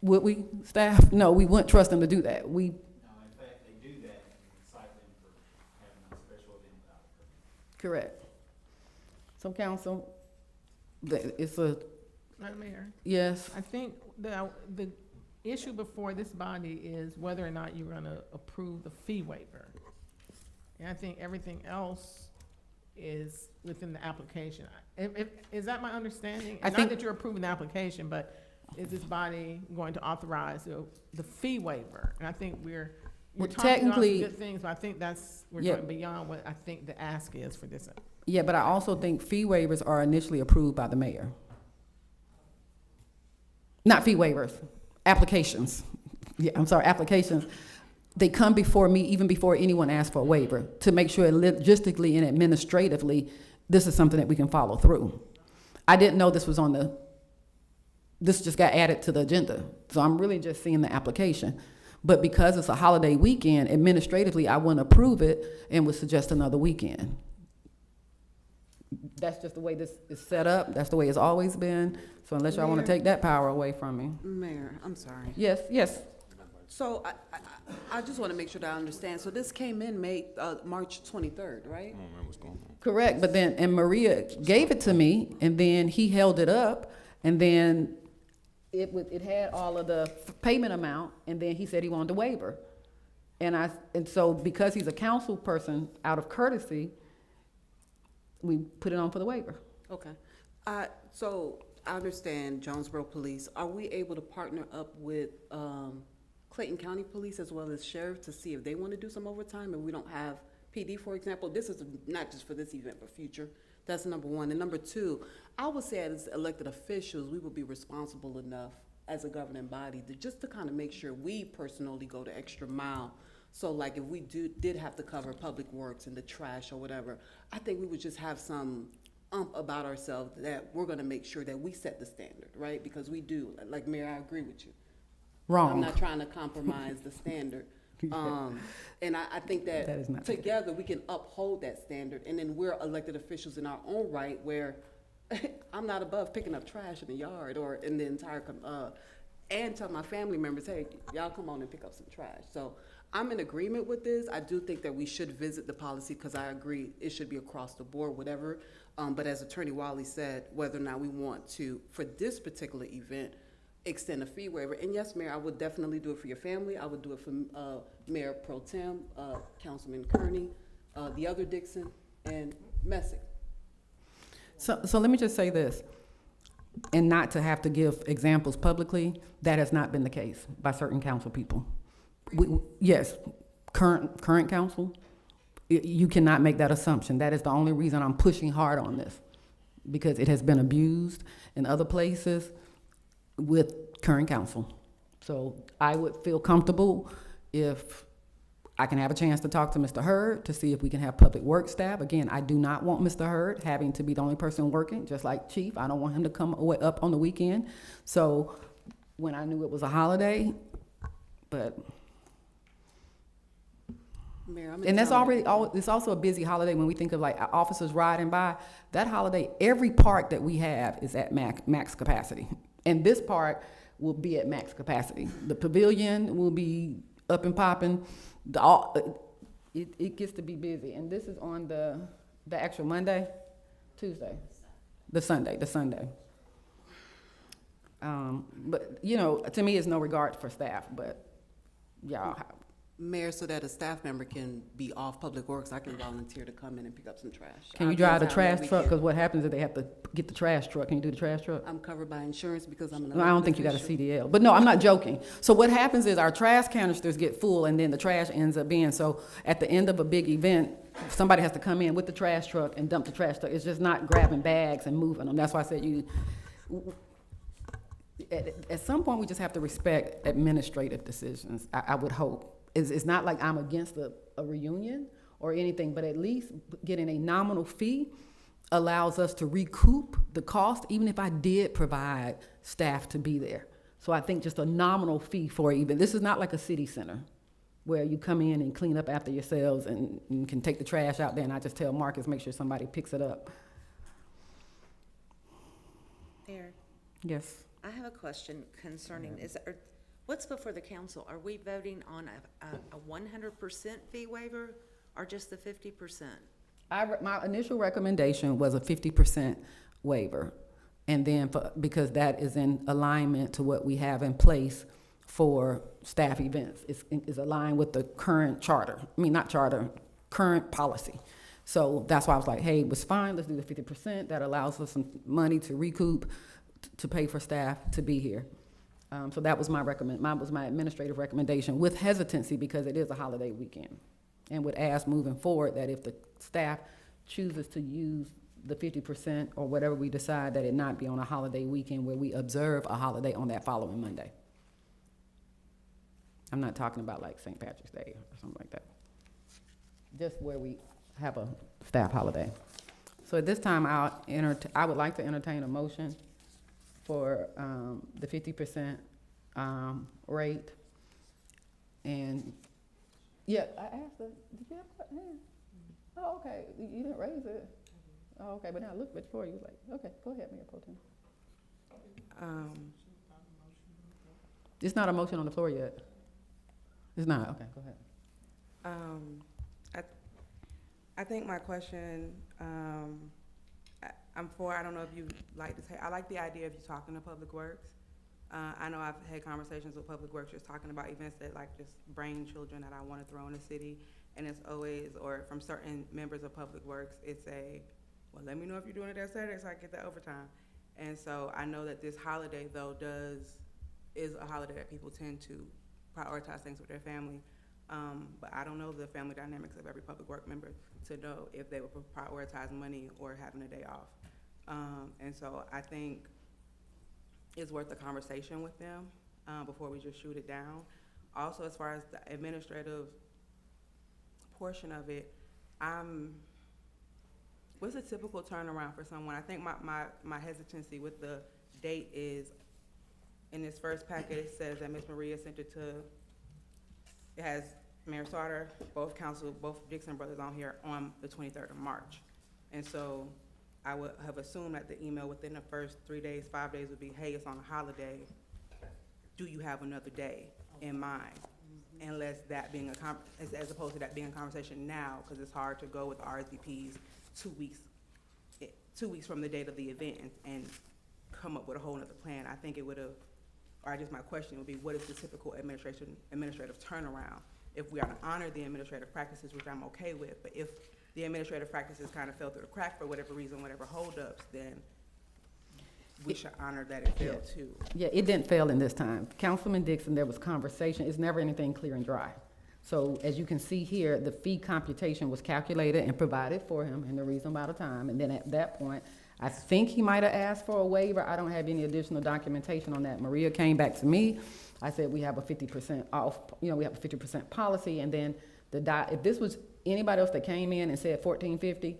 Would we, staff? No, we wouldn't trust them to do that.
No, in fact, they do that and cite them for having a special event without a permit.
Correct. So council, it's a,
Madam Mayor,
yes,
I think the issue before this body is whether or not you're gonna approve the fee waiver. And I think everything else is within the application. Is that my understanding?
I
Not
think-
that you're approving the application, but is this body going to authorize the fee waiver? And I think we're
Well,
talking about some
technically-
good things, but I think we're
Yeah.
going beyond what I think the ask is for this.
yeah, but I also think fee waivers are initially approved by the mayor. Not fee waivers, applications. Yeah, I'm sorry, applications. They come before me, even before anyone asks for a waiver, to make sure logistically and administratively, this is something that we can follow through. I didn't know this was this just got added to the agenda. So I'm really just seeing the application. But because it's a holiday weekend, administratively, I wouldn't approve it and would suggest another weekend. That's just the way this is set up. That's the way it's always been. So unless y'all want to
Mayor?
take that power away from me.
Mayor, I'm sorry.
Yes, yes.
So I just want to make sure that I understand. So this came in March 23rd, right?
I don't remember what's going on.
Correct, but then, and Maria gave it to me, and then he held it up, and then it had all of the payment amount, and then he said he wanted a waiver. And so because he's a council person, out of courtesy, we put it on for the waiver.
Okay. So I understand Jonesboro Police. Are we able to partner up with Clayton County Police as well as Sheriff to see if they want to do some overtime and we don't have PD, for example? This is not just for this event, but future. That's number one. And number two, I would say as elected officials, we would be responsible enough as a governing body just to kind of make sure we personally go the extra mile. So like if we did have to cover public works and the trash or whatever, I think we would just have some about ourselves that we're going to make sure that we set the standard, right? Because we do. Like, Mayor, I agree with you.
Wrong.
I'm not trying to compromise the standard. And I think
That is
that
not
together we can uphold that standard. And then we're elected officials in our own right where I'm not above picking up trash in the yard or in the entire, and tell my family members, hey, y'all come on and pick up some trash. So I'm in agreement with this. I do think that we should visit the policy because I agree it should be across the board, whatever. But as Attorney Wiley said, whether or not we want to, for this particular event, extend a fee waiver. And yes, Mayor, I would definitely do it for your family. I would do it for Mayor Pro Tem, Councilman Kearney, the other Dixon, and Messick.
So let me just say this, and not to have to give examples publicly, that has not been the case by certain council people. Yes, current council, you cannot make that assumption. That is the only reason I'm pushing hard on this, because it has been abused in other places with current council. So I would feel comfortable if I can have a chance to talk to Mr. Hurd to see if we can have public work staff. Again, I do not want Mr. Hurd having to be the only person working, just like Chief. I don't want him to come up on the weekend. So when I knew it was a holiday, but.
Mayor,
And that's it's also a busy holiday when we think of like officers riding by. That holiday, every park that we have is at max capacity. And this park will be at max capacity. The pavilion will be up and popping. It gets to be busy. And this is on the actual Monday, Tuesday, the Sunday. But, you know, to me, it's no regard for staff, but y'all have.
Mayor, so that a staff member can be off public works, I can volunteer to come in and pick up some trash.
Can you drive the trash truck? Because what happens is they have to get the trash truck. Can you do the trash truck?
I'm covered by insurance because I'm an
No, I don't think
elected
you got a
official.
CDL. But no, I'm not joking. So what happens is our trash canisters get full and then the trash ends up being, so at the end of a big event, somebody has to come in with the trash truck and dump the trash truck. It's just not grabbing bags and moving them. That's why I said at some point, we just have to respect administrative decisions, I would hope. It's not like I'm against a reunion or anything, but at least getting a nominal fee allows us to recoup the cost, even if I did provide staff to be there. So I think just a nominal fee for even, this is not like a city center where you come in and clean up after yourselves and you can take the trash out there and I just tell Marcus, make sure somebody picks it up.
Mayor,
Yes.
I have a question concerning, what's before the council? Are we voting on a 100% fee waiver or just the 50%?
My initial recommendation was a 50% waiver. And then because that is in alignment to what we have in place for staff events. It's aligned with the current charter. I mean, not charter, current policy. So that's why I was like, hey, it was fine, let's do the 50%. That allows us some money to recoup, to pay for staff to be here. So that was my administrative recommendation with hesitancy because it is a holiday weekend. And would ask moving forward that if the staff chooses to use the 50% or whatever we decide, that it not be on a holiday weekend where we observe a holiday on that following Monday. I'm not talking about like St. Patrick's Day or something like that. Just where we have a staff holiday. So at this time, I would like to entertain a motion for the 50% rate. And yeah, I asked her, did you have a hand? Oh, okay, you didn't raise it. Oh, okay, but now I looked before, you was like, okay, go ahead, Mayor Pro Tem. It's not a motion on the floor yet. It's not, okay, go ahead.
I think my question, I'm for, I don't know if you like to say, I like the idea of you talking to Public Works. I know I've had conversations with Public Works just talking about events that like just bring children that I want to throw in the city. And it's always, or from certain members of Public Works, it's well, let me know if you're doing it that Saturday so I get that overtime. And so I know that this holiday though is a holiday that people tend to prioritize things with their family. But I don't know the family dynamics of every Public Work member to know if they would prioritize money or having a day off. And so I think it's worth a conversation with them before we just shoot it down. Also, as far as the administrative portion of it, what's a typical turnaround for someone? I think my hesitancy with the date is, in this first packet, it says that Ms. Maria sent it to, it has Mayor Sauter, both Dixon brothers on here on the 23rd of March. And so I would have assumed that the email within the first 3 days, 5 days would be, hey, it's on a holiday. Do you have another day in mind? Unless that being as opposed to that being a conversation now, because it's hard to go with RSVPs 2 weeks from the date of the event and come up with a whole nother plan. I think it would have, or I guess my question would be, what is the typical administrative turnaround? If we are to honor the administrative practices, which I'm okay with, but if the administrative practices kind of fell through the crack for whatever reason, whatever holdups, then we should honor that it failed too.
Yeah, it didn't fail in this time. Councilman Dixon, there was conversation. It's never anything clear and dry. So as you can see here, the fee computation was calculated and provided for him in a reasonable amount of time. And then at that point, I think he might have asked for a waiver. I don't have any additional documentation on that. Maria came back to me. I said, we have a 50% off, we have a 50% policy. And then if this was anybody else that came in and said $1,450,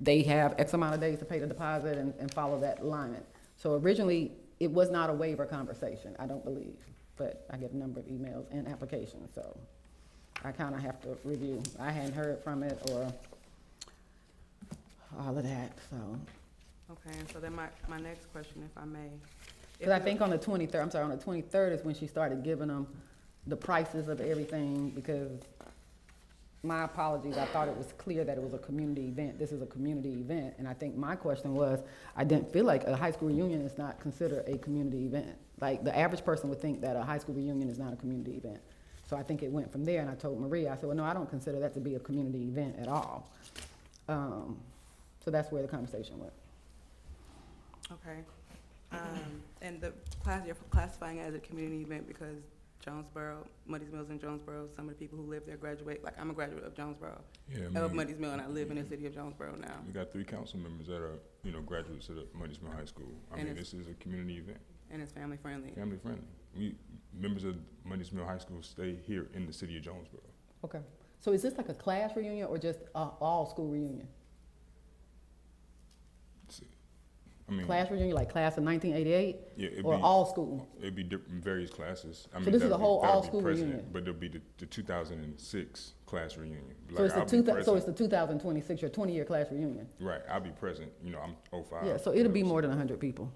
they have X amount of days to pay the deposit and follow that alignment. So originally, it was not a waiver conversation, I don't believe. But I get a number of emails and applications, so I kind of have to review. I hadn't heard from it or all of that, so.
Okay, and so then my next question, if I may.
Because I think on the 23rd is when she started giving them the prices of everything, because my apologies, I thought it was clear that it was a community event. This is a community event, and I think my question was, I didn't feel like a high school reunion is not considered a community event. Like, the average person would think that a high school reunion is not a community event. So I think it went from there, and I told Maria, I said, well, no, I don't consider that to be a community event at all. So that's where the conversation went.
Okay. And you're classifying it as a community event because Jonesboro, Muddy's Mills and Jonesboro, some of the people who live there graduate. Like, I'm a graduate of Jonesboro.
Yeah,
of Muddy's Mill, and I live in the city of Jonesboro now.
We got 3 council members that are, graduates of the Muddy's Mill High School. I mean, this is a community event.
And it's family friendly.
Family friendly. We members of Muddy's Mill High School stay here in the city of Jonesboro.
Okay. So is this like a class reunion or just all-school reunion?
I mean,
Class reunion, like class of 1988?
yeah, it'd
Or
be-
all school?
It'd be different, various classes. I
So
mean,
this is
that'll
a
be-
whole
that'll be
all-school
president,
reunion?
But there'll be the 2006 class reunion.
So it's
I'll
the
be
so it's
present.
the 2026, your 20-year class reunion?
Right, I'll be present, you know, I'm 05.
Yeah, so it'll be more than 100 people,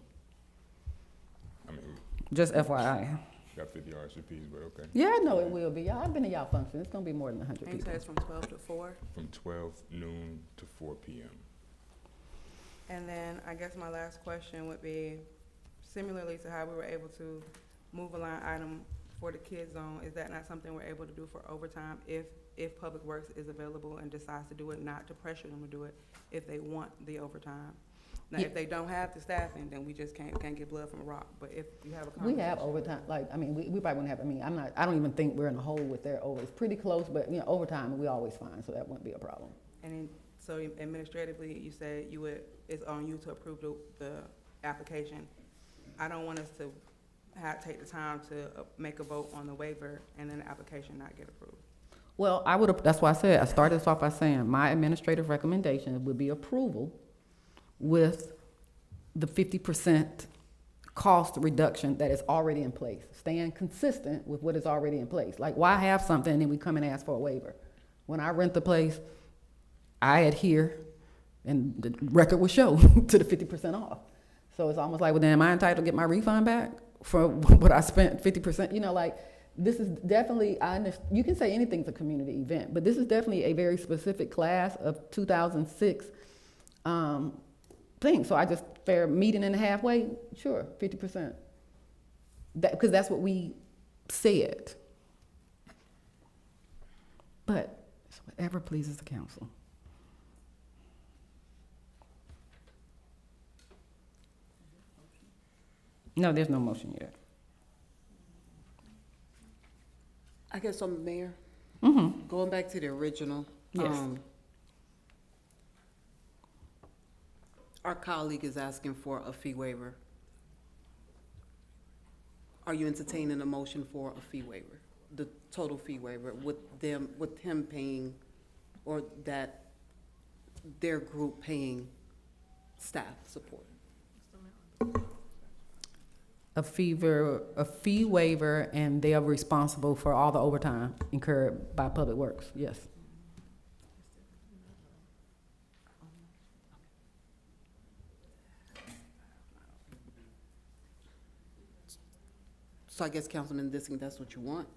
I mean,
just FYI.
got 50 RSVPs, but okay.
Yeah, I know it will be. Y'all, I've been to y'all function. It's gonna be more than 100
And you
people.
said it's from 12 to 4?
From 12 noon to 4 p.m.
And then I guess my last question would be, similarly to how we were able to move a line item for the kids zone, is that not something we're able to do for overtime if Public Works is available and decides to do it, not to pressure them to do it, if they want the overtime? Now,
Yeah.
if they don't have the staffing, then we just can't get blood from a rock, but if you have a
We
conversation.
have overtime, like, I mean, we probably wouldn't have, I mean, I don't even think we're in a hole with their over. It's pretty close, but, you know, overtime, we always find, so that wouldn't be a problem.
And then, so administratively, you said it's on you to approve the application. I don't want us to take the time to make a vote on the waiver and then the application not get approved.
Well, that's why I started this off by saying, my administrative recommendation would be approval with the 50% cost reduction that is already in place, staying consistent with what is already in place. Like, why have something and then we come and ask for a waiver? When I rent the place, I adhere, and the record will show to the 50% off. So it's almost like, well, then am I entitled to get my refund back for what I spent 50%? You know, like, this is definitely, you can say anything's a community event, but this is definitely a very specific class of 2006 thing. So I just meeting in the halfway, sure, 50%. Because that's what we said. But it's whatever pleases the council. No, there's no motion yet.
I guess I'm Mayor.
Mm-hmm.
Going back to the original.
Yes.
Our colleague is asking for a fee waiver. Are you entertaining a motion for a fee waiver? The total fee waiver with him paying, or that their group paying staff support?
A fee waiver, and they are responsible for all the overtime incurred by Public Works, yes.
So I guess Councilman Dissing, that's what you want?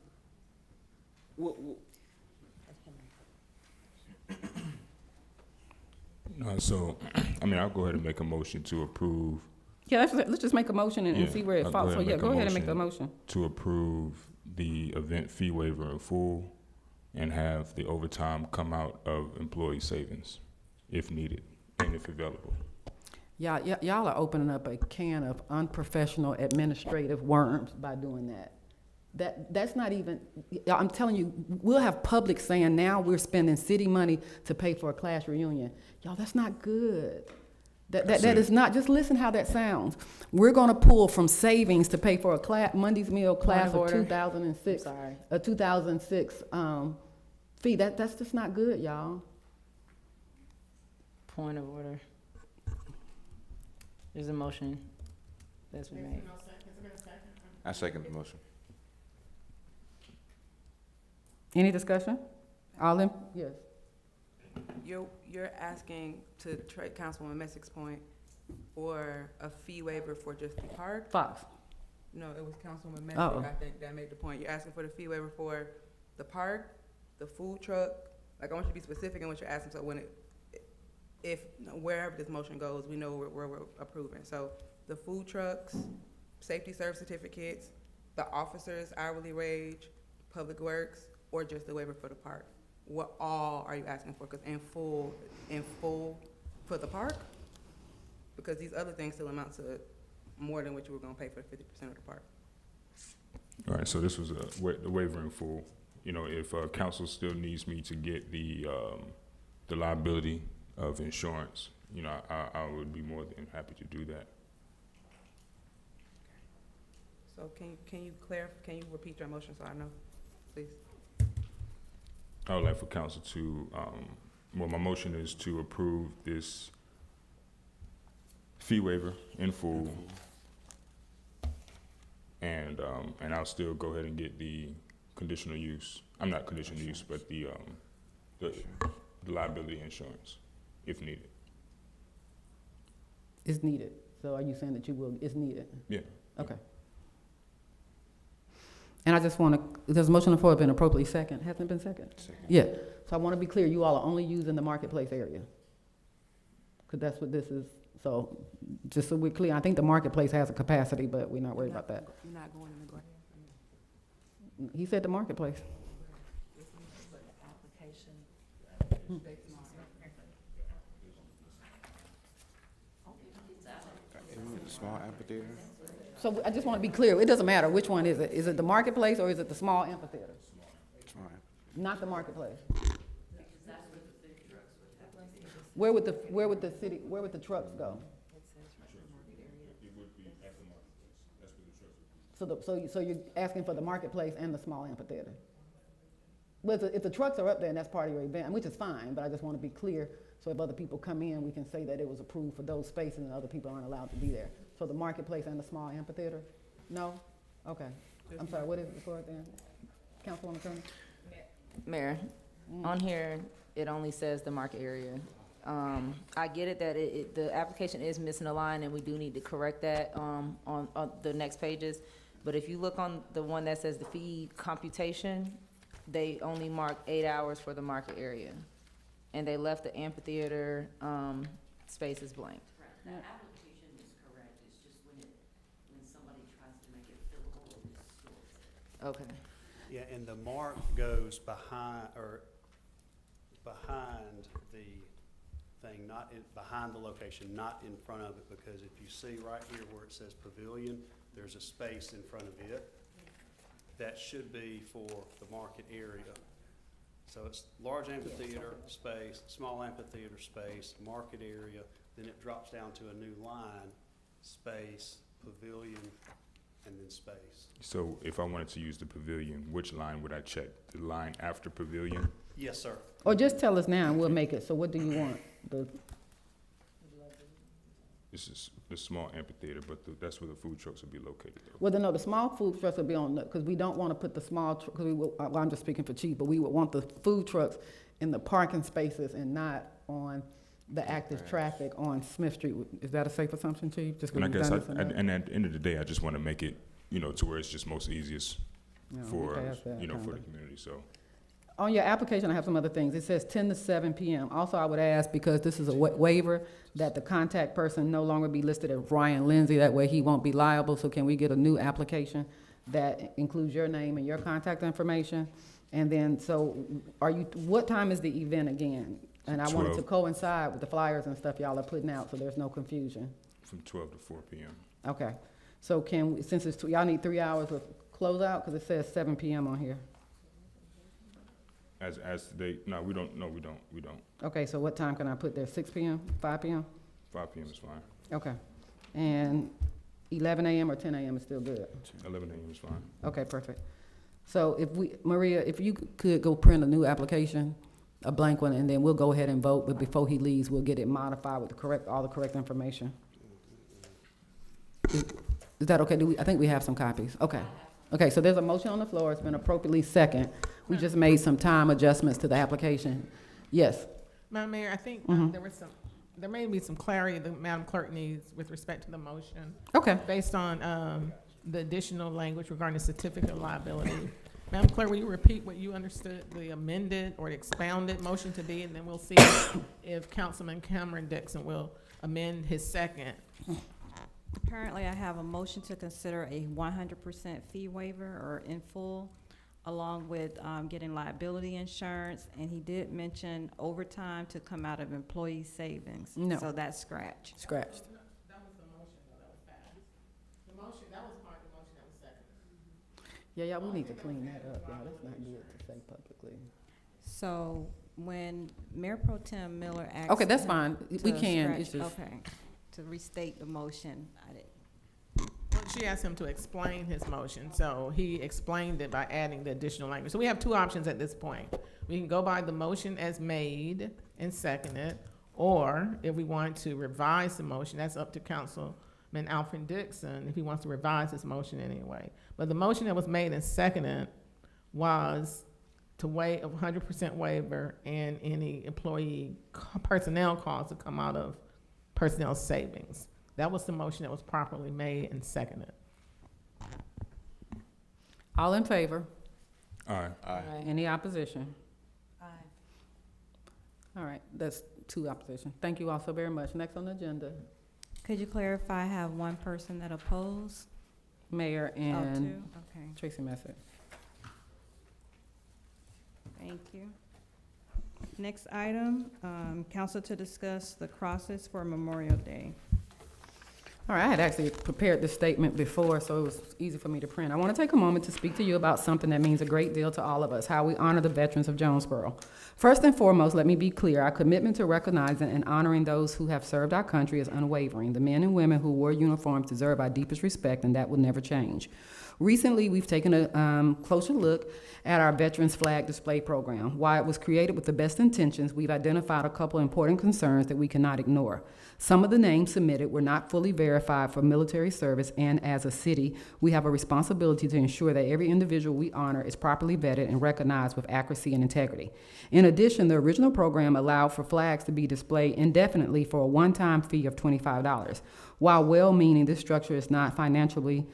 So, I mean, I'll go ahead and make a motion to approve.
Yeah, let's just make a motion and
Yeah,
see where it
I'll
falls. So,
and
yeah,
make
go
a
ahead and make the motion.
To approve the event fee waiver in full and have the overtime come out of employee savings if needed and if available.
Y'all are opening up a can of unprofessional administrative worms by doing that. That's not even, I'm telling you, we'll have public saying now we're spending city money to pay for a class reunion. Y'all, that's not good. That is not, just listen how that sounds. We're gonna pull from savings to pay for a Monday's meal class of 2006.
Sorry.
A 2006 fee. That's just not good, y'all.
Point of order. There's a motion that's been made.
I second the motion.
Any discussion? All in, yes.
You're asking, to Councilwoman Messick's point, for a fee waiver for just the park?
Fox.
No, it was Councilwoman Messick,
Uh-oh.
I think, that made the point. You're asking for the fee waiver for the park, the food truck? Like, I want you to be specific in what you're asking, so when wherever this motion goes, we know where we're approving. So the food trucks, safety service certificates, the officers' hourly wage, Public Works, or just the waiver for the park? What all are you asking for? Because in full for the park? Because these other things still amount to more than what you were gonna pay for 50% of the park.
All right, so this was the waiver in full. You know, if council still needs me to get the liability of insurance, you know, I would be more than happy to do that.
So can you repeat your motion so I know, please?
I would like for council to, well, my motion is to approve this fee waiver in full. And I'll still go ahead and get the conditional use, I'm not conditional use, but the liability insurance, if needed.
It's needed. So are you saying that you will, it's needed?
Yeah.
Okay. And I just want to, there's a motion on the floor, it's been appropriately second. Hasn't it been second? Yeah. So I want to be clear, you all are only using the marketplace area. Because that's what this is. So just so we're clear, I think the marketplace has a capacity, but we're not worried about that.
You're not going in the grant.
He said the marketplace.
Small amphitheater?
So I just want to be clear, it doesn't matter, which one is it? Is it the marketplace or is it the small amphitheater?
Small amphitheater.
Not the marketplace. Where would the trucks go? So you're asking for the marketplace and the small amphitheater? Well, if the trucks are up there and that's part of your event, which is fine, but I just want to be clear, so if other people come in, we can say that it was approved for those spaces and other people aren't allowed to be there. So the marketplace and the small amphitheater? No? Okay. I'm sorry, what is it for then? Councilwoman Turner?
Mayor, on here, it only says the market area. I get it that the application is missing a line, and we do need to correct that, on the next pages. But if you look on the one that says the fee computation, they only mark 8 hours for the market area. And they left the amphitheater, spaces blank.
Correct. That application is correct, it's just when somebody tries to make it fillable, it distorts it.
Okay.
Yeah, and the mark goes behind the thing, not behind the location, not in front of it, because if you see right here where it says pavilion, there's a space in front of it. That should be for the market area. So it's large amphitheater space, small amphitheater space, market area, then it drops down to a new line, space, pavilion, and then space.
So if I wanted to use the pavilion, which line would I check? The line after pavilion?
Yes, sir.
Or just tell us now and we'll make it. So what do you want?
This is the small amphitheater, but that's where the food trucks will be located though.
Well, then, no, the small food trucks will be on, because we don't want to put the small, because well, I'm just speaking for Chief, but we would want the food trucks in the parking spaces and not on the active traffic on Smith Street. Is that a safe assumption, Chief? Just
And I
because
guess,
we've done this
and at the end of the day, I just want to make it, to where it's just most easiest
No,
for,
we passed that,
for
kinda.
the community, so.
On your application, I have some other things. It says 10 to 7 p.m. Also, I would ask, because this is a waiver, that the contact person no longer be listed as Ryan Lindsay. That way he won't be liable. So can we get a new application that includes your name and your contact information? And then, so what time is the event again? And I want it to
12.
coincide with the flyers and stuff y'all are putting out, so there's no confusion.
From 12 to 4 p.m.
Okay. So since it's, y'all need 3 hours of closeout, because it says 7 p.m. on here.
As today, no, we don't.
Okay, so what time can I put there? 6 p.m., 5 p.m.?
5 p.m. is fine.
Okay. And 11 a.m. or 10 a.m. is still good?
11 a.m. is fine.
Okay, perfect. So Maria, if you could go print a new application, a blank one, and then we'll go ahead and vote, but before he leaves, we'll get it modified with all the correct information. Is that okay? I think we have some copies. Okay. Okay, so there's a motion on the floor. It's been appropriately second. We just made some time adjustments to the application. Yes.
Madam Mayor, I think there may be some clarity that Madam Clerk needs with respect to the motion.
Okay.
Based on the additional language regarding the certificate of liability. Madam Clerk, will you repeat what you understood the amended or expounded motion to be, and then we'll see if Councilman Cameron Dixon will amend his second.
Currently, I have a motion to consider a 100% fee waiver or in full, along with getting liability insurance, and he did mention overtime to come out of employee savings.
No.
So that's scratched.
Scratched.
That was the motion, though, that was passed. The motion, that was part of the motion that was seconded.
Yeah, we need to clean that up, y'all. That's not good to say publicly.
So when Mayor Pro Tem Miller asked.
Okay, that's
him
fine. We
to
can.
scratch-
It's just.
Okay, to restate the motion, I did.
she asked him to explain his motion, so he explained it by adding the additional language. So we have two options at this point. We can go by the motion as made and seconded, or if we want to revise the motion, that's up to Councilman Alfred Dixon, if he wants to revise his motion anyway. But the motion that was made and seconded was to waive a 100% waiver and any employee personnel costs to come out of personnel savings. That was the motion that was properly made and seconded.
All in favor?
Aye.
Any opposition?
Aye.
All right, that's two opposition. Thank you all so very much. Next on the agenda,
Could you clarify, I have one person that opposed?
Mayor
Oh,
and
two? Okay,
Tracy Messert.
thank you. Next item, council to discuss the crosses for Memorial Day.
All right, I had actually prepared this statement before, so it was easy for me to print. I want to take a moment to speak to you about something that means a great deal to all of us, how we honor the veterans of Jonesboro. First and foremost, let me be clear, our commitment to recognizing and honoring those who have served our country is unwavering. The men and women who wore uniforms deserve our deepest respect, and that will never change. Recently, we've taken a closer look at our Veterans Flag Display Program. While it was created with the best intentions, we've identified a couple important concerns that we cannot ignore. Some of the names submitted were not fully verified for military service, and as a city, we have a responsibility to ensure that every individual we honor is properly vetted and recognized with accuracy and integrity. In addition, the original program allowed for flags to be displayed indefinitely for a one-time fee of $25. While well-meaning, this structure is not financially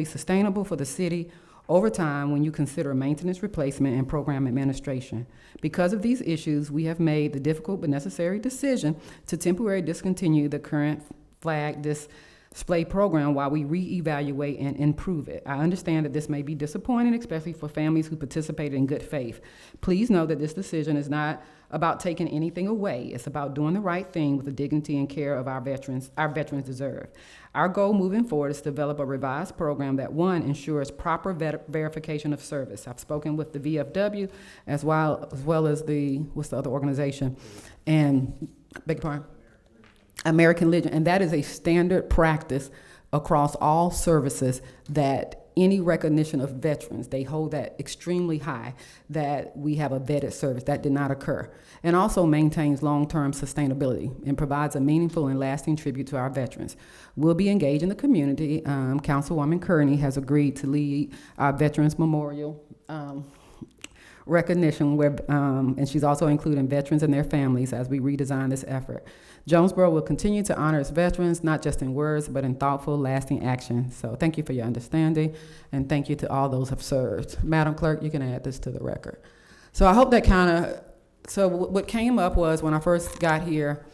sustainable for the city over time when you consider maintenance, replacement, and program administration. Because of these issues, we have made the difficult but necessary decision to temporarily discontinue the current flag display program while we reevaluate and improve it. I understand that this may be disappointing, especially for families who participated in good faith. Please know that this decision is not about taking anything away. It's about doing the right thing with the dignity and care of our veterans deserve. Our goal moving forward is to develop a revised program that, one, ensures proper verification of service. I've spoken with the VFW as well as what's the other organization? And, beg your pardon? American Legion, and that is a standard practice across all services that any recognition of veterans, they hold that extremely high, that we have a vetted service. That did not occur. And also maintains long-term sustainability and provides a meaningful and lasting tribute to our veterans. We'll be engaged in the community. Councilwoman Kearney has agreed to lead our Veterans Memorial recognition, and she's also including veterans and their families as we redesign this effort. Jonesboro will continue to honor its veterans, not just in words, but in thoughtful, lasting action. So thank you for your understanding, and thank you to all those who have served. Madam Clerk, you can add this to the record. So I hope that what came up was when I first got here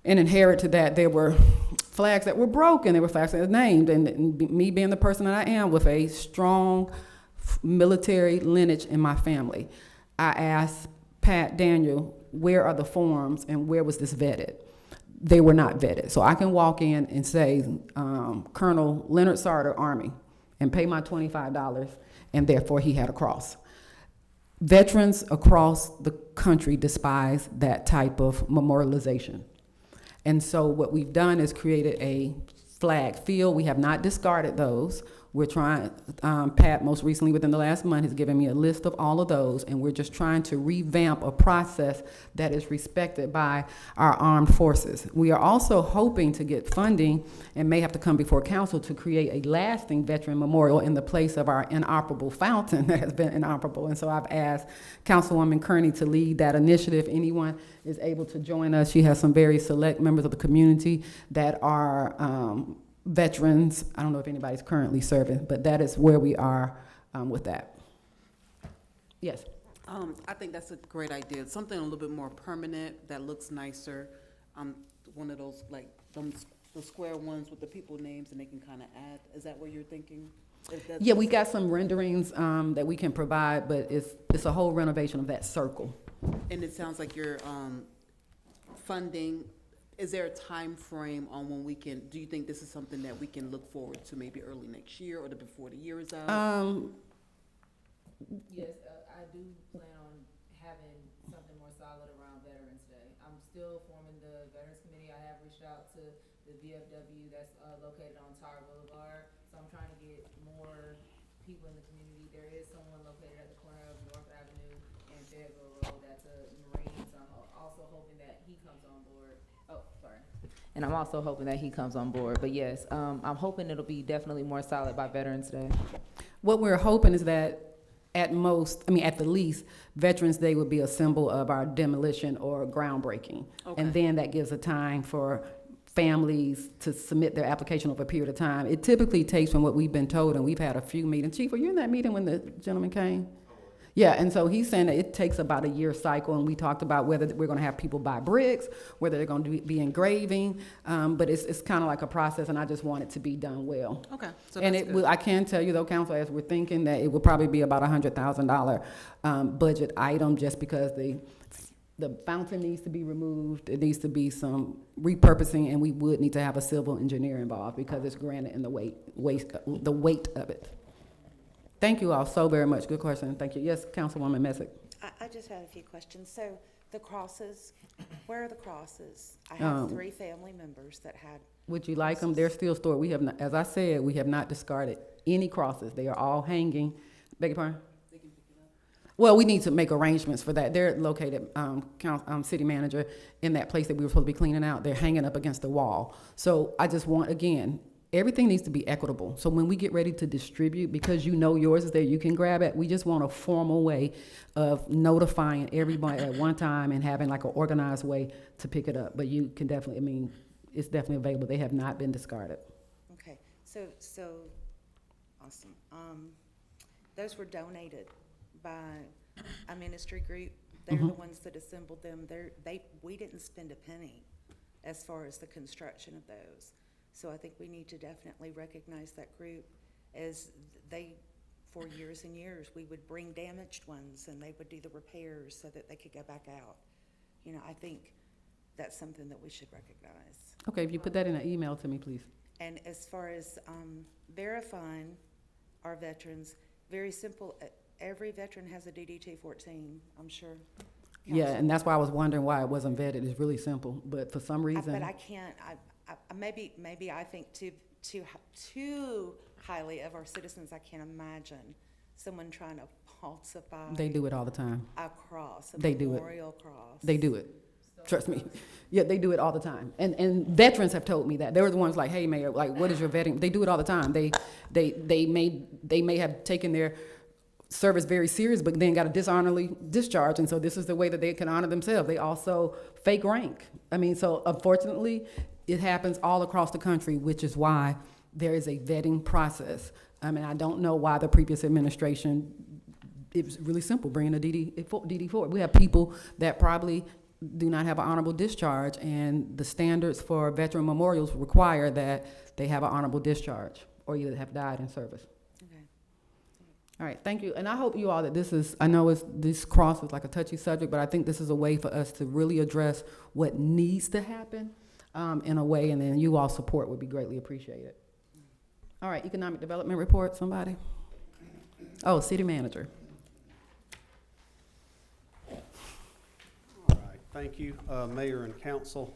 and inherited that, there were flags that were broken, there were flags that were named, and me being the person that I am with a strong military lineage in my family, I asked Pat Daniel, where are the forms and where was this vetted? They were not vetted. So I can walk in and say, Colonel Leonard Sarter, Army, and pay my $25, and therefore he had a cross. Veterans across the country despise that type of memorialization. And so what we've done is created a flag field. We have not discarded those. We're trying, Pat most recently within the last month has given me a list of all of those, and we're just trying to revamp a process that is respected by our armed forces. We are also hoping to get funding and may have to come before council to create a lasting veteran memorial in the place of our inoperable fountain that has been inoperable. And so I've asked Councilwoman Kearney to lead that initiative. If anyone is able to join us, she has some very select members of the community that are veterans. I don't know if anybody's currently serving, but that is where we are with that. Yes.
I think that's a great idea. Something a little bit more permanent that looks nicer. One of those, like, the square ones with the people names, and they can kind of add. Is that what you're thinking?
Yeah, we got some renderings that we can provide, but it's a whole renovation of that circle.
And it sounds like you're funding. Is there a time frame on when we can, do you think this is something that we can look forward to maybe early next year or before the year is out?
Yes, I do plan on having something more solid around Veterans Day. I'm still forming the Veterans Committee. I have reached out to the VFW that's located on Tar Boulevard, Fayetteville Road, that's a Marine, so I'm also hoping that he comes on board. Oh, sorry. And I'm also hoping that he comes on board, but yes, I'm hoping it'll be definitely more solid by Veterans Day.
What we're hoping is that at the least, Veterans Day would be a symbol of our demolition or groundbreaking.
Okay.
And then that gives a time for families to submit their application over a period of time. It typically takes, from what we've been told, and we've had a few meetings. Chief, were you in that meeting when the gentleman came? Yeah, and so he's saying that it takes about a year cycle, and we talked about whether we're gonna have people buy bricks, whether they're gonna be engraving, but it's kind of like a process, and I just want it to be done well.
Okay, so
And
that's
it
good.
will, I can tell you though, council, as we're thinking, that it will probably be about $100,000 budget item, just because the fountain needs to be removed, it needs to be some repurposing, and we would need to have a civil engineer involved, because it's granted in the weight of it. Thank you all so very much. Good question. Thank you. Yes, Councilwoman Messick.
I just had a few questions. So the crosses, where are the crosses? I have 3 family members that had.
Would you like them? They're still stored. We have not, as I said, we have not discarded any crosses. They are all hanging. Beg your pardon? Well, we need to make arrangements for that. They're located, city manager, in that place that we were supposed to be cleaning out. They're hanging up against the wall. So I just want, again, everything needs to be equitable. So when we get ready to distribute, because you know yours is there, you can grab it. We just want a formal way of notifying everybody at one time and having like an organized way to pick it up. But you can definitely, it's definitely available. They have not been discarded.
Okay, so awesome. Those were donated by a ministry group. They're the ones that assembled them. We didn't spend a penny as far as the construction of those. So I think we need to definitely recognize that group, as for years and years, we would bring damaged ones and they would do the repairs so that they could go back out. You know, I think that's something that we should recognize.
Okay, if you put that in an email to me, please.
And as far as verifying our veterans, very simple. Every veteran has a DD-214, I'm sure.
Yeah, and that's why I was wondering why it wasn't vetted. It's really simple, but for some reason.
But I can't, maybe I think too highly of our citizens. I can't imagine someone trying to falsify.
They do it all the time.
A cross, a
They do it.
memorial cross.
They do it. Trust me. Yeah, they do it all the time. And veterans have told me that. They were the ones like, hey, Mayor, like, what is your vetting? They do it all the time. They may have taken their service very serious, but then got a dishonorably discharge, and so this is the way that they can honor themselves. They also fake rank. So unfortunately, it happens all across the country, which is why there is a vetting process. I don't know why the previous administration, it was really simple, bringing a DD4. We have people that probably do not have an honorable discharge, and the standards for veteran memorials require that they have an honorable discharge or either have died in service. All right, thank you. And I hope you all that this cross is like a touchy subject, but I think this is a way for us to really address what needs to happen in a way, and then you all support would be greatly appreciated. All right, economic development report, somebody? Oh, city manager.
All right, thank you, Mayor and Council,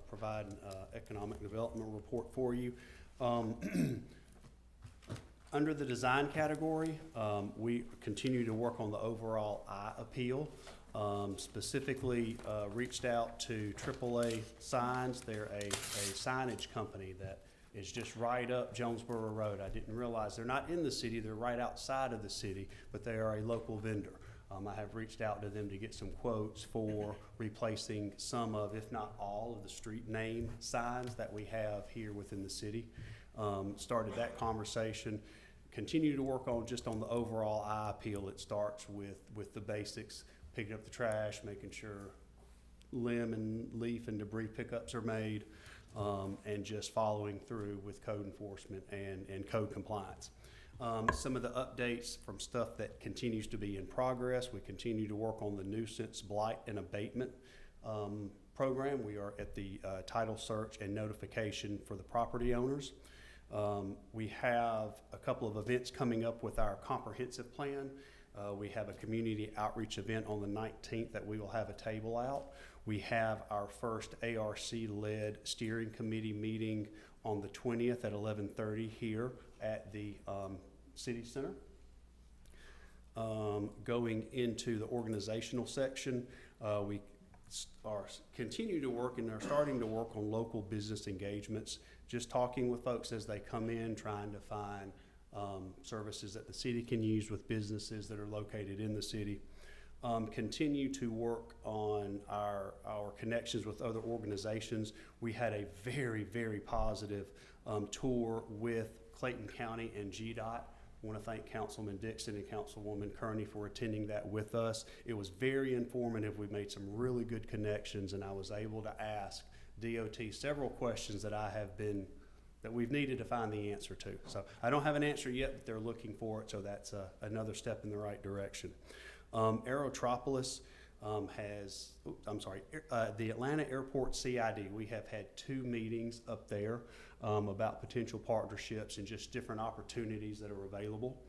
providing economic development report for you. Under the design category, we continue to work on the overall eye appeal. Specifically, reached out to AAA Signs. They're a signage company that is just right up Jonesboro Road. I didn't realize they're not in the city, they're right outside of the city, but they are a local vendor. I have reached out to them to get some quotes for replacing some of, if not all, of the street name signs that we have here within the city. Started that conversation. Continue to work on the overall eye appeal. It starts with the basics, picking up the trash, making sure limb and leaf and debris pickups are made, and just following through with code enforcement and code compliance. Some of the updates from stuff that continues to be in progress. We continue to work on the nuisance blight and abatement program. We are at the title search and notification for the property owners. We have a couple of events coming up with our comprehensive plan. We have a community outreach event on the 19th that we will have a table out. We have our first ARC-led steering committee meeting on the 20th at 11:30 here at the City Center. Going into the organizational section, we continue to work and are starting to work on local business engagements, just talking with folks as they come in, trying to find services that the city can use with businesses that are located in the city. Continue to work on our connections with other organizations. We had a very, very positive tour with Clayton County and GDOT. I want to thank Councilman Dixon and Councilwoman Kearney for attending that with us. It was very informative. We made some really good connections, and I was able to ask DOT several questions that we've needed to find the answer to. So I don't have an answer yet, but they're looking for it, so that's another step in the right direction. Aerotropolis the Atlanta Airport CID, we have had 2 meetings up there about potential partnerships and just different opportunities that are available.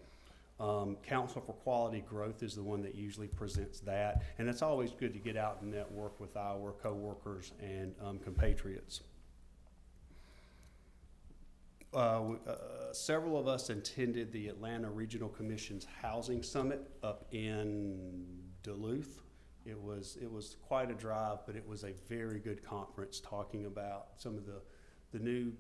Council for Quality Growth is the one that usually presents that, and it's always good to get out and network with our coworkers and compatriots. Several of us attended the Atlanta Regional Commission's Housing Summit up in Duluth. It was quite a drive, but it was a very good conference talking about some of the new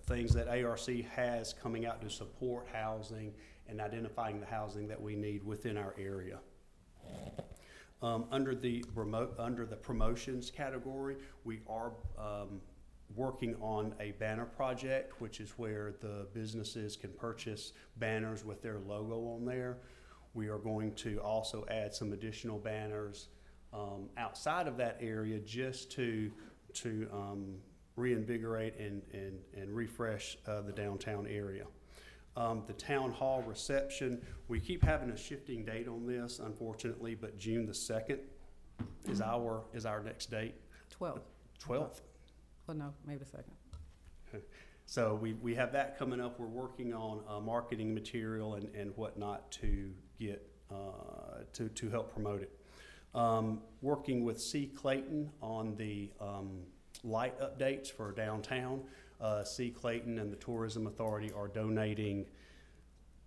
things that ARC has coming out to support housing and identifying the housing that we need within our area. Under the promotions category, we are working on a banner project, which is where the businesses can purchase banners with their logo on there. We are going to also add some additional banners outside of that area just to reinvigorate and refresh the downtown area. The town hall reception, we keep having a shifting date on this, unfortunately, but June the 2nd is our next date.
12th.
12th?
Well, no, maybe the 2nd.
So we have that coming up. We're working on marketing material and whatnot to get to help promote it. Working with C. Clayton on the light updates for downtown. C. Clayton and the Tourism Authority are donating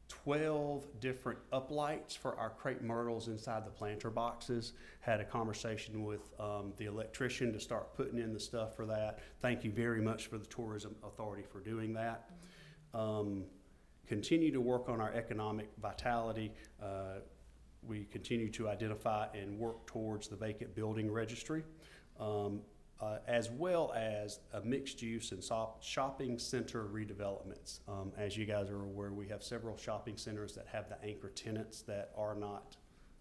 12 different uplights for our crepe myrtles inside the planter boxes. Had a conversation with the electrician to start putting in the stuff for that. Thank you very much for the Tourism Authority for doing that. Continue to work on our economic vitality. We continue to identify and work towards the vacant building registry, as well as a mixed use and shopping center redevelopments. As you guys are aware, we have several shopping centers that have the anchor tenants that are not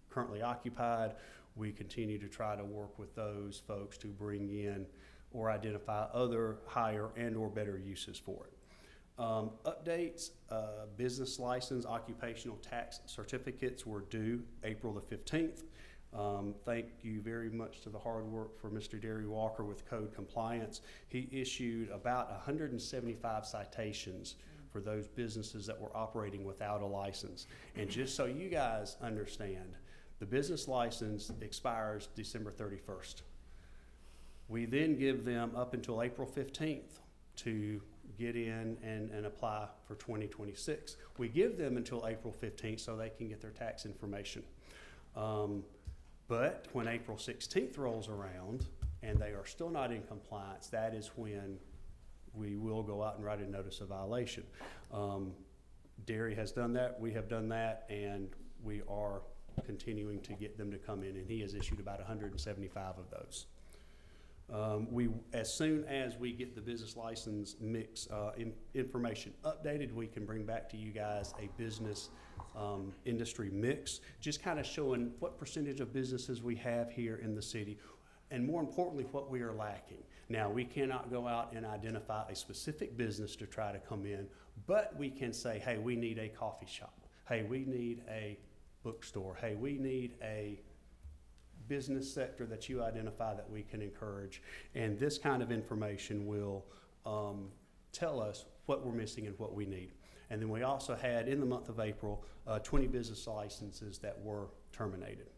currently occupied. We continue to try to work with those folks to bring in or identify other higher and or better uses for it. Updates, business license, occupational tax certificates were due April the 15th. Thank you very much to the hard work for Mr. Derry Walker with code compliance. He issued about 175 citations for those businesses that were operating without a license. And just so you guys understand, the business license expires December 31st. We then give them up until April 15th to get in and apply for 2026. We give them until April 15th so they can get their tax information. But when April 16th rolls around and they are still not in compliance, that is when we will go out and write a notice of violation. Derry has done that, we have done that, and we are continuing to get them to come in, and he has issued about 175 of those. As soon as we get the business license mix information updated, we can bring back to you guys a business industry mix, just kind of showing what percentage of businesses we have here in the city, and more importantly, what we are lacking. Now, we cannot go out and identify a specific business to try to come in, but we can say, hey, we need a coffee shop. Hey, we need a bookstore. Hey, we need a business sector that you identify that we can encourage. And this kind of information will tell us what we're missing and what we need. And then we also had, in the month of April, 20 business licenses that were terminated.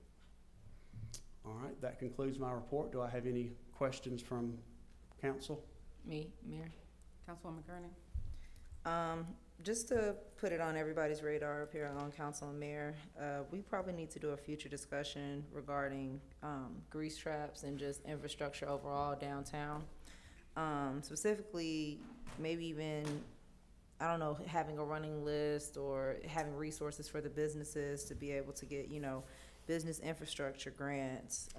All right, that concludes my report. Do I have any questions from council?
Me, Mayor.
Councilwoman Kearney?
just to put it on everybody's radar up here on council and mayor, we probably need to do a future discussion regarding, grease traps and just infrastructure overall downtown. Specifically, maybe even, I don't know, having a running list or having resources for the businesses to be able to get, business infrastructure grants,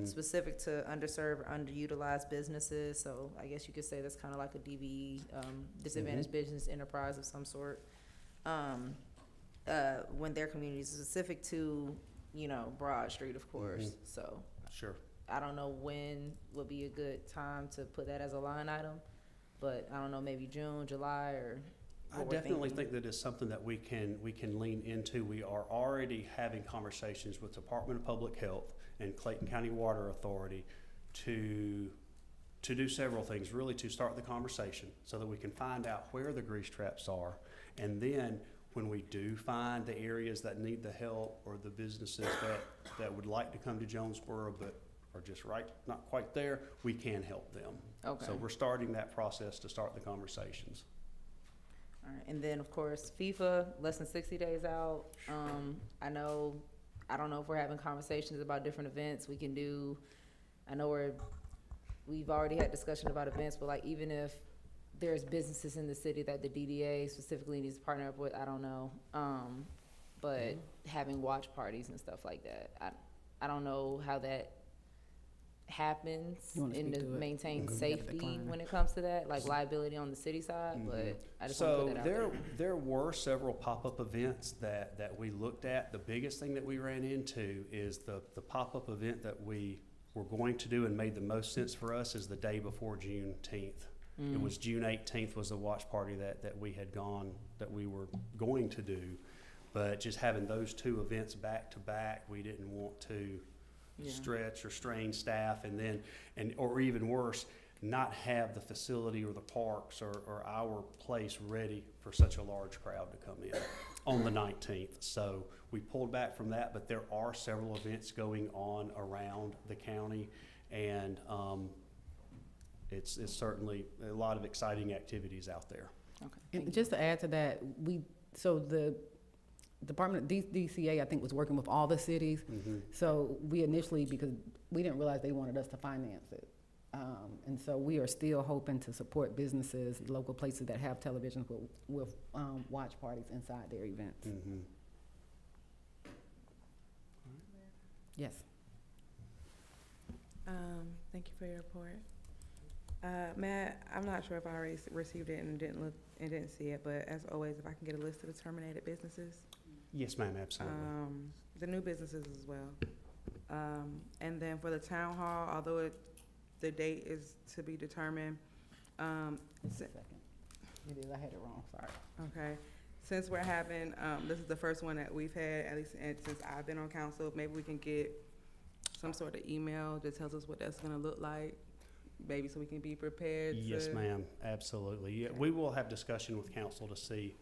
specific to underserved or underutilized businesses. So I guess you could say that's kind of like a DBE, disadvantaged business enterprise of some sort. When their community is specific to, Broad Street, of course. So
Sure.
I don't know when would be a good time to put that as a line item, but I don't know, maybe June, July, or
I
what we're
definitely
thinking.
think that it's something that we can lean into. We are already having conversations with Department of Public Health and Clayton County Water Authority to do several things, really to start the conversation so that we can find out where the grease traps are. And then when we do find the areas that need the help or the businesses that would like to come to Jonesboro but are just not quite there, we can help them.
Okay.
So we're starting that process to start the conversations.
All right, and then, of course, FIFA, less than 60 days out. I don't know if we're having conversations about different events we can do. I know we've already had discussion about events, but like even if there's businesses in the city that the DDA specifically needs to partner up with, I don't know. But having watch parties and stuff like that, I don't know how that happens
You wanna
and
speak
to
to it?
maintain
Mhm.
safety
Decline.
when it comes to that, like liability on the city side, but I just want to
So
put that out there.
there were several pop-up events that we looked at. The biggest thing that we ran into is the pop-up event that we were going to do and made the most sense for us is the day before Juneteenth. It was June 18th was the watch party that we were going to do. But just having those two events back to back, we didn't want to stretch or strain staff or even worse, not have the facility or the parks or our place ready for such a large crowd to come in on the 19th. So we pulled back from that, but there are several events going on around the county, and it's certainly a lot of exciting activities out there.
And just to add to that, the Department of DCA, I think, was working with all the cities. So we initially, because we didn't realize they wanted us to finance it. And so we are still hoping to support businesses, local places that have televisions with watch parties inside their events. Yes.
Thank you for your report. Matt, I'm not sure if I already received it and didn't see it, but as always, if I can get a list of the terminated businesses.
Yes, ma'am, absolutely.
The new businesses as well. And then for the town hall, although the date is to be determined.
Second. It is, I had it wrong, sorry.
Okay, since we're having, this is the first one that we've had, at least since I've been on council, maybe we can get some sort of email that tells us what that's gonna look like, maybe so we can be prepared.
Yes, ma'am, absolutely. Yeah, we will have discussion with council to see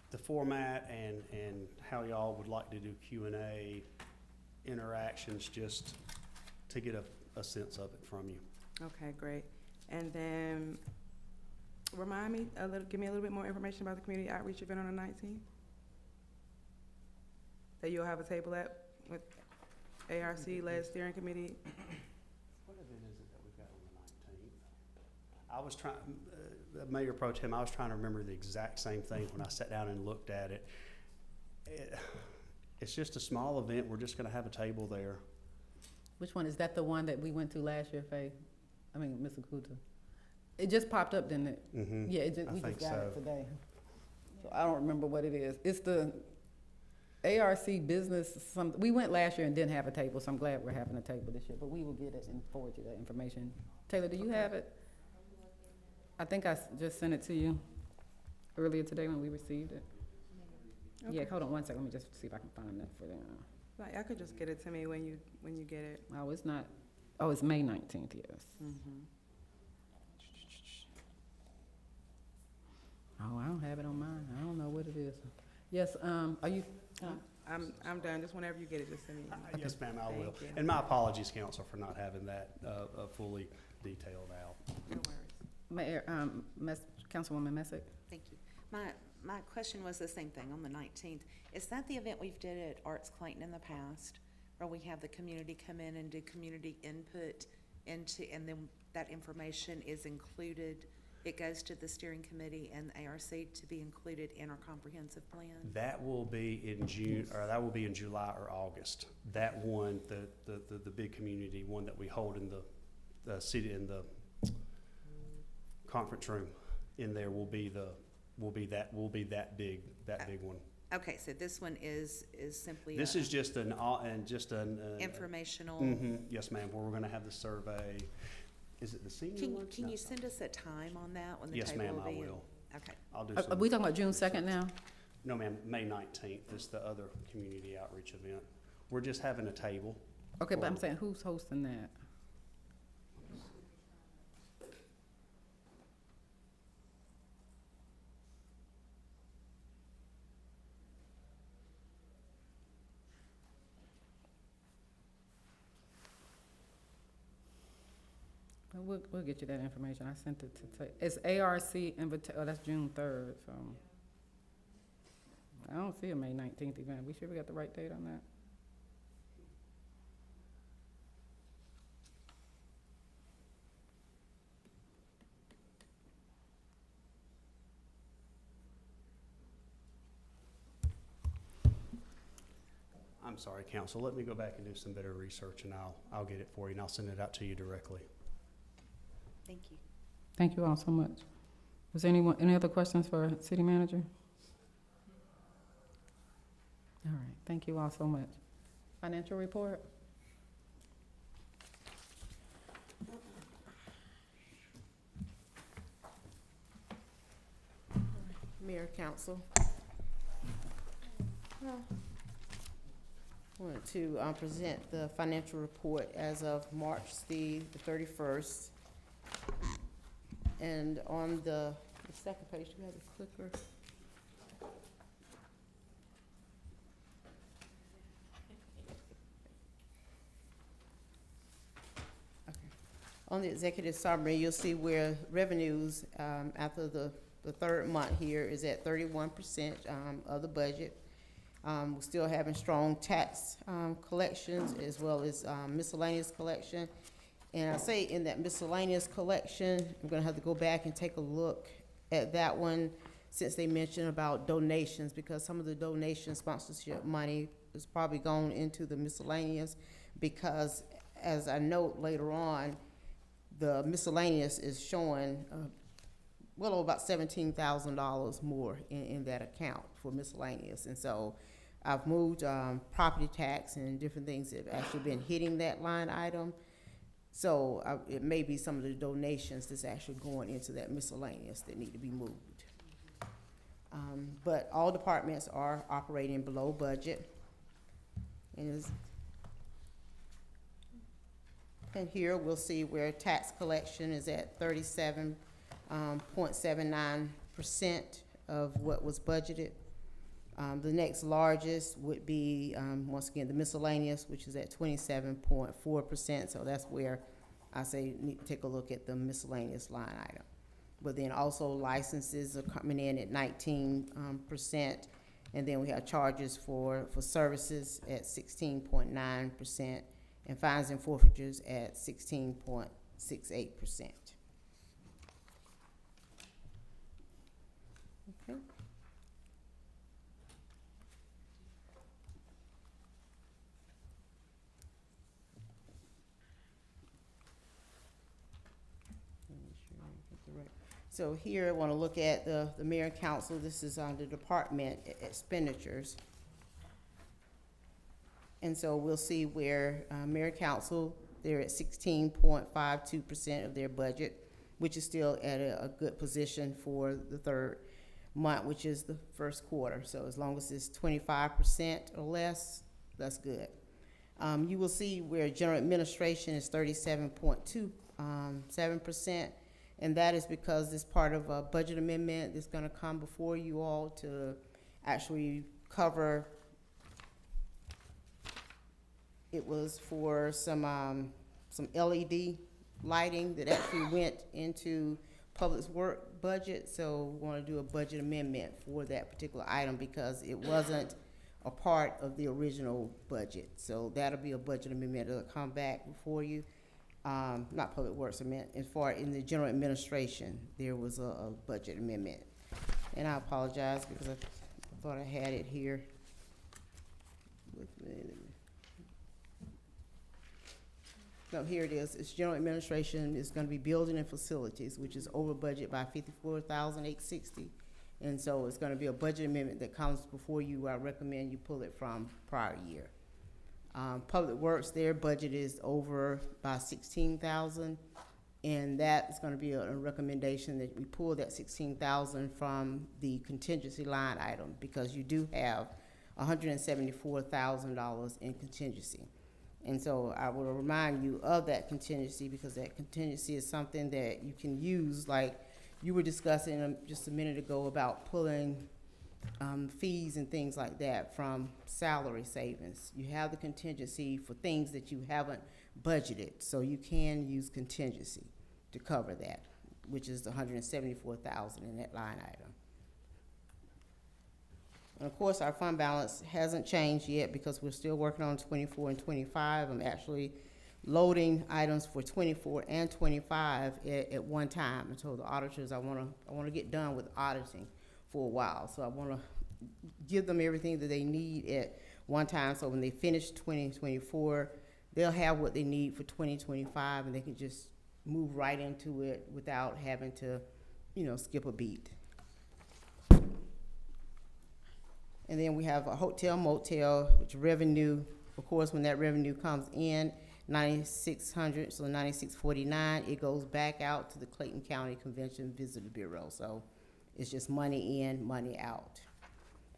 the format and how y'all would like to do Q&A interactions, just to get a sense of it from you.
Okay, great. And then, give me a little bit more information about the community outreach event on the 19th? That you'll have a table with ARC-led steering committee?
What event is it that we've got on the 19th? I was trying, Mayor Pro Tem, I was trying to remember the exact same thing when I sat down and looked at it. It's just a small event. We're just gonna have a table there.
Which one? Is that the one that we went to last year, Faye? I mean, Ms. Akuta? It just popped up, didn't it? Yeah, we just got it today. So I don't remember what it is. It's the ARC business, we went last year and didn't have a table, so I'm glad we're having a table this year, but we will get it and forward you that information. Taylor, do you have it? I think I just sent it to you earlier today when we received it. Yeah, hold on one second, let me just see if I can find that for them.
Like, I could just get it to me when you get it.
Oh, it's not, oh, it's May 19th, yes. Oh, I don't have it on mine. I don't know what it is. Yes, are you?
I'm done. Just whenever you get it, just send me.
Yes, ma'am, I will.
Thank you.
And my apologies, council, for not having that fully detailed out.
No worries.
Mayor, Councilwoman Messick?
Thank you. My question was the same thing on the 19th. Is that the event we've did at Arts Clayton in the past, where we have the community come in and do community input into, and then that information is included? It goes to the steering committee and the ARC to be included in our comprehensive plan?
That will be in June, or that will be in July or August. That one, the big community one that we hold in the city, in the conference room in there will be that big one.
Okay, so this one is simply
This is just an
informational.
Yes, ma'am, where we're gonna have the survey. Is it the senior one?
Can
No.
you send us a time on that when the
Yes,
table
ma'am,
will
I
be?
will.
Okay.
I'll do
Are
some.
we talking about June 2nd now?
No, ma'am, May 19th is the other community outreach event. We're just having a table.
Okay, but I'm
for-
saying, who's hosting that? We'll get you that information. I sent it to, it's ARC oh, that's June 3rd, so. I don't see a May 19th event. We sure we got the right date on that?
I'm sorry, council, let me go back and do some better research and I'll get it for you and I'll send it out to you directly.
Thank you.
Thank you all so much. Was there any other questions for city manager? All right, thank you all so much. Financial report?
Mayor, council. Wanted to present the financial report as of March the 31st. And on the second page, do you have a clicker? Okay. On the executive summary, you'll see where revenues after the third month here is at 31% of the budget. We're still having strong tax collections as well as miscellaneous collection. And I say in that miscellaneous collection, I'm gonna have to go back and take a look at that one since they mentioned about donations, because some of the donation sponsorship money is probably gone into the miscellaneous, because as I note later on, the miscellaneous is showing well over about $17,000 more in that account for miscellaneous. And so I've moved property tax and different things that have actually been hitting that line item. So it may be some of the donations that's actually going into that miscellaneous that need to be moved. But all departments are operating below budget. And here we'll see where tax collection is at 37.79% of what was budgeted. The next largest would be, once again, the miscellaneous, which is at 27.4%. So that's where I say need to take a look at the miscellaneous line item. But then also licenses are coming in at 19%. And then we have charges for services at 16.9%, and fines and forfeitures at 16.68%. Okay. So here I want to look at the mayor and council. This is on the department expenditures. And so we'll see where mayor and council, they're at 16.52% of their budget, which is still at a good position for the third month, which is the first quarter. So as long as it's 25% or less, that's good. You will see where general administration is 37.27%. And that is because it's part of a budget amendment that's gonna come before you all to actually cover. It was for some LED lighting that actually went into Public Work budget, so we want to do a budget amendment for that particular item because it wasn't a part of the original budget. So that'll be a budget amendment that'll come back before you. Not Public Works amendment, as far in the general administration, there was a budget amendment. And I apologize because I thought I had it here with me. No, here it is. It's general administration. It's going to be building and facilities, which is over budget by $54,860. And so it's going to be a budget amendment that comes before you. I recommend you pull it from prior year. Public Works, their budget is over by $16,000, and that's going to be a recommendation that we pull that $16,000 from the contingency line item because you do have $174,000 in contingency. And so I will remind you of that contingency because that contingency is something that you can use, like you were discussing just a minute ago about pulling fees and things like that from salary savings. You have the contingency for things that you haven't budgeted, so you can use contingency to cover that, which is the $174,000 in that line item. And of course, our fund balance hasn't changed yet because we're still working on 24 and 25. I'm actually loading items for 24 and 25 at one time. I told the auditors I want to get done with auditing for a while. So I want to give them everything that they need at one time. So when they finish 2024, they'll have what they need for 2025, and they can just move right into it without having to, skip a beat. And then we have a hotel motel, which revenue, of course, when that revenue comes in, $9,600, so $9,649, it goes back out to the Clayton County Convention Visitor Bureau. So it's just money in, money out.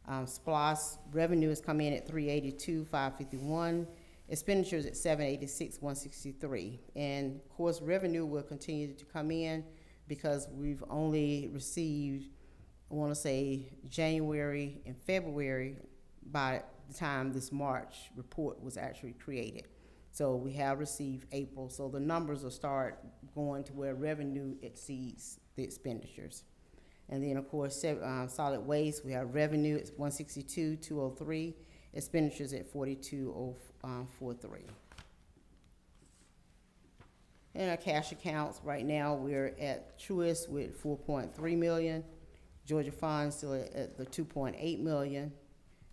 SPLOS revenue is coming in at $382,551. Expenditures at $786,163. And of course, revenue will continue to come in because we've only received, I want to say, January and February by the time this March report was actually created. So we have received April. So the numbers will start going to where revenue exceeds the expenditures. And then, of course, solid waste, we have revenue at $162,203, expenditures at $42,043. And our cash accounts, right now, we're at Truist with $4.3 million. Georgia Fund still at the $2.8 million.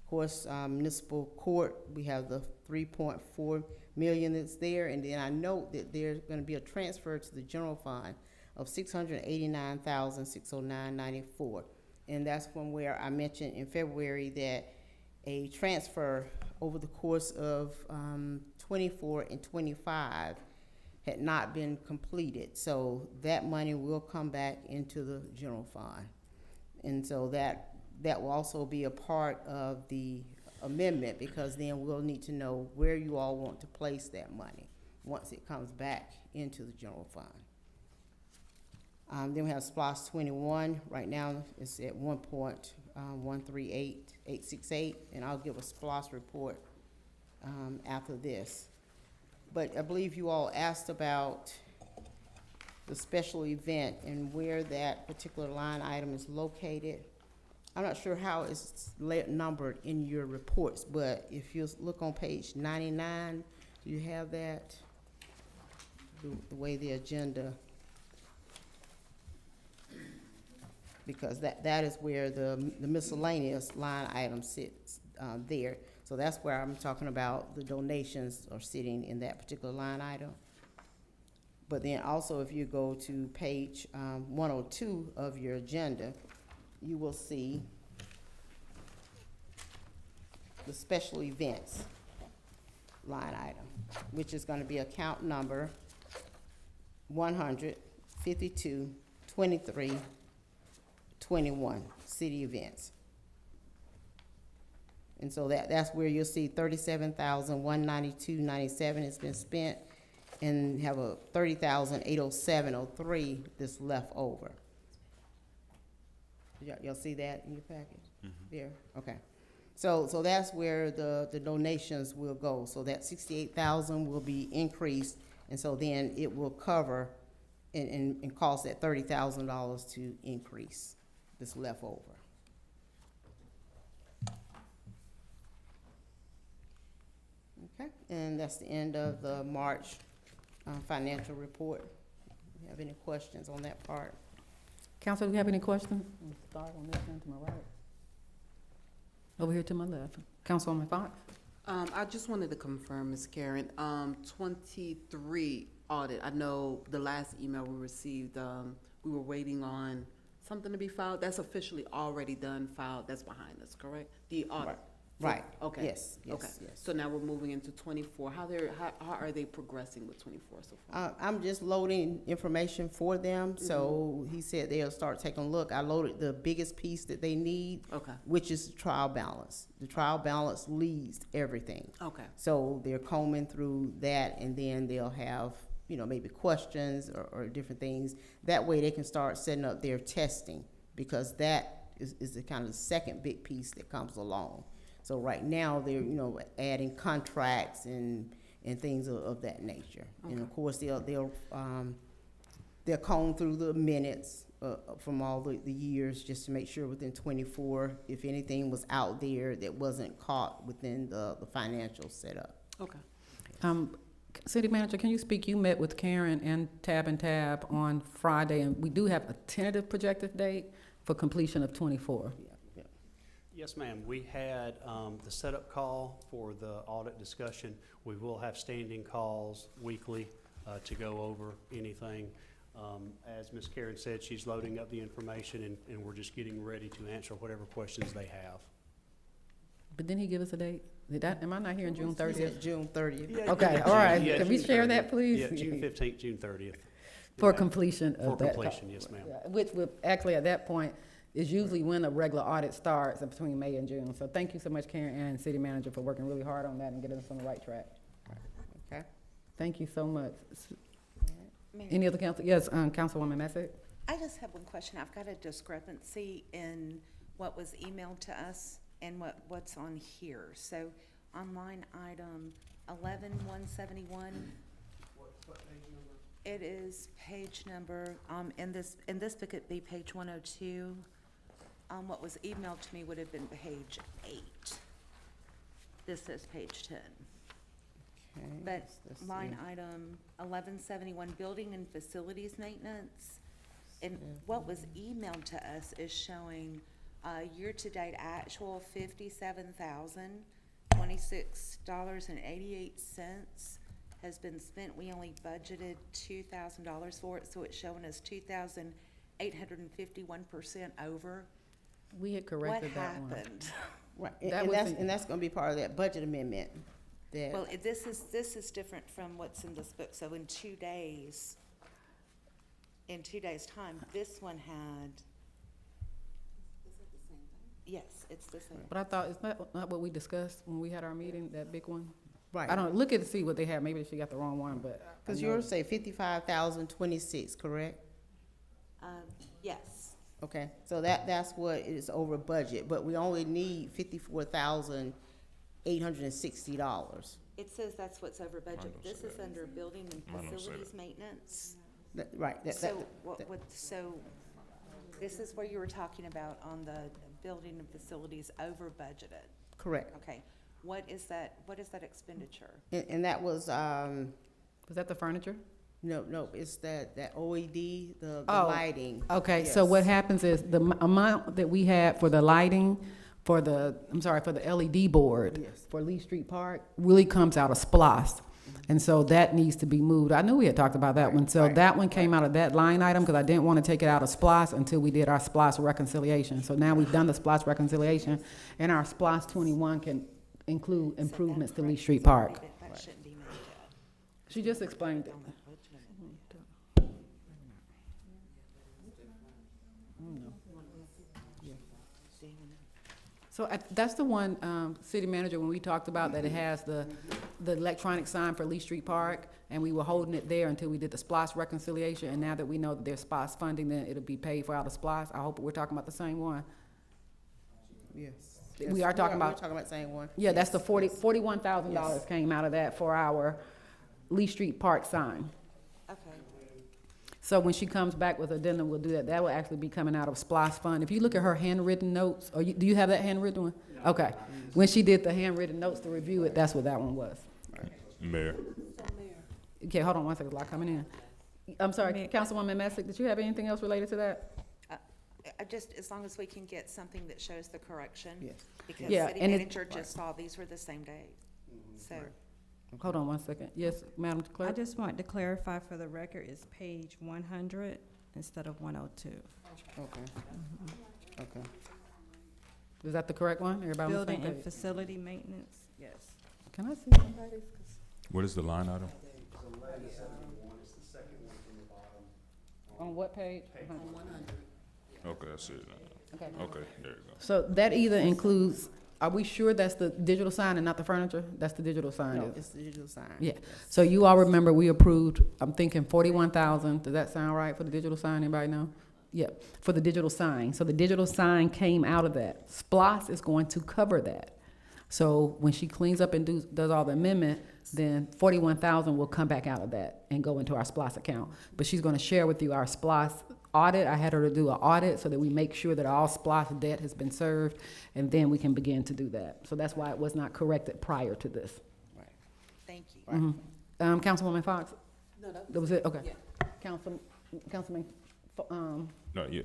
Of course, municipal court, we have the $3.4 million that's there. And then I note that there's going to be a transfer to the general fund of $689,609.94. And that's from where I mentioned in February that a transfer over the course of 24 and 25 had not been completed. So that money will come back into the general fund. And so that will also be a part of the amendment because then we'll need to know where you all want to place that money once it comes back into the general fund. Then we have SPLOS 21. Right now it's at 1.138868, and I'll give a SPLOS report after this. But I believe you all asked about the special event and where that particular line item is located. I'm not sure how it's numbered in your reports, but if you look on page 99, do you have that? The way the agenda, because that is where the miscellaneous line item sits there. So that's where I'm talking about the donations are sitting in that particular line item. But then also if you go to page 102 of your agenda, you will see the special events line item, which is going to be account number 152-23-21, city events. And so that's where you'll see $37,192.97 has been spent, and have a $30,807.03 that's left over. Y'all see that in your package? There, okay. So that's where the donations will go. So that $68,000 will be increased, and so then it will cover and cause that $30,000 to increase this leftover. Okay, and that's the end of the March financial report. Do you have any questions on that part?
Council, do you have any questions? Let's start on this end to my right. Over here to my left. Councilwoman Fox?
I just wanted to confirm, Ms. Karen, 23 audit. I know the last email we received, we were waiting on something to be filed. That's officially already done, filed. That's behind us, correct? The audit.
Right.
Okay.
Yes, yes,
Okay.
yes.
So now we're moving into 24. How are they progressing with 24 so far?
I'm just loading information for them, so he said they'll start taking a look. I loaded the biggest piece that they need,
Okay.
which is the trial balance. The trial balance leads everything.
Okay.
So they're combing through that, and then they'll have, maybe questions or different things. That way they can start setting up their testing, because that is the kind of the second big piece that comes along. So right now, they're, adding contracts and things of that nature.
Okay.
And of course, they'll comb through the minutes from all the years, just to make sure within 24, if anything was out there that wasn't caught within the financial setup.
Okay.
City Manager, can you speak? You met with Karen and Tab on Friday, and we do have a tentative projected date for completion of 24.
Yes, ma'am. We had the setup call for the audit discussion. We will have standing calls weekly to go over anything. As Ms. Karen said, she's loading up the information, and we're just getting ready to answer whatever questions they have.
But didn't he give us a date? Am I not hearing June
He
30th?
said June 30th.
Yeah,
Okay,
yeah,
all right.
yeah,
Can we
June
share
30th.
that, please?
Yeah, June 15th, June 30th.
For
Yeah.
completion of
For
that.
completion, yes, ma'am.
Yeah, which would, actually, at that point, is usually when a regular audit starts, between May and June. So thank you so much, Karen and City Manager, for working really hard on that and getting us on the right track.
Okay.
Thank you so much.
Mayor,
Any other council? Yes, Councilwoman Messick?
I just have one question. I've got a discrepancy in what was emailed to us and what's on here. So on line item 11171.
What page number?
It is page number, in this book it'd be page 102. What was emailed to me would have been page 8. This says page 10.
Okay,
But
let's see.
line item 1171, building and facilities maintenance. And what was emailed to us is showing year-to-date actual $57,026.88 has been spent. We only budgeted $2,000 for it, so it's showing us 2,851% over.
We had corrected that one.
What happened?
Right,
That
and
was
that's,
in-
and that's gonna be part of that budget amendment. That,
Well, this is different from what's in this book. So in 2 days, time, this one had. Is it the same thing? Yes, it's the same.
But I thought, it's not what we discussed when we had our meeting, that big one?
right.
I don't, look at to see what they have. Maybe she got the wrong one, but. I
Cause
know-
yours say 55,026, correct?
Yes.
Okay, so that's what is over budget, but we only need $54,860.
It says that's what's over budget.
don't
This
say
is
that.
under building and
Mine don't say
facilities
that.
maintenance.
Right,
So so this is where you were talking about on the building and facilities over budgeted.
correct.
Okay. What is that expenditure?
And that was,
Was that the furniture?
no, it's that OED, the
Oh,
lighting.
Okay, so what
Yes.
happens is the amount that we had for the lighting, for the LED board
Yes.
for Lee Street Park really comes out of SPOS. And so that needs to be moved. I knew we had talked about that one. So
right,
that one came out of that line item because I didn't want to take it out of SPOS until we did our SPOS reconciliation. So now we've done the SPOS reconciliation, and our SPOS 21 can include improvements to Lee Street Park.
That shouldn't be moved yet.
She just explained it.
On the budget amendment.
So that's the one, City Manager, when we talked about that it has the electronic sign for Lee Street Park, and we were holding it there until we did the SPOS reconciliation, and now that we know that there's SPOS funding, then it'll be paid for out of SPOS. I hope we're talking about the same one.
Yes.
We are talking about-
We're talking about the same one.
Yeah, that's the
Yes, yes.
$41,000
Yes.
came out of that for our Lee Street Park sign.
Okay.
So when she comes back with addendum, we'll do that. That will actually be coming out of SPOS fund. If you look at her handwritten notes, or do you have that handwritten one? Okay. When she did the handwritten notes to review it, that's what that one was.
Mayor.
Okay, hold on one second, a lot coming in. I'm sorry, Councilwoman Messick, did you have anything else related to that?
I just, as long as we can get something that shows the correction.
Yes.
Because
Yeah,
city
and it-
manager just saw these were the same date. So,
Hold on one second. Yes, Madam
I
Clerk?
just want to clarify for the record, it's page 100 instead of 102.
Okay. Okay.
Is that the correct one? Everybody on the same
Building and
page?
facility maintenance, yes.
Can I see somebody's?
What is the line item?
On what page?
Okay, I see it now.
Okay.
Okay, there you go.
So that either includes, are we sure that's the digital sign and not the furniture? That's the digital sign?
No,
is it?
it's the digital sign.
Yeah, so you all remember we approved, I'm thinking 41,000, does that sound right for the digital sign, anybody know? Yep, for the digital sign, so the digital sign came out of that. SPOS is going to cover that. So when she cleans up and does all the amendment, then 41,000 will come back out of that and go into our SPOS account. But she's gonna share with you our SPOS audit, I had her to do an audit so that we make sure that all SPOS debt has been served, and then we can begin to do that. So that's why it was not corrected prior to this.
thank you.
Councilwoman Fox?
No,
That was it, okay. Councilman,
No, yeah,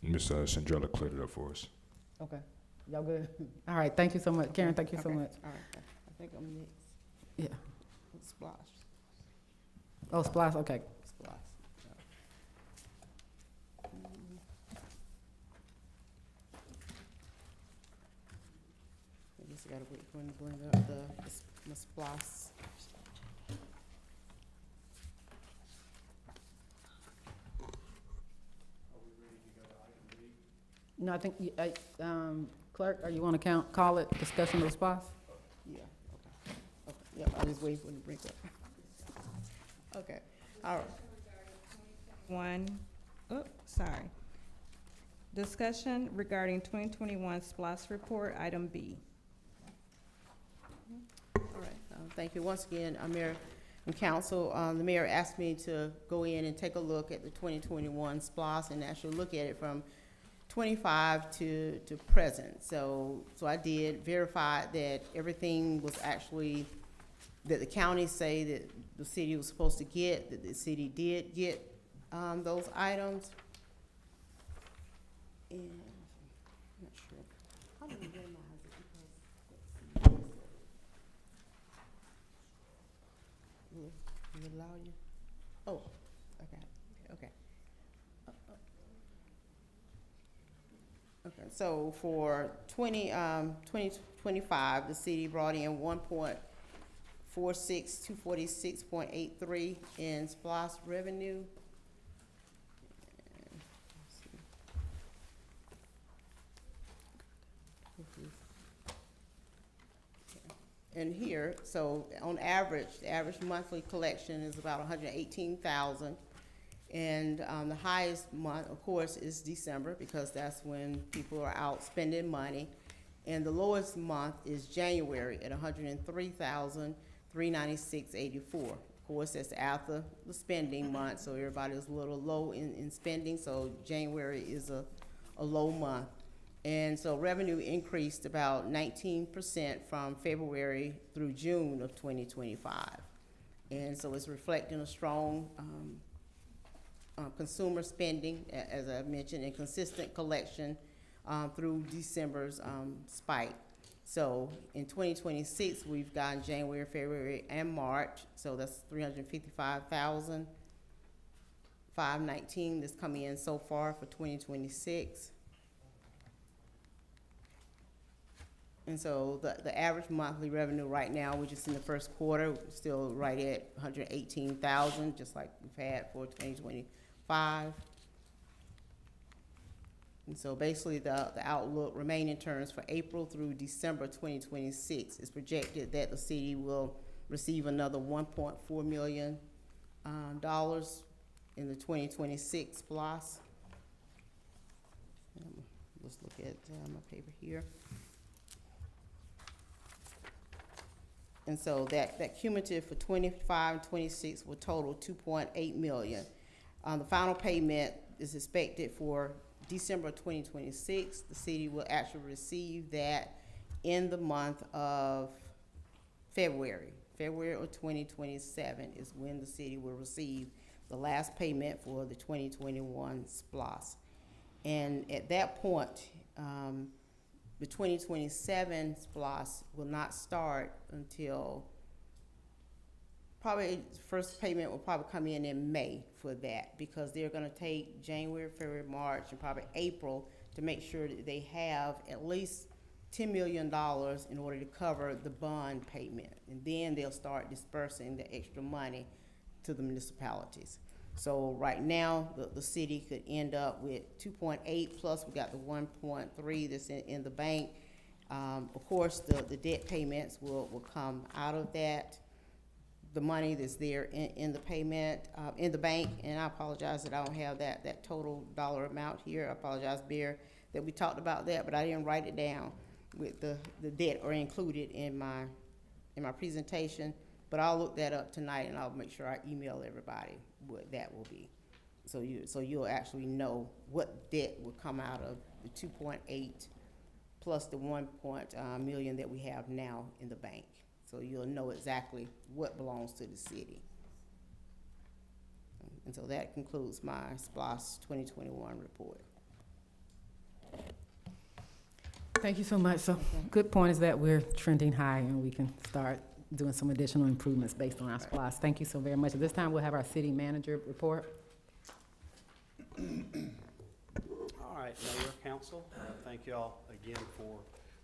Ms. Sandrella cleared it up for us.
okay, y'all good? All right, thank you so much. Karen, thank you so
Okay.
much.
All right, I think I'm next.
Yeah.
Splash.
Oh, SPOS, okay.
Splash. I just gotta wait for him to bring up the splash.
No, I think, clerk, are you want to call it discussion of SPOS?
Yeah, okay. Okay, yep, I just wait for him to bring up. Okay, all right.
Sorry. Discussion regarding 2021 SPOS report, item B.
All right, thank you once again, Mayor and Council. The mayor asked me to go in and take a look at the 2021 SPOS and actually look at it from 25 to present. So I did verify that everything was actually, that the county say that the city was supposed to get, that the city did get those items. And I'm not sure. How do we minimize it? Because, will it allow you? Oh, okay, okay. Okay, so for 2025, the city brought in 246.83 in SPOS revenue. And here, so on average, the average monthly collection is about 118,000. And the highest month, of course, is December, because that's when people are out spending money. And the lowest month is January at 103,396.84. Of course, that's after the spending month, so everybody is a little low in spending, so January is a low month. And so revenue increased about 19% from February through June of 2025. And so it's reflecting a strong consumer spending, as I mentioned, and consistent collection through December's spike. So in 2026, we've gotten January, February, and March. So that's 355,519 that's coming in so far for 2026. And so the average monthly revenue right now, which is in the first quarter, we're still right at 118,000, just like we've had for 2025. And so basically the outlook remaining terms for April through December 2026 is projected that the city will receive another $1.4 million in the 2026 SPOS. Let's look at my paper here. And so that cumulative for 25 and 26 will total 2.8 million. The final payment is expected for December 2026. The city will actually receive that in the month of February. February of 2027 is when the city will receive the last payment for the 2021 SPLOS. And at that point, the 2027 SPLOS will not start until probably the first payment will probably come in May for that, because they're gonna take January, February, March, and probably April to make sure that they have at least $10 million in order to cover the bond payment. And then they'll start dispersing the extra money to the municipalities. So right now, the city could end up with 2.8 plus we got the 1.3 that's in the bank. Of course, the debt payments will come out of that. The money that's there in the payment, in the bank, and I apologize that I don't have that total dollar amount here. I apologize, Bear, that we talked about that, but I didn't write it down with the debt or included in my presentation. But I'll look that up tonight and I'll make sure I email everybody what that will be. So you'll actually know what debt will come out of the 2.8 plus the 1 million that we have now in the bank. So you'll know exactly what belongs to the city. And so that concludes my SPLOS 2021 report.
Thank you so much. So, good point is that we're trending high and we can start doing some additional improvements based on our SPLOS. Thank you so very much. At this time, we'll have our city manager report.
All right, Mayor, Council, thank you all again for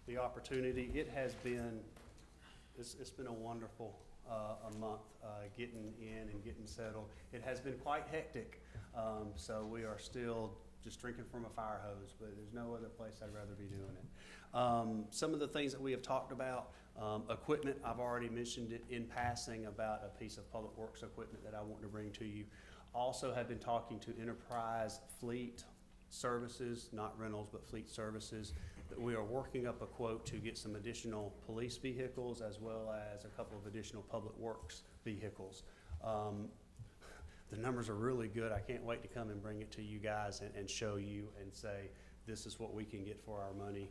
the opportunity. It has been, it's been a wonderful a month getting in and getting settled. It has been quite hectic, so we are still just drinking from a fire hose, but there's no other place I'd rather be doing it. Some of the things that we have talked about, equipment, I've already mentioned it in passing about a piece of public works equipment that I want to bring to you. Also have been talking to Enterprise Fleet Services, not rentals, but fleet services, that we are working up a quote to get some additional police vehicles as well as a couple of additional public works vehicles. The numbers are really good. I can't wait to come and bring it to you guys and show you and say, this is what we can get for our money.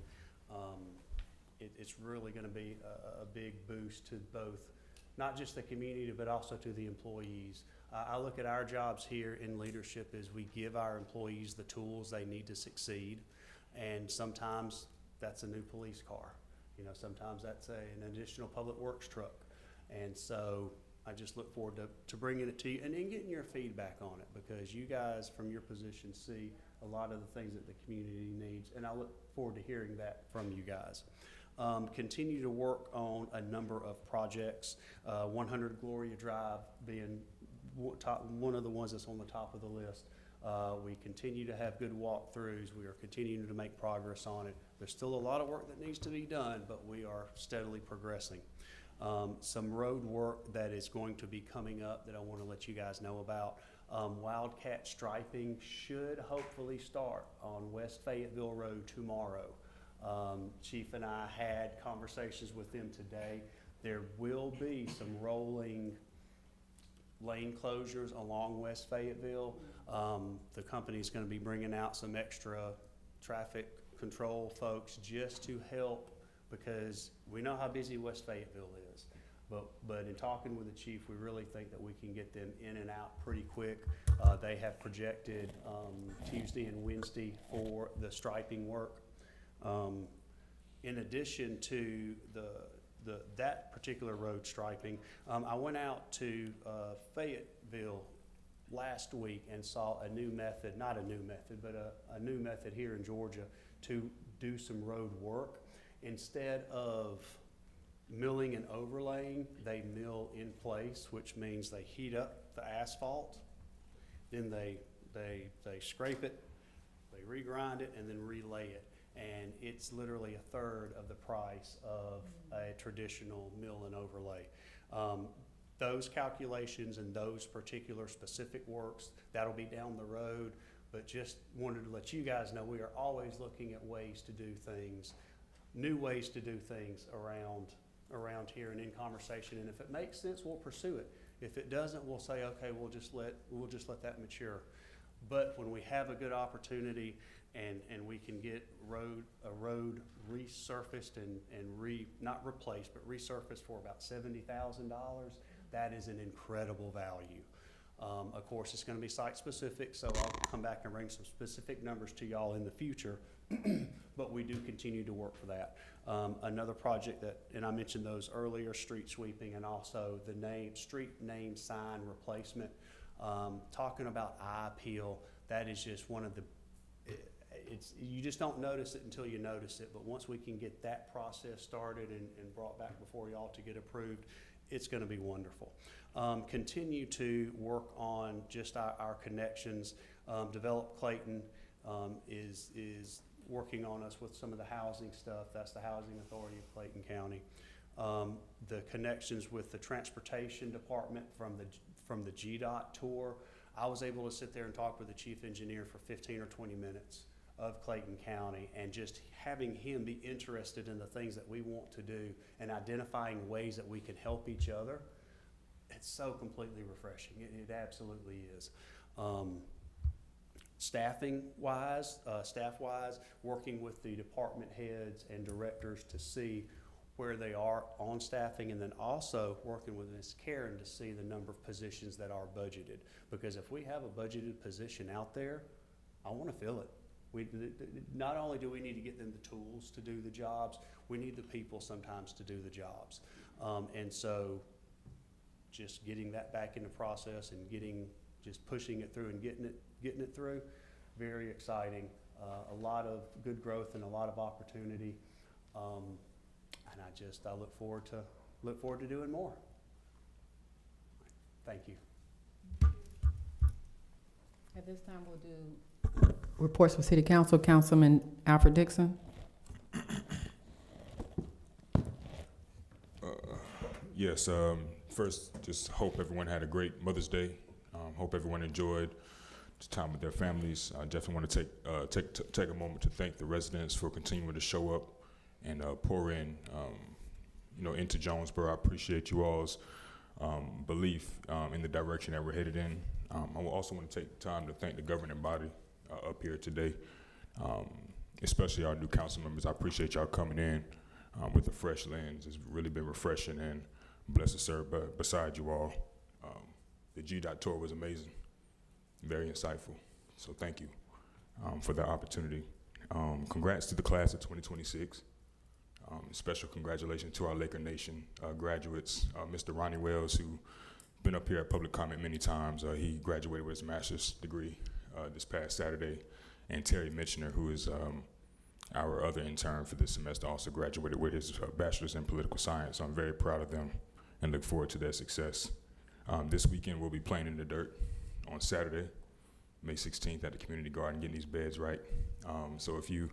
It's really gonna be a big boost to both, not just the community, but also to the employees. I look at our jobs here in leadership as we give our employees the tools they need to succeed. And sometimes that's a new police car. You know, sometimes that's an additional public works truck. And so I just look forward to bringing it to you and getting your feedback on it, because you guys from your position see a lot of the things that the community needs, and I look forward to hearing that from you guys. Continue to work on a number of projects, 100 Gloria Drive being one of the ones that's on the top of the list. We continue to have good walkthroughs. We are continuing to make progress on it. There's still a lot of work that needs to be done, but we are steadily progressing. Some road work that is going to be coming up that I want to let you guys know about. Wildcat striping should hopefully start on West Fayetteville Road tomorrow. Chief and I had conversations with them today. There will be some rolling lane closures along West Fayetteville. The company's going to be bringing out some extra traffic control folks just to help, because we know how busy West Fayetteville is. But in talking with the chief, we really think that we can get them in and out pretty quick. They have projected Tuesday and Wednesday for the striping work. In addition to that particular road striping, I went out to Fayetteville last week and saw a new method, not a new method, but a new method here in Georgia to do some road work. Instead of milling and overlaying, they mill in place, which means they heat up the asphalt, then they scrape it, they regrind it, and then relay it. And it's literally a third of the price of a traditional mill and overlay. Those calculations and those particular specific works, that'll be down the road, but just wanted to let you guys know we are always looking at ways to do things, new ways to do things around around here and in conversation, and if it makes sense, we'll pursue it. If it doesn't, we'll say, okay, we'll just let that mature. But when we have a good opportunity and we can get a road resurfaced and not replaced, but resurfaced for about $70,000, that is an incredible value. Of course, it's gonna be site specific, so I'll come back and bring some specific numbers to y'all in the future, but we do continue to work for that. Another project that, and I mentioned those earlier, street sweeping and also the street name sign replacement. Talking about eye appeal, that is just one of the, you just don't notice it until you notice it, but once we can get that process started and brought back before y'all to get approved, it's gonna be wonderful. Continue to work on just our connections. Develop Clayton is working on us with some of the housing stuff. That's the Housing Authority of Clayton County. The connections with the Transportation Department from the GDOT tour. I was able to sit there and talk with the chief engineer for 15 or 20 minutes of Clayton County, and just having him be interested in the things that we want to do and identifying ways that we can help each other. It's so completely refreshing. It absolutely is. Staff-wise, working with the department heads and directors to see where they are on staffing, and then also working with Ms. Karen to see the number of positions that are budgeted. Because if we have a budgeted position out there, I want to fill it. Not only do we need to get them the tools to do the jobs, we need the people sometimes to do the jobs. And so just getting that back into process and just pushing it through and getting it through, very exciting. A lot of good growth and a lot of opportunity. And I look forward to doing more. Thank you.
At this time, we'll do reports from City Council. Councilman Alfred Dixon.
Yes, first, just hope everyone had a great Mother's Day. Hope everyone enjoyed the time with their families. I definitely want to take a moment to thank the residents for continuing to show up and pour in, into Jonesboro. I appreciate you all's belief in the direction that we're headed in. I will also want to take time to thank the governing body up here today, especially our new council members. I appreciate y'all coming in with a fresh lens. It's really been refreshing and blessed to serve beside you all. The GDOT tour was amazing, very insightful. So thank you for the opportunity. Congrats to the class of 2026. Special congratulations to our Laker Nation graduates. Mr. Ronnie Wells, who been up here at public comment many times. He graduated with his master's degree this past Saturday. And Terry Mitchner, who is our other intern for this semester, also graduated with his bachelor's in political science. So I'm very proud of them and look forward to their success. This weekend, we'll be playing in the dirt on Saturday, May 16th at the community garden, getting these beds right. So if you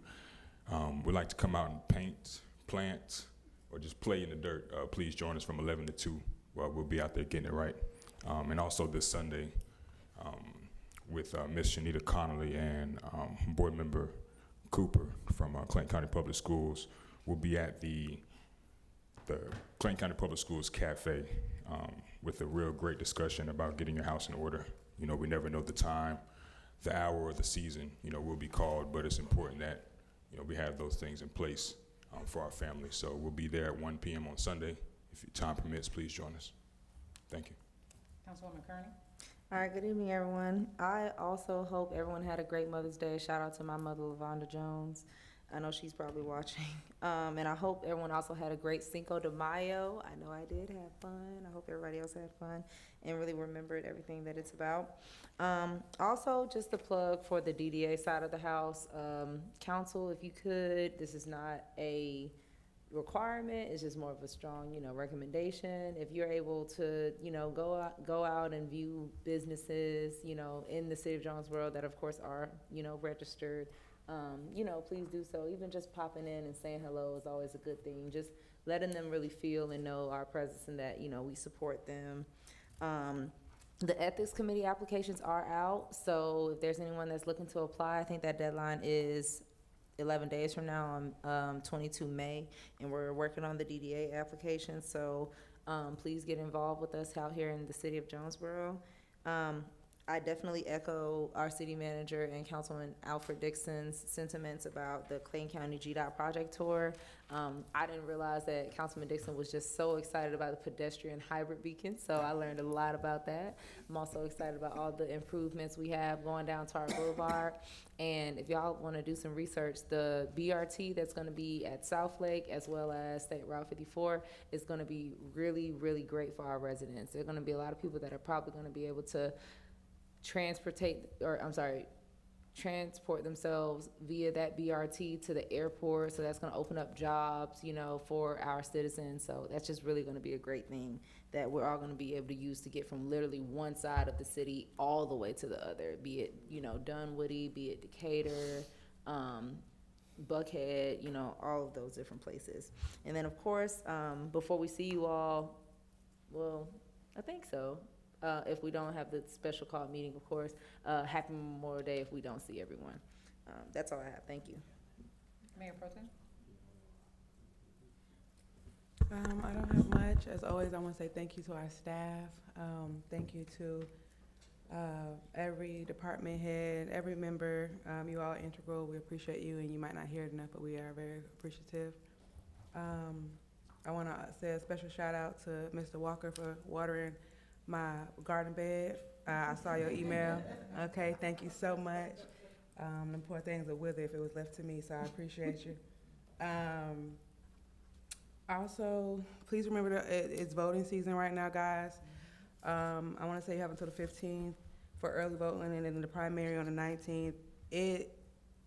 would like to come out and paint, plant, or just play in the dirt, please join us from 11 to 2. We'll be out there getting it right. And also this Sunday with Miss Shanita Connolly and board member Cooper from Clayton County Public Schools, we'll be at the Clayton County Public Schools Cafe with a real great discussion about getting your house in order. We never know the time, the hour, or the season, we'll be called, but it's important that, we have those things in place for our family. So we'll be there at 1 p.m. on Sunday. If your time permits, please join us. Thank you.
Councilwoman Kearney.
All right, good evening, everyone. I also hope everyone had a great Mother's Day. Shout out to my mother, LaVonda Jones. I know she's probably watching. And I hope everyone also had a great Cinco de Mayo. I know I did have fun. I hope everybody else had fun and really remembered everything that it's about. Also, just a plug for the DDA side of the house. Council, if you could, this is not a requirement, it's just more of a strong, recommendation. If you're able to, go out and view businesses, in the city of Jonesboro that of course are, registered, please do so. Even just popping in and saying hello is always a good thing. Just letting them really feel and know our presence and that, we support them. The ethics committee applications are out, so if there's anyone that's looking to apply, I think that deadline is 11 days from now on 22 May, and we're working on the DDA application. So please get involved with us out here in the city of Jonesboro. I definitely echo our city manager and Councilman Alfred Dixon's sentiments about the Clayton County GDOT project tour. I didn't realize that Councilman Dixon was just so excited about the pedestrian hybrid beacon, so I learned a lot about that. I'm also excited about all the improvements we have going down to our boulevard. And if y'all want to do some research, the BRT that's going to be at South Lake as well as State Route 54 is going to be really, really great for our residents. There are going to be a lot of people that are probably going to be able to transport themselves via that BRT to the airport. So that's going to open up jobs, you know, for our citizens. So that's just really going to be a great thing that we're all going to be able to use to get from literally one side of the city all the way to the other, be it, you know, Dunwoody, be it Decatur, Buckhead, you know, all of those different places. And then, of course, before we see you all, well, I think so, if we don't have the special call meeting, of course, happy Memorial Day if we don't see everyone. That's all I have. Thank you. Mayor Pro Tem?
I don't have much. As always, I want to say thank you to our staff. Thank you to every department head, every member. You all are integral. We appreciate you, and you might not hear it enough, but we are very appreciative. I want to say a special shout out to Mr. Walker for watering my garden bed. I saw your email. Okay, thank you so much. Them poor things would wither if it was left to me, so I appreciate you. Also, please remember that it's voting season right now, guys. I want to say you have until the 15th for early voting, and then the primary on the 19th. It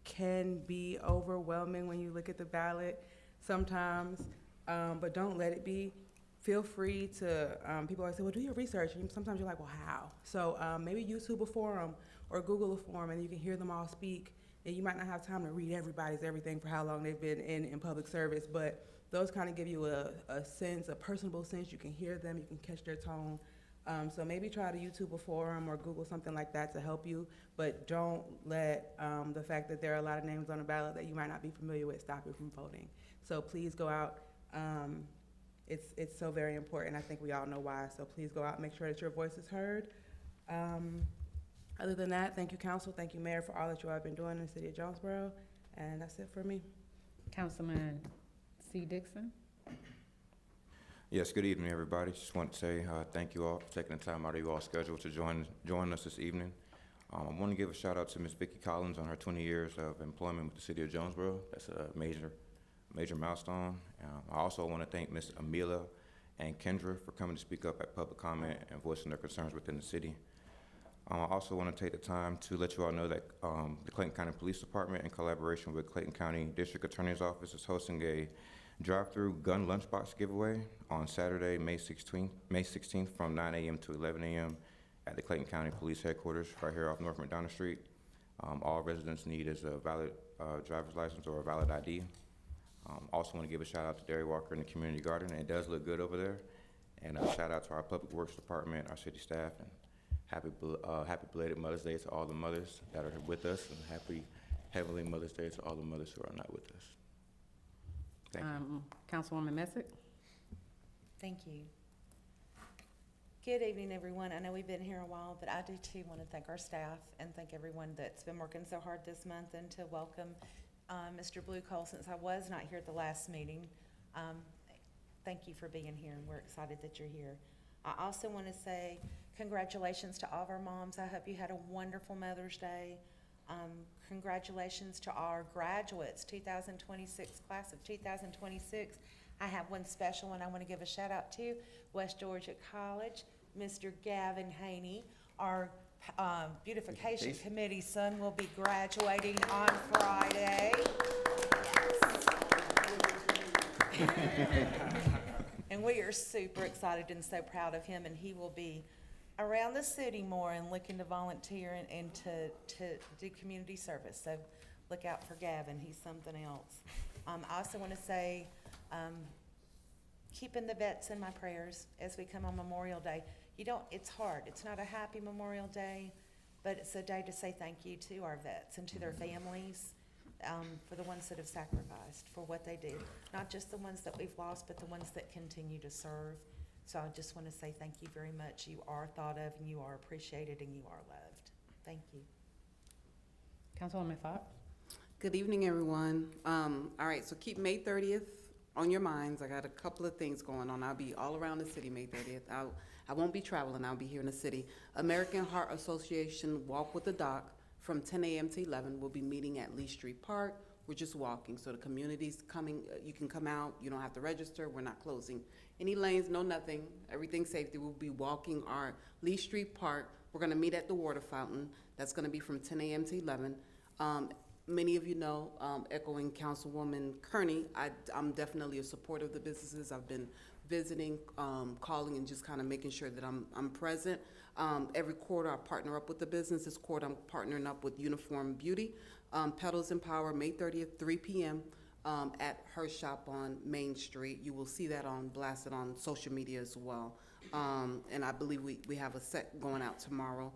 can be overwhelming when you look at the ballot sometimes, but don't let it be. Feel free to, people always say, well, do your research. And sometimes you're like, well, how? So maybe YouTube a forum or Google a forum, and you can hear them all speak. And you might not have time to read everybody's everything for how long they've been in public service, but those kind of give you a sense, a personable sense. You can hear them, you can catch their tone. So maybe try to YouTube a forum or Google something like that to help you, but don't let the fact that there are a lot of names on the ballot that you might not be familiar with stop you from voting. So please go out. It's so very important. I think we all know why. So please go out and make sure that your voice is heard. Other than that, thank you, Council. Thank you, Mayor, for all that you all have been doing in the city of Jonesboro. And that's it for me.
Councilman C. Dixon?
Yes, good evening, everybody. Just want to say thank you all for taking the time out of your all schedule to join us this evening. I want to give a shout out to Ms. Vicki Collins on her 20 years of employment with the city of Jonesboro. That's a major milestone. I also want to thank Ms. Amelia and Kendra for coming to speak up at public comment and voicing their concerns within the city. I also want to take the time to let you all know that the Clayton County Police Department, in collaboration with Clayton County District Attorney's Office, is hosting a drive-through gun lunchbox giveaway on Saturday, May 16th from 9 a.m. to 11 a.m. at the Clayton County Police Headquarters right here off North McDonough Street. All residents need is a valid driver's license or a valid ID. Also want to give a shout out to Derry Walker and the community garden. It does look good over there. And a shout out to our Public Works Department, our city staff, and happy belated Mother's Day to all the mothers that are with us, and happy Heavenly Mother's Day to all the mothers who are not with us. Thank you.
Councilwoman Messick?
Thank you. Good evening, everyone. I know we've been here a while, but I do too want to thank our staff and thank everyone that's been working so hard this month, and to welcome Mr. Blue Cole, since I was not here at the last meeting. Thank you for being here, and we're excited that you're here. I also want to say congratulations to all of our moms. I hope you had a wonderful Mother's Day. Congratulations to our graduates, 2026, class of 2026. I have one special one I want to give a shout out to, West Georgia College, Mr. Gavin Haney, our beautification committee son will be graduating on Friday. Yes. And we are super excited and so proud of him, and he will be around the city more and looking to volunteer and to do community service. So look out for Gavin, he's something else. I also want to say, keeping the vets in my prayers as we come on Memorial Day. It's hard. It's not a happy Memorial Day, but it's a day to say thank you to our vets and to their families. for the ones that have sacrificed for what they do. Not just the ones that we've lost, but the ones that continue to serve. So I just want to say thank you very much. You are thought of, and you are appreciated, and you are loved. Thank you.
Councilwoman Fox?
Good evening, everyone. All right, so keep May 30th on your minds. I got a couple of things going on. I'll be all around the city May 30th. I won't be traveling. I'll be here in the city. American Heart Association Walk with the Doc from 10 a.m. to 11. We'll be meeting at Lee Street Park. We're just walking, so the community's coming. You can come out. You don't have to register. We're not closing any lanes, no nothing. Everything's safety. We'll be walking our Lee Street Park. We're going to meet at the water fountain. That's going to be from 10 a.m. to 11. Many of you know, echoing Councilwoman Kearney, I'm definitely a supporter of the businesses. I've been visiting, calling, and just kind of making sure that I'm present. Every quarter, I partner up with the business. This quarter, I'm partnering up with Uniform Beauty. Petals and Power, May 30th, 3 p.m. At her shop on Main Street. You will see that blasted on social media as well. And I believe we have a set going out tomorrow.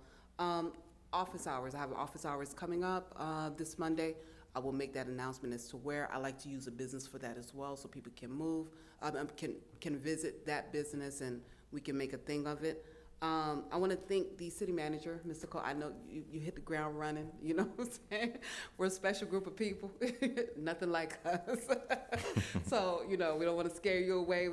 Office hours. I have office hours coming up this Monday. I will make that announcement as to where. I like to use a business for that as well, so people can move, can visit that business, and we can make a thing of it. I want to thank the city manager, Mr. Cole. I know you hit the ground running, you know what I'm saying? We're a special group of people, nothing like us. So, you know, we don't want to scare you away,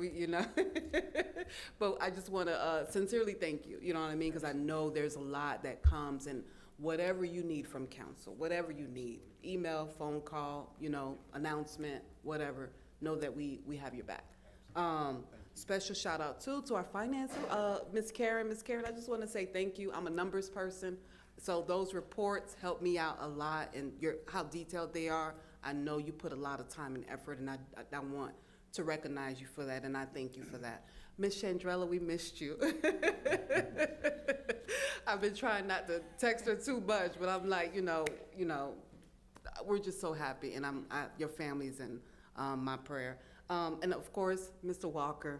but I just want to sincerely thank you, you know what I mean? Because I know there's a lot that comes, and whatever you need from council, whatever you need, email, phone call, announcement, whatever, know that we have your back. Special shout out too to our finance, Ms. Karen. Ms. Karen, I just want to say thank you. I'm a numbers person, so those reports help me out a lot, and how detailed they are. I know you put a lot of time and effort, and I want to recognize you for that, and I thank you for that. Ms. Chandrella, we missed you. I've been trying not to text her too much, but I'm like, we're just so happy, and your family's in my prayer. And of course, Mr. Walker.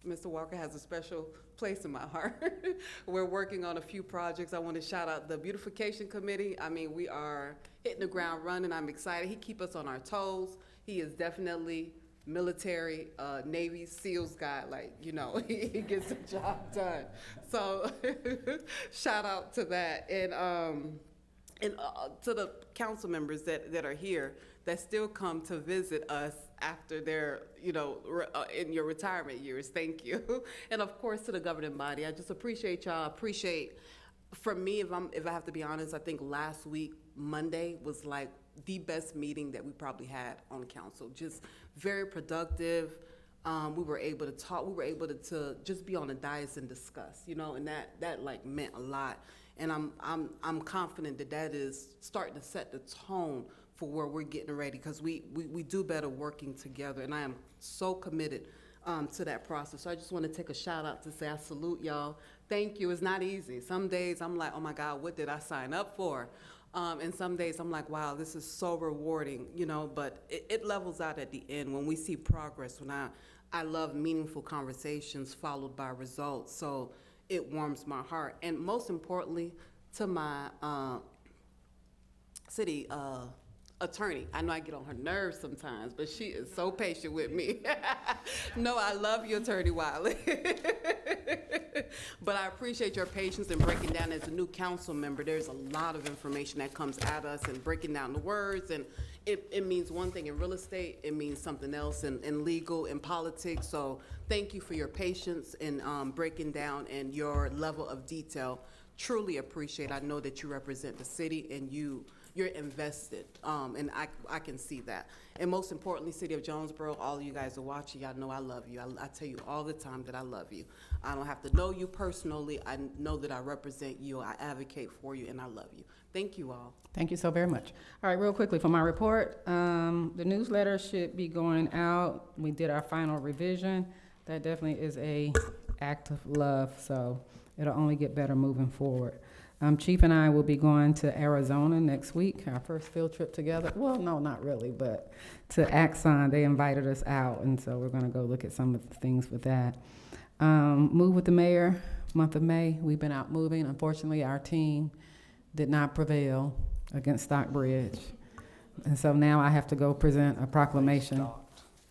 Mr. Walker has a special place in my heart. We're working on a few projects. I want to shout out the beautification committee. I mean, we are hitting the ground running. I'm excited. He keeps us on our toes. He is definitely military, Navy SEALs guy. He gets the job done. So shout out to that. And to the council members that are here that still come to visit us after their, in your retirement years. Thank you. And of course, to the governing body, I just appreciate y'all. For me, if I have to be honest, I think last week, Monday, was like the best meeting that we probably had on council. Just very productive. We were able to talk. We were able to just be on a dais and discuss, and that meant a lot. And I'm confident that is starting to set the tone for where we're getting ready, because we do better working together, and I am so committed to that process. So I just want to take a shout out to say I salute y'all. Thank you. It's not easy. Some days I'm like, oh my God, what did I sign up for? And some days I'm like, wow, this is so rewarding, but it levels out at the end when we see progress. When I love meaningful conversations followed by results. So it warms my heart. And most importantly, to my city attorney. I know I get on her nerves sometimes, but she is so patient with me. No, I love you, Attorney Wiley. But I appreciate your patience in breaking down. As a new council member, there's a lot of information that comes at us, and breaking down the words, and it means one thing in real estate, it means something else in legal, in politics. So thank you for your patience in breaking down, and your level of detail. Truly appreciate. I know that you represent the city, and you're invested, and I can see that. And most importantly, City of Jonesboro, all of you guys are watching, y'all know I love you. I tell you all the time that I love you. I don't have to know you personally. I know that I represent you, I advocate for you, and I love you. Thank you all.
Thank you so very much. All right, real quickly for my report, the newsletter should be going out. We did our final revision. That definitely is a act of love, so it'll only get better moving forward. Chief and I will be going to Arizona next week, our first field trip together. Well, no, not really, but to Axon. They invited us out, and so we're going to go look at some of the things with that. Move with the mayor, month of May. We've been out moving. Unfortunately, our team did not prevail against Stockbridge. And so now I have to go present a proclamation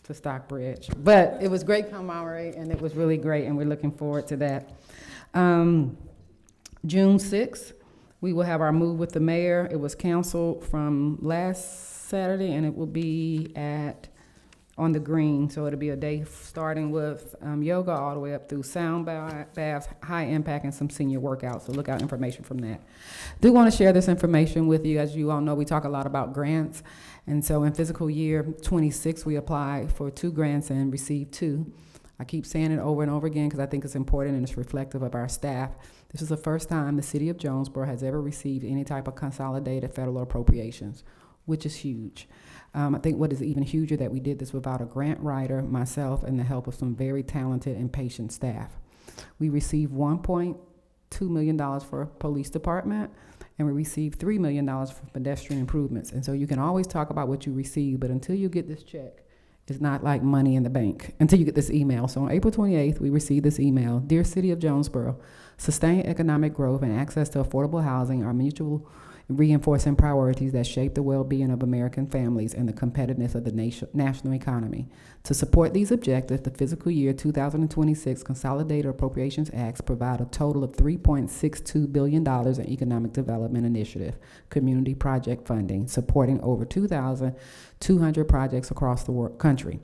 to Stockbridge. But it was great camaraderie, and it was really great, and we're looking forward to that. June 6th, we will have our Move with the Mayor. It was canceled from last Saturday, and it will be on the Green. So it'll be a day starting with yoga all the way up through sound baths, high impact, and some senior workouts. So look out information from that. Do want to share this information with you. As you all know, we talk a lot about grants. And so in fiscal year 26, we applied for 2 grants and received 2. I keep saying it over and over again because I think it's important and it's reflective of our staff. This is the first time the city of Jonesboro has ever received any type of consolidated federal appropriations, which is huge. I think what is even huger that we did this without a grant writer, myself, and the help of some very talented and patient staff. We received $1.2 million for police department, and we received $3 million for pedestrian improvements. And so you can always talk about what you receive, but until you get this check, it's not like money in the bank until you get this email. So on April 28th, we received this email. Dear City of Jonesboro, sustained economic growth and access to affordable housing are mutual reinforcing priorities that shape the well-being of American families and the competitiveness of the national economy. To support these objectives, the fiscal year 2026 Consolidated Appropriations Acts provide a total of $3.62 billion in economic development initiative, community project funding, supporting over 2,200 projects across the country.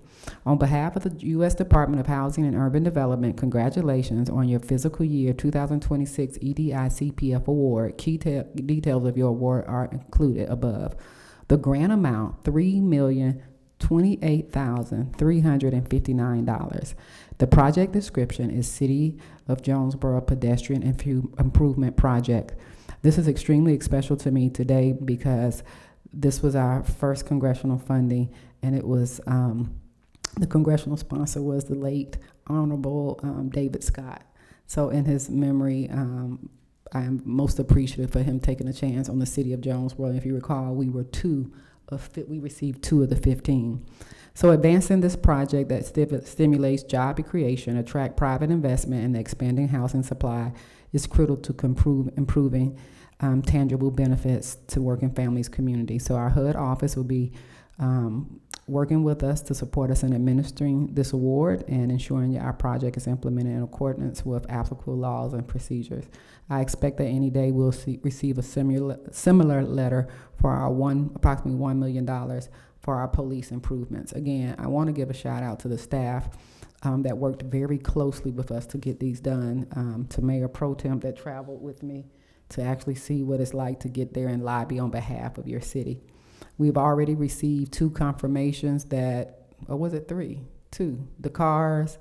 On behalf of the U.S. Department of Housing and Urban Development, congratulations on your fiscal year 2026 EDI-CPF award. Key details of your award are included above. The grant amount, $3,028,359. The project description is City of Jonesboro Pedestrian Improvement Project. This is extremely special to me today because this was our first congressional funding, and it was the congressional sponsor was the late Honorable David Scott. So in his memory, I am most appreciative for him taking a chance on the city of Jonesboro. If you recall, we received 2 of the 15. So advancing this project that stimulates job creation, attract private investment, and the expanding housing supply is critical to improving tangible benefits to working families' community. So our HUD office will be working with us to support us in administering this award and ensuring that our project is implemented in accordance with applicable laws and procedures. I expect that any day we'll receive a similar letter for our approximately $1 million for our police improvements. Again, I want to give a shout out to the staff that worked very closely with us to get these done, to Mayor Pro Tem that traveled with me to actually see what it's like to get there and lobby on behalf of your city. We've already received 2 confirmations that, or was it 3? 2. The cars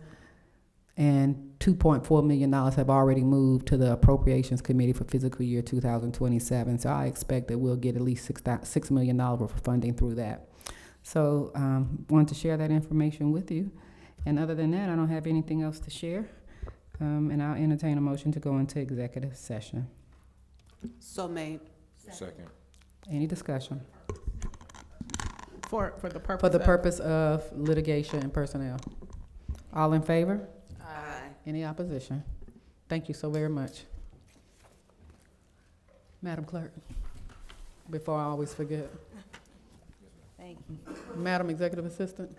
and $2.4 million have already moved to the Appropriations Committee for fiscal year 2027. So I expect that we'll get at least $6 million worth of funding through that. So wanted to share that information with you. And other than that, I don't have anything else to share. And I'll entertain a motion to go into executive session.
So made.
Second.
Any discussion?
For the purpose
For the
of-
purpose of litigation and personnel. All in favor?
Aye.
Any opposition? Thank you so very much. Madam Clerk, before I always forget.
Thank you.
Madam Executive Assistant.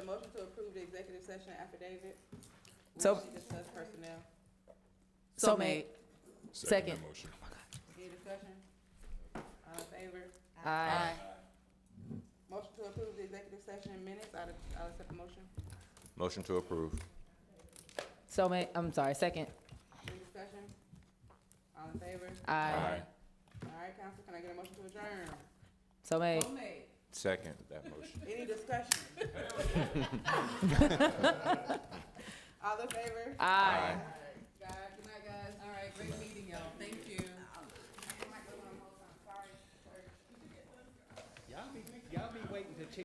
a motion to approve the executive session affidavit?
So-
Which discuss personnel.
So made.
Second that motion.
Any discussion? All in favor?
Aye.
Motion to approve the executive session minutes, I'll accept the motion.
Motion to approve.
So made, I'm sorry, second.
Any discussion? All in favor?
Aye.
All right, council, can I get a motion to adjourn?
So made.
So made.
Second that motion.
Any discussion? All in favor?
Aye.
Good night, guys. All right, great meeting, y'all. Thank you.
Y'all be waiting to